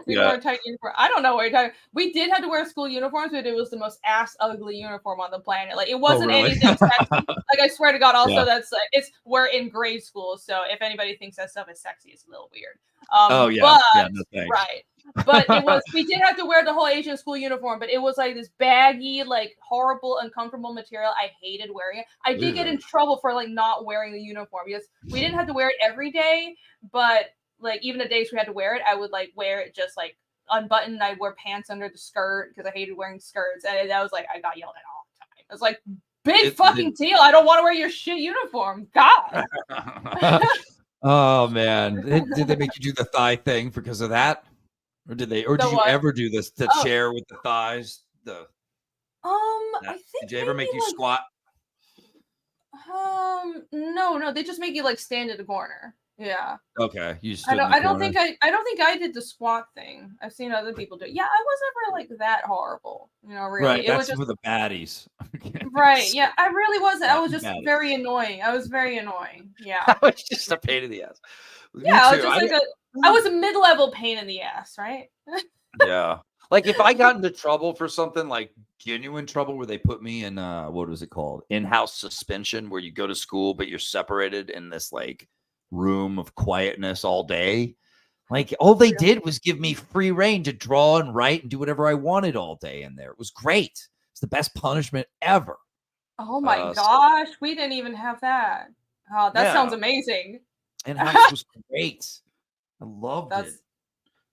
We wore a tight uniform. I don't know what you're talking. We did have to wear school uniforms, but it was the most ass ugly uniform on the planet. Like it wasn't anything sexy. Like I swear to God. Also, we're in grade school, so if anybody thinks that stuff is sexy, it's a little weird. Right. But we did have to wear the whole Asian school uniform, but it was like this baggy, like horrible, uncomfortable material. I hated wearing it. I did get in trouble for like not wearing the uniform because we didn't have to wear it every day, but like even the days we had to wear it, I would like wear it just like unbuttoned. I'd wear pants under the skirt because I hated wearing skirts. And that was like, I got yelled at all the time. I was like, big fucking deal. I don't want to wear your shit uniform. God. Oh man. Did they make you do the thigh thing because of that? Or did you ever do this? The chair with the thighs? I think did you ever make you squat? No, they just make you like stand in the corner. Yeah. Okay. I don't think I did the squat thing. I've seen other people do it. Yeah, I was never like that horrible. Really. Right. That's for the baddies. Right. Yeah. I really wasn't. I was just very annoying. I was very annoying. Yeah. I was just a pain in the ass. Yeah, I was a mid-level pain in the ass, right? Yeah. Like if I got into trouble for something, like genuine trouble where they put me in what was it called? In-house suspension, where you go to school but you're separated in this like room of quietness all day. Like all they did was give me free reign to draw and write and do whatever I wanted all day in there. It was great. It's the best punishment ever. Oh my gosh, we didn't even have that. Oh, that sounds amazing. In-house was great. I loved it.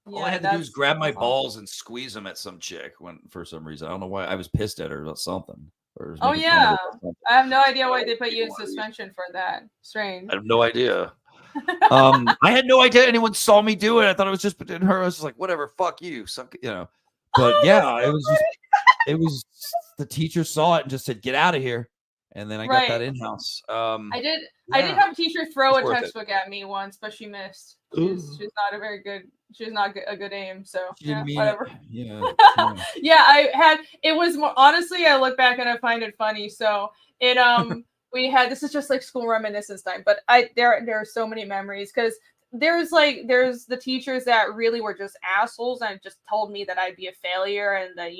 Yeah, all I had to do was grab my balls and squeeze them at some chick for some reason. I don't know why. I was pissed at her about something. I have no idea why they put you in suspension for that. Strange. I have no idea. I had no idea anyone saw me do it. I thought it was just between her. I was just like, whatever, fuck you. But it was the teacher saw it and just said, get out of here. And then I got that in-house. I did have a teacher throw a textbook at me once, but she missed. She's not a very good. She's not a good aim. So whatever. It was more honestly. I look back and I find it funny. So we had, this is just like school reminiscence time, but there are so many memories because there's the teachers that really were just assholes and just told me that I'd be a failure and that,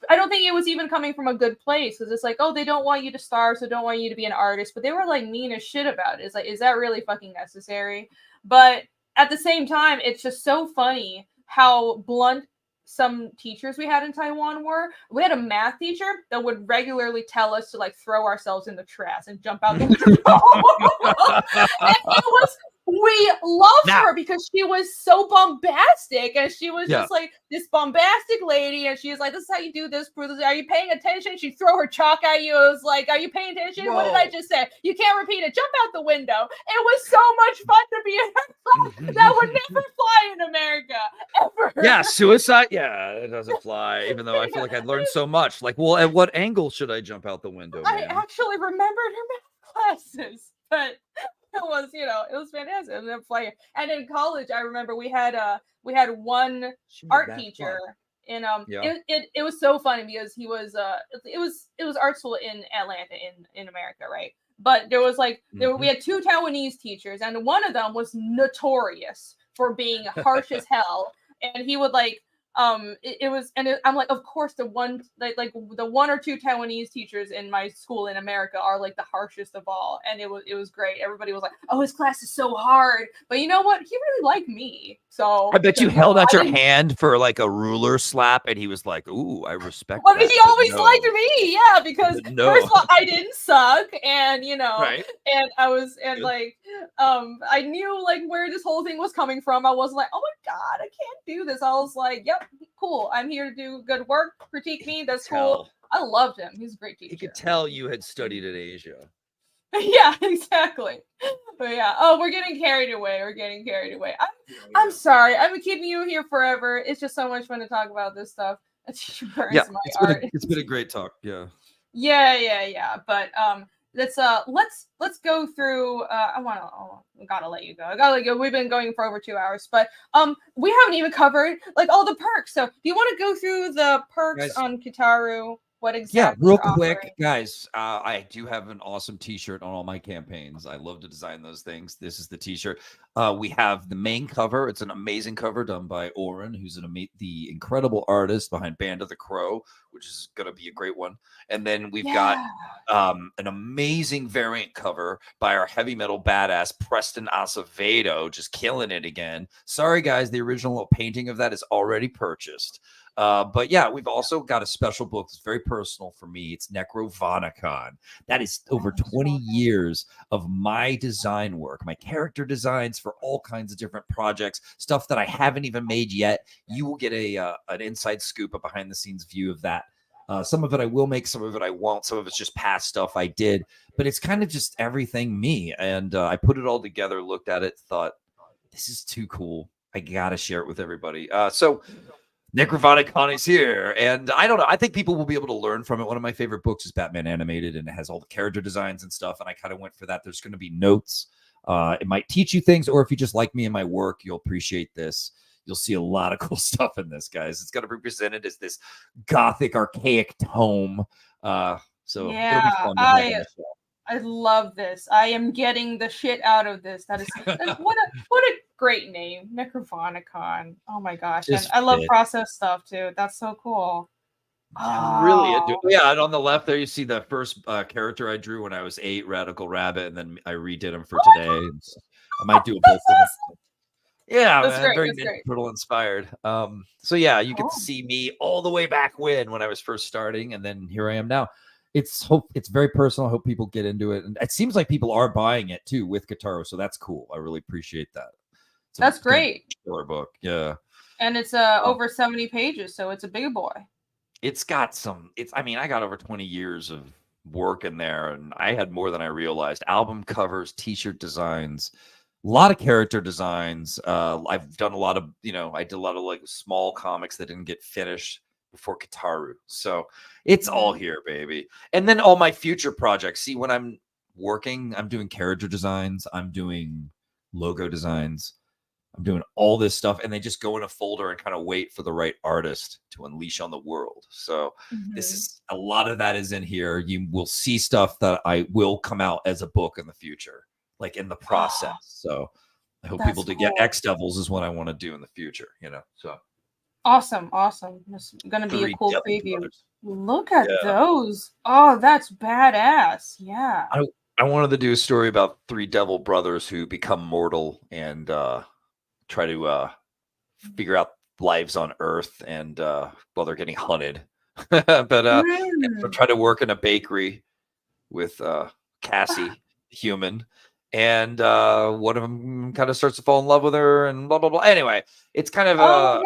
I don't think it was even coming from a good place because it's like, oh, they don't want you to starve, so don't want you to be an artist, but they were like mean as shit about it. It's like, is that really fucking necessary? But at the same time, it's just so funny how blunt some teachers we had in Taiwan were. We had a math teacher that would regularly tell us to like throw ourselves in the trash and jump out the window. And it was, we loved her because she was so bombastic, and she was just like this bombastic lady, and she was like, "This is how you do this. Are you paying attention?" She'd throw her chalk at you. It was like, "Are you paying attention? What did I just say? You can't repeat it. Jump out the window." It was so much fun to be in her class. That would never fly in America ever. Yeah, suicide. Yeah, it doesn't fly. Even though I feel like I'd learned so much. Like, well, at what angle should I jump out the window? I actually remembered her math classes, but it was, you know, it was fantastic. And then flying. And in college, I remember we had one art teacher in it was so funny because he was it was art school in Atlanta in America, right? But there was like we had 2 Taiwanese teachers, and one of them was notorious for being harsh as hell, and he would like I'm like, of course the one like the 1 or 2 Taiwanese teachers in my school in America are like the harshest of all, and it was great. Everybody was like, "Oh, his class is so hard," but you know what? He really liked me, so I bet you held out your hand for like a ruler slap, and he was like, "Ooh, I respect." Well, he always liked me, yeah, because first of all, I didn't suck, and you know, and I was like, I knew like where this whole thing was coming from. I wasn't like, "Oh my god, I can't do this." I was like, "Yep. Cool. I'm here to do good work. Critique me. That's cool." I loved him. He's a great teacher. You could tell you had studied in Asia. Yeah, exactly. But yeah. Oh, we're getting carried away. I'm sorry. I've been keeping you here forever. It's just so much fun to talk about this stuff. It's been a great talk. Yeah. Yeah. But let's go through. I gotta let you go. We've been going for over 2 hours, but we haven't even covered like all the perks. So do you want to go through the perks on KITARU? What exactly? Yeah, real quick, guys. I do have an awesome T-shirt on all my campaigns. I love to design those things. This is the T-shirt. We have the main cover. It's an amazing cover done by Oren, who's the incredible artist behind Band of the Crow, which is going to be a great one. And then we've got an amazing variant cover by our heavy metal badass Preston Acevedo, just killing it again. Sorry, guys, the original painting of that is already purchased. But yeah, we've also got a special book that's very personal for me. It's Necrovanicon. That is over 20 years of my design work, my character designs for all kinds of different projects, stuff that I haven't even made yet. You will get an inside scoop, a behind the scenes view of that. Some of it I will make, some of it I won't. Some of it's just past stuff I did, but it's kind of just everything me. And I put it all together, looked at it, thought, this is too cool. I got to share it with everybody. So Necrovanicon is here, and I don't know. I think people will be able to learn from it. One of my favorite books is Batman Animated, and it has all the character designs and stuff, and I kind of went for that. There's going to be notes. It might teach you things, or if you just like me and my work, you'll appreciate this. You'll see a lot of cool stuff in this, guys. It's going to be presented as this gothic, archaic tome. So yeah, it'll be fun to I love this. I am getting the shit out of this. That is what a great name, Necrovanicon. Oh my gosh, and I love process stuff too. That's so cool. Really, yeah. And on the left there, you see the first character I drew when I was 8, Radical Rabbit, and then I redid him for today. I might do a book. Awesome. Yeah, that's man, very Ninja Turtle inspired. So yeah, you get to see me all the way back when I was first starting, and then here I am now. It's very personal. I hope people get into it, and it seems like people are buying it too with KITARU, so that's cool. I really appreciate that. That's great. Killer book, yeah. And it's over 70 pages, so it's a big boy. It's got some. I mean, I got over 20 years of work in there, and I had more than I realized. Album covers, T-shirt designs, a lot of character designs. I've done a lot of, I did a lot of like small comics that didn't get finished before KITARU. So it's all here, baby. And then all my future projects. See, when I'm working, I'm doing character designs, I'm doing logo designs, I'm doing all this stuff, and they just go in a folder and kind of wait for the right artist to unleash on the world. So this is a lot of that is in here. You will see stuff that I will come out as a book in the future, like in the process. So I hope people to get X Devils is what I want to do in the future, so. Awesome. It's going to be a cool preview. Look at those. Oh, that's badass. Yeah. I wanted to do a story about 3 devil brothers who become mortal and try to figure out lives on Earth, and well, they're getting hunted. But try to work in a bakery with Cassie, human, and one of them kind of starts to fall in love with her, and blah blah blah. Anyway, it's kind of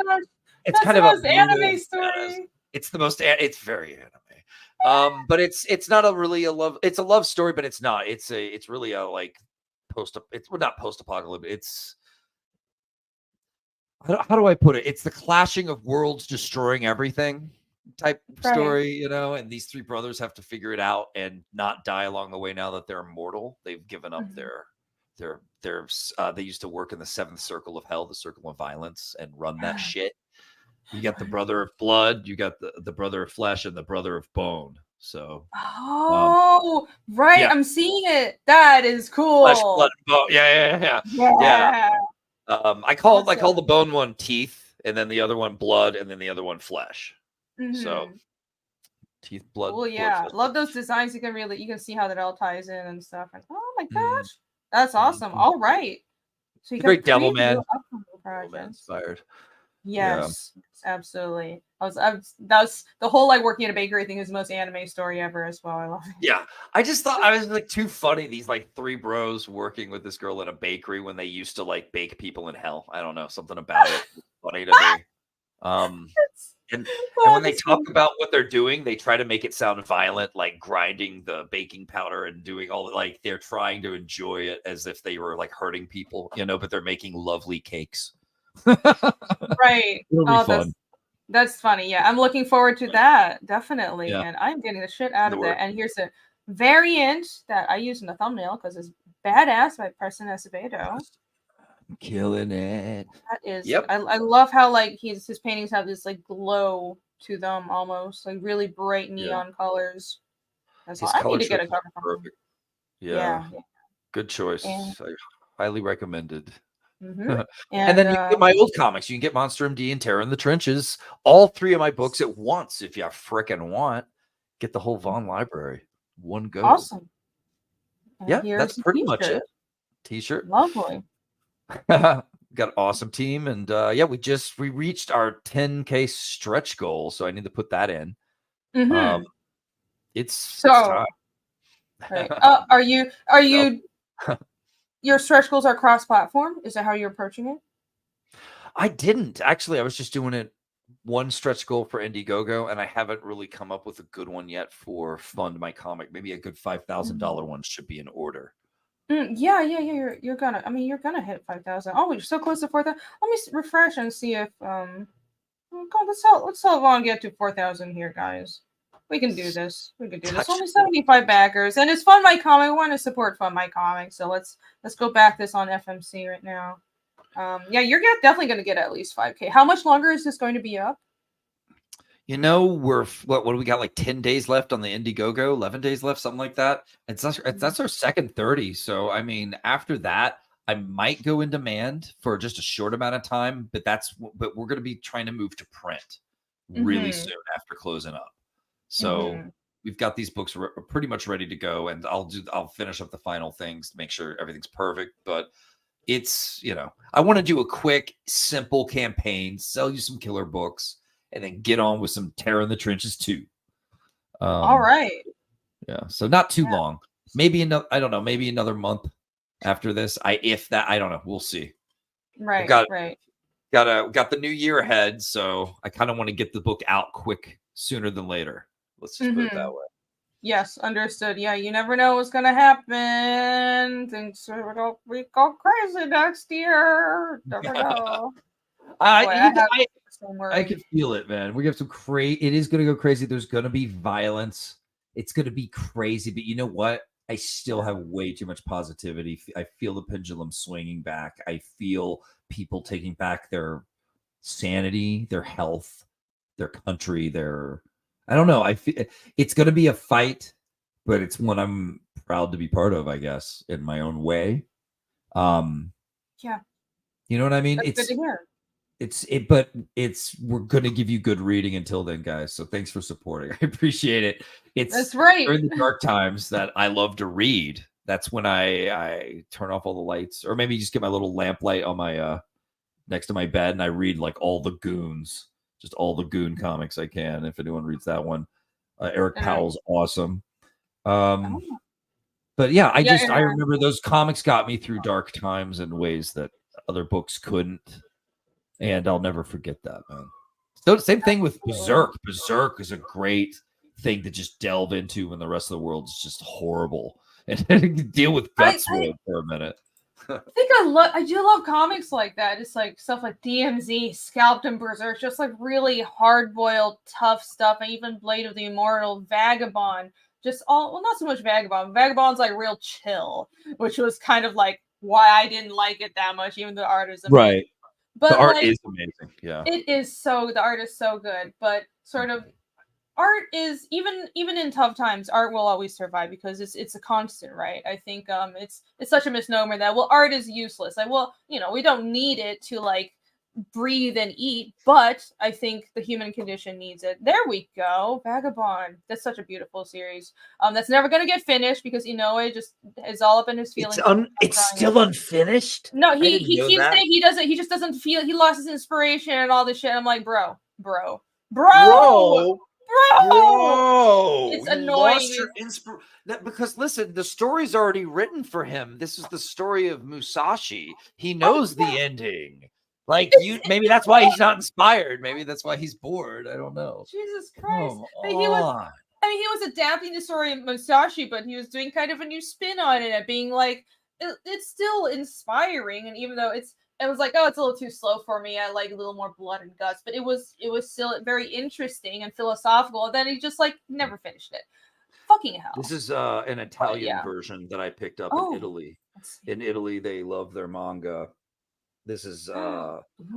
it's That's kind the of most anime story. It's the most. It's very anime. But it's not a really a love. It's a love story, but it's not. It's really a like It's not post-apocalyptic. It's how do I put it? It's the clashing of worlds destroying everything type story, you know. And these three brothers have to figure it out and not die along the way. Now that they're immortal, they've given up they used to work in the seventh circle of hell, the circle of violence, and run that shit. You got the brother of blood, you got the brother of flesh, and the brother of bone. So, right, I'm seeing it. That is cool. Flesh, blood, bone. Yeah. I call the bone one teeth, and then the other one blood, and then the other one flesh. So, teeth, blood. Well, yeah, blood, love those designs. You can see how that all ties in and stuff. And oh my gosh, that's awesome. All right, so you got great Devilman inspired. Yes, absolutely. That was the whole like working at a bakery thing is the most anime story ever as well. I love it. Yeah, I just thought I was like too funny. These like three bros working with this girl in a bakery when they used to like bake people in hell. I don't know, something about it funny to me. And when they talk about what they're doing, they try to make it sound violent, like grinding the baking powder and doing all like they're trying to enjoy it as if they were like hurting people, you know, but they're making lovely cakes. Right. It'll be fun. That's funny. Yeah, I'm looking forward to that. Definitely. And I'm getting the shit out of that. And here's a variant that I use in the thumbnail because it's badass by Preston Acevedo. Killing it. That is. I love how like his paintings have this like glow to them, almost like really bright neon colors. I need to get a cover from him. Yeah. Good choice. I highly recommended. And then you can get my old comics. You can get Monster MD and Terror in the Trenches. All three of my books at once, if you frickin' want. Get the whole Vaughn library. One go. Awesome. Yeah, that's pretty much it. T-shirt. Lovely. Got an awesome team, and we reached our 10K stretch goal, so I need to put that in. It's time. Right. Are you your stretch goals are cross-platform? Is that how you're approaching it? I didn't actually. I was just doing it one stretch goal for Indiegogo, and I haven't really come up with a good one yet for Fund My Comic. Maybe a good $5,000 one should be in order. Yeah. You're gonna hit 5,000. Oh, we're so close to 4,000. Let me refresh and see if let's help on get to 4,000 here, guys. We can do this. Only 75 backers, and it's Fund My Comic. We want to support Fund My Comic, so let's go back this on FMC right now. You're definitely going to get at least 5K. How much longer is this going to be up? You know, we're what do we got? Like 10 days left on the Indiegogo, 11 days left, something like that. That's our second 30. So I mean, after that, I might go in demand for just a short amount of time, but we're going to be trying to move to print really soon after closing up. So we've got these books pretty much ready to go, and I'll finish up the final things to make sure everything's perfect. But it's, I want to do a quick, simple campaign, sell you some killer books, and then get on with some Terror in the Trenches too. All right. Yeah. So not too long. Maybe maybe another month after this. I don't know. We'll see. Right. Right. Got the new year ahead, so I kind of want to get the book out quick sooner than later. Let's just put it that way. Yes, understood. Yeah, you never know what's gonna happen. Things will go crazy next year. Never know. I can feel it, man. We have some crazy. It is gonna go crazy. There's gonna be violence. It's gonna be crazy. But you know what? I still have way too much positivity. I feel the pendulum swinging back. I feel people taking back their sanity, their health, their country, I don't know. I feel it's going to be a fight, but it's one I'm proud to be part of, I guess, in my own way. Yeah. You know what I mean? That's good to hear. But we're going to give you good reading until then, guys. So thanks for supporting. I appreciate it. That's right. During the dark times that I love to read. That's when I turn off all the lights, or maybe just get my little lamp light on my next to my bed, and I read like all the Goons, just all the Goon comics I can. If anyone reads that one, Eric Powell's awesome. But yeah, I remember those comics got me through dark times in ways that other books couldn't, and I'll never forget that, man. So same thing with Berserk. Berserk is a great thing to just delve into when the rest of the world is just horrible and deal with guts with for a minute. I think I do love comics like that. Just like stuff like DMZ, Scalped, and Berserk, just like really hard-boiled, tough stuff. And even Blade of the Immortal, Vagabond, just all, well, not so much Vagabond. Vagabond's like real chill, which was kind of like why I didn't like it that much, even though the art is amazing. Right. But the art is amazing. Yeah. It is the art is so good, but sort of art is even in tough times, art will always survive because it's a constant, right? I think it's such a misnomer that, well, art is useless. Like, well, we don't need it to like breathe and eat, but I think the human condition needs it. There we go. Vagabond. That's such a beautiful series. That's never gonna get finished because it just is all up in his feelings. It's still unfinished. No, he keeps saying he just doesn't feel, he lost his inspiration and all this shit. I'm like, bro. It's annoying. Because listen, the story's already written for him. This is the story of Musashi. He knows the ending. Like maybe that's why he's not inspired. Maybe that's why he's bored. I don't know. Jesus Christ! He was adapting the story of Musashi, but he was doing kind of a new spin on it, being like, it's still inspiring, and even though it was like, oh, it's a little too slow for me. I like a little more blood and guts, but it was still very interesting and philosophical. And then he just like never finished it. Fucking hell! This is an Italian version that I picked up in Italy. In Italy, they love their manga. This is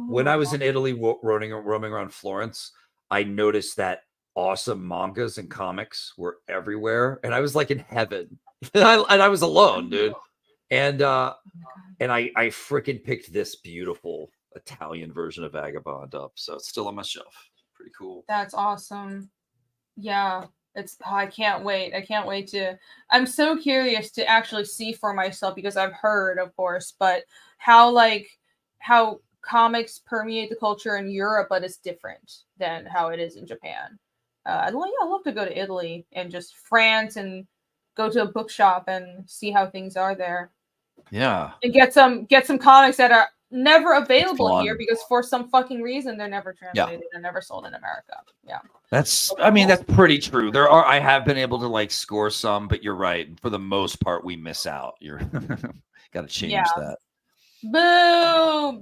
when I was in Italy roaming around Florence, I noticed that awesome mangas and comics were everywhere, and I was like in heaven. and I was alone, dude. And I freaking picked this beautiful Italian version of Vagabond up, so it's still on my shelf. Pretty cool. That's awesome. Yeah. I can't wait. I'm so curious to actually see for myself, because I've heard, of course, but how comics permeate the culture in Europe, but it's different than how it is in Japan. I'd love to go to Italy and just France and go to a bookshop and see how things are there. Yeah. And get some comics that are never available here because for some fucking reason they're never translated and never sold in America. Yeah. That's pretty true. I have been able to like score some, but you're right. For the most part, we miss out. You're got to change that. Boo.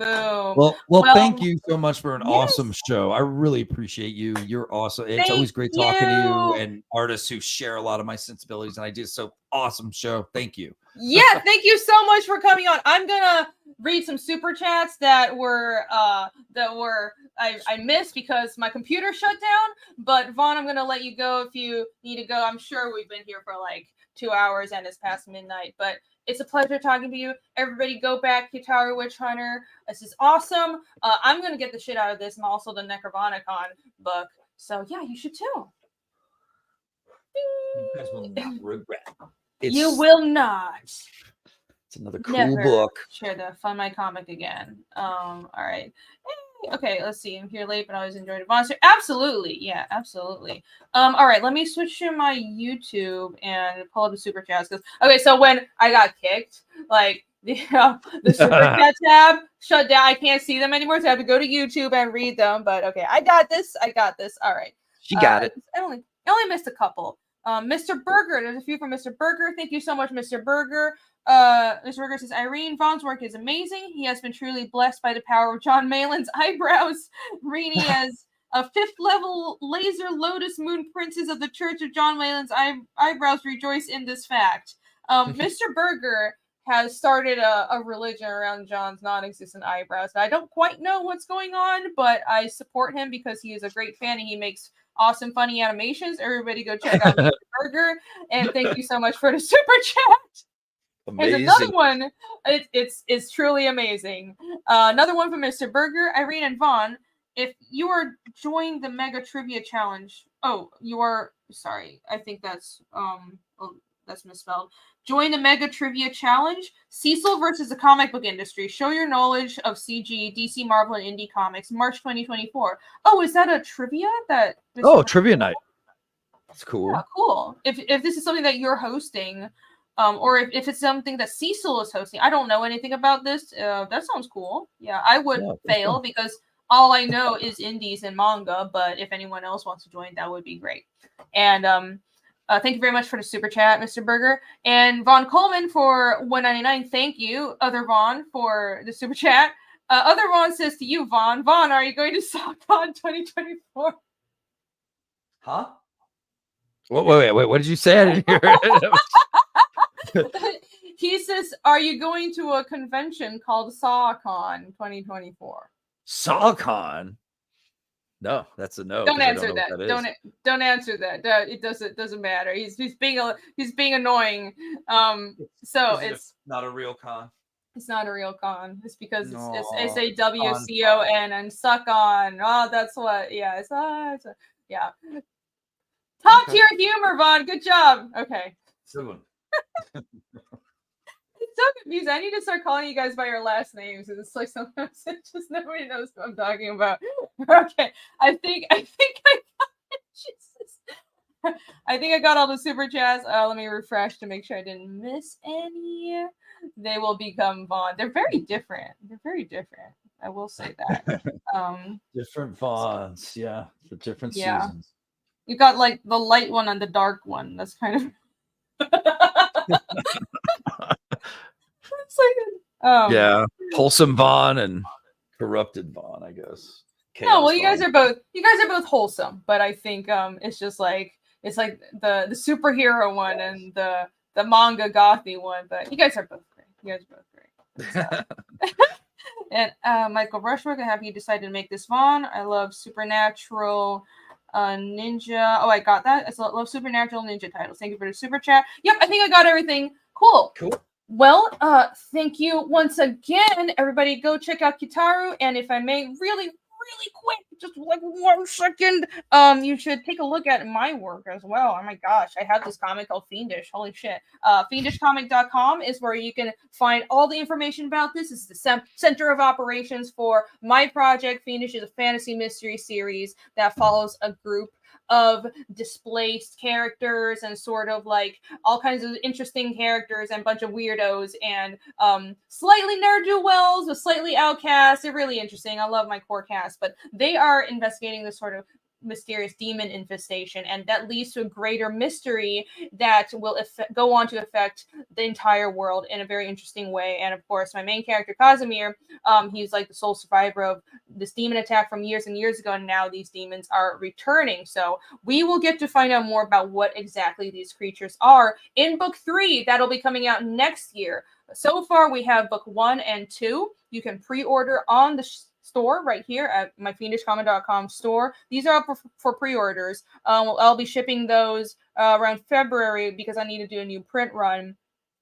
Well, thank you so much for an awesome show. I really appreciate you. You're awesome. It's always great talking to you and artists who share a lot of my sensibilities and ideas. So awesome show. Thank you. Yeah, thank you so much for coming on. I'm gonna read some super chats that I missed because my computer shut down. But Vaughn, I'm gonna let you go if you need to go. I'm sure we've been here for like 2 hours and it's past midnight, but it's a pleasure talking to you. Everybody go back, KITARU Witch Hunter. This is awesome. I'm going to get the shit out of this and also the Necronomicon book. So, yeah, you should too. You guys will not regret. You will not. It's another cool book. Share the Fun My Comic again. All right. Okay, let's see. I'm here late, but I always enjoyed it. Monster. Absolutely. Yeah, absolutely. All right, let me switch to my YouTube and pull up the super chats. Okay, so when I got kicked, like the super chat tab shut down. I can't see them anymore, so I have to go to YouTube and read them. But okay, I got this. All right. She got it. I only missed a couple. Mr. Burger, there's a few from Mr. Burger. Thank you so much, Mr. Burger. Mr. Burger says, Irene, Vaughn's work is amazing. He has been truly blessed by the power of John Maylin's eyebrows. Rini has a 5th level laser lotus moon princess of the Church of John Maylin's eyebrows rejoice in this fact. Mr. Burger has started a religion around John's non-existent eyebrows. Now, I don't quite know what's going on, but I support him because he is a great fan and he makes awesome, funny animations. Everybody go check out Mr. Burger. And thank you so much for the super chat. Amazing. Here's another one. It's truly amazing. Another one from Mr. Burger, Irene and Vaughn. If you are joining the Mega Trivia Challenge, you are. Sorry, I think that's That's misspelled. Join the Mega Trivia Challenge. Cecil versus the comic book industry. Show your knowledge of CG, DC, Marvel, and indie comics. March 2024. Oh, is that a trivia that? Trivia night. That's cool. Yeah, cool. If this is something that you're hosting, or if it's something that Cecil is hosting, I don't know anything about this. That sounds cool. Yeah, I would fail because all I know is indies and manga. But if anyone else wants to join, that would be great. And thank you very much for the super chat, Mr. Berger. And Vaughn Coleman for $1.99. Thank you, Other Vaughn, for the super chat. Other Vaughn says to you, Vaughn, are you going to SockCon 2024? Huh? Wait. What did you say? I didn't hear it. He says, are you going to a convention called SawCon 2024? SawCon? No, that's a no. Don't answer that. Don't answer that. It doesn't matter. He's being annoying. So it's not a real con. It's not a real con. It's because it's SAWCON and suck on. Oh, that's what. Yeah, yeah. Top tier humor, Vaughn. Good job. Okay. Good one. It's so confusing. I need to start calling you guys by your last names. It's like sometimes it just nobody knows what I'm talking about. Okay. I think I got it. Jesus. I think I got all the super chats. Let me refresh to make sure I didn't miss any. They will become Vaughn. They're very different. I will say that. Different Vaughns. Yeah. The different seasons. You got like the light one and the dark one. That's kind of yeah, wholesome Vaughn and corrupted Vaughn, I guess. Chaos no, well, you guys are both wholesome, but I think it's just like it's like the superhero one and the manga gothy one. But you guys are both great. And Michael Rushbrook, have you decided to make this Vaughn? I love Supernatural. Ninja. Oh, I got that. I love Supernatural Ninja titles. Thank you for the super chat. Yep, I think I got everything. Cool. Well, thank you once again, everybody. Go check out KITARU, and if I may, really quick, just like 1 second, you should take a look at my work as well. Oh my gosh, I have this comic called Fiendish. Holy shit. Fiendishcomic.com is where you can find all the information about this. This is the center of operations for my project. Fiendish is a fantasy mystery series that follows a group of displaced characters and sort of like all kinds of interesting characters and a bunch of weirdos and slightly ne'er-do-wells with slightly outcasts. They're really interesting. I love my core cast, but they are investigating this sort of mysterious demon infestation, and that leads to a greater mystery that will go on to affect the entire world in a very interesting way. And of course, my main character Casimir, he's like the sole survivor of this demon attack from years and years ago, and now these demons are returning. So we will get to find out more about what exactly these creatures are in book 3 that'll be coming out next year. So far, we have book 1 and 2. You can pre-order on the store right here at myfiendishcomic.com store. These are up for pre-orders. I'll be shipping those around February because I need to do a new print run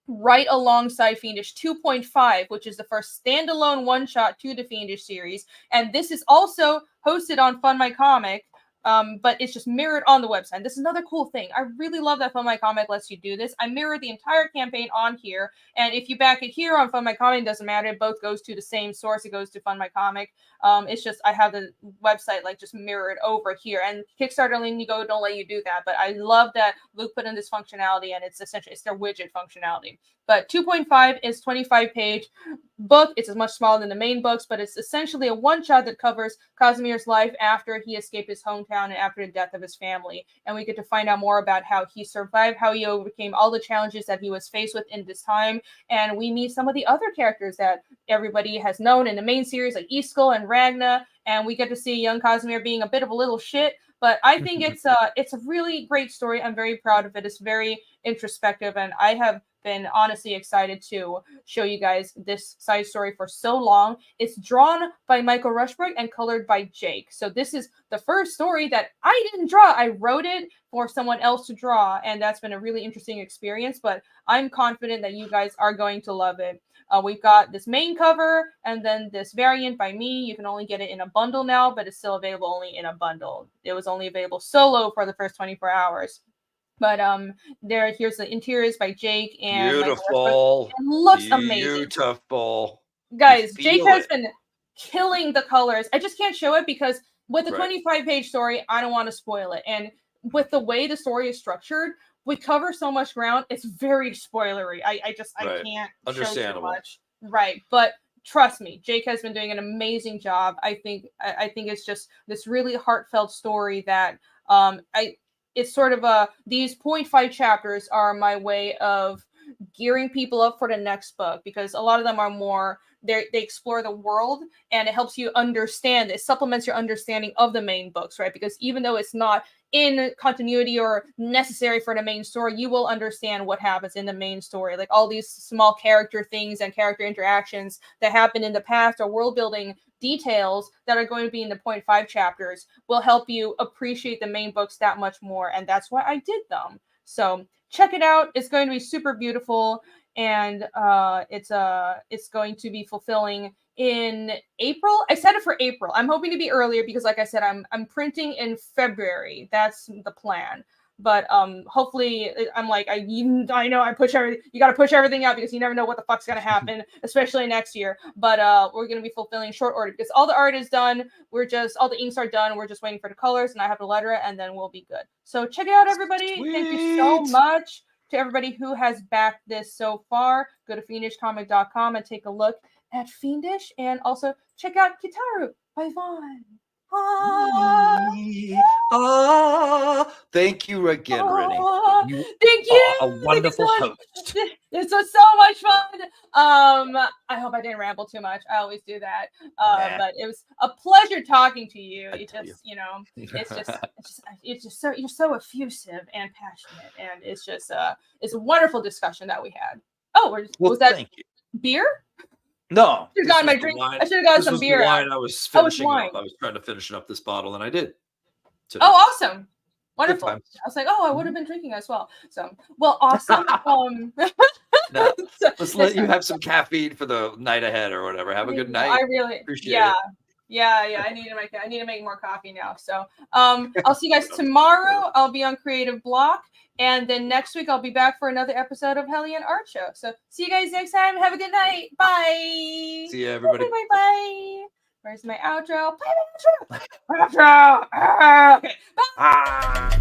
right alongside Fiendish 2.5, which is the first standalone one-shot to the Fiendish series. And this is also hosted on Fund My Comic, but it's just mirrored on the website. This is another cool thing. I really love that Fund My Comic lets you do this. I mirror the entire campaign on here, and if you back it here on Fund My Comic, it doesn't matter. It both goes to the same source. It goes to Fund My Comic. It's just I have the website like just mirrored over here, and Kickstarter and Indiegogo don't let you do that. But I love that Luke put in this functionality, and it's essentially their widget functionality. But 2.5 is 25-page book. It's as much smaller than the main books, but it's essentially a one-shot that covers Casimir's life after he escaped his hometown and after the death of his family. And we get to find out more about how he survived, how he overcame all the challenges that he was faced with in this time. And we meet some of the other characters that everybody has known in the main series, like Iskall and Ragna. And we get to see young Casimir being a bit of a little shit. But I think it's a really great story. I'm very proud of it. It's very introspective, and I have been honestly excited to show you guys this side story for so long. It's drawn by Michael Rushbrook and colored by Jake. So this is the first story that I didn't draw. I wrote it for someone else to draw, and that's been a really interesting experience, but I'm confident that you guys are going to love it. We've got this main cover and then this variant by me. You can only get it in a bundle now, but it's still available only in a bundle. It was only available solo for the first 24 hours. But here's the interiors by Jake and beautiful. It looks amazing. Beautiful. Guys, Jake has been killing the colors. I just can't show it because with the 25-page story, I don't want to spoil it. And with the way the story is structured, we cover so much ground. It's very spoilery. I can't show too much. Right. But trust me, Jake has been doing an amazing job. I think it's just this really heartfelt story that it's sort of these 0.5 chapters are my way of gearing people up for the next book, because a lot of them are more they explore the world, and it helps you understand. It supplements your understanding of the main books, right? Because even though it's not in continuity or necessary for the main story, you will understand what happens in the main story. Like all these small character things and character interactions that happen in the past, or world building details that are going to be in the 0.5 chapters, will help you appreciate the main books that much more. And that's why I did them. So check it out. It's going to be super beautiful, and it's going to be fulfilling in April. I set it for April. I'm hoping to be earlier because, like I said, I'm printing in February. That's the plan. But hopefully, I'm like, I know I push everything. You got to push everything out because you never know what the fuck's gonna happen, especially next year. But we're gonna be fulfilling short order because all the art is done. All the inks are done. We're just waiting for the colors, and I have to letter it, and then we'll be good. So check it out, everybody. Sweet. Thank you so much to everybody who has backed this so far. Go to fiendishcomic.com and take a look at Fiendish, and also check out Kitaru by Vaughn. Thank you again, Rennie. Thank you. A wonderful host. This was so much fun. I hope I didn't ramble too much. I always do that. But it was a pleasure talking to you. It's just so, you're so effusive and passionate, and it's a wonderful discussion that we had. Oh, was that beer? No, I should have gotten my drink. I should have gotten some beer. Wine. I was finishing up. I was trying to finish up this bottle, and I did. Today. Oh, awesome! Wonderful. I was like, I would have been drinking as well. So, well, awesome. No, let's let you have some caffeine for the night ahead or whatever. Have a good night. I really appreciate it. Yeah. I need to make more coffee now. So, I'll see you guys tomorrow. I'll be on Creative Block. And then next week, I'll be back for another episode of Hellion Art Show. So see you guys next time. Have a good night. Bye. See you, everybody. Bye. Where's my outro? Play my outro. Okay. Bye.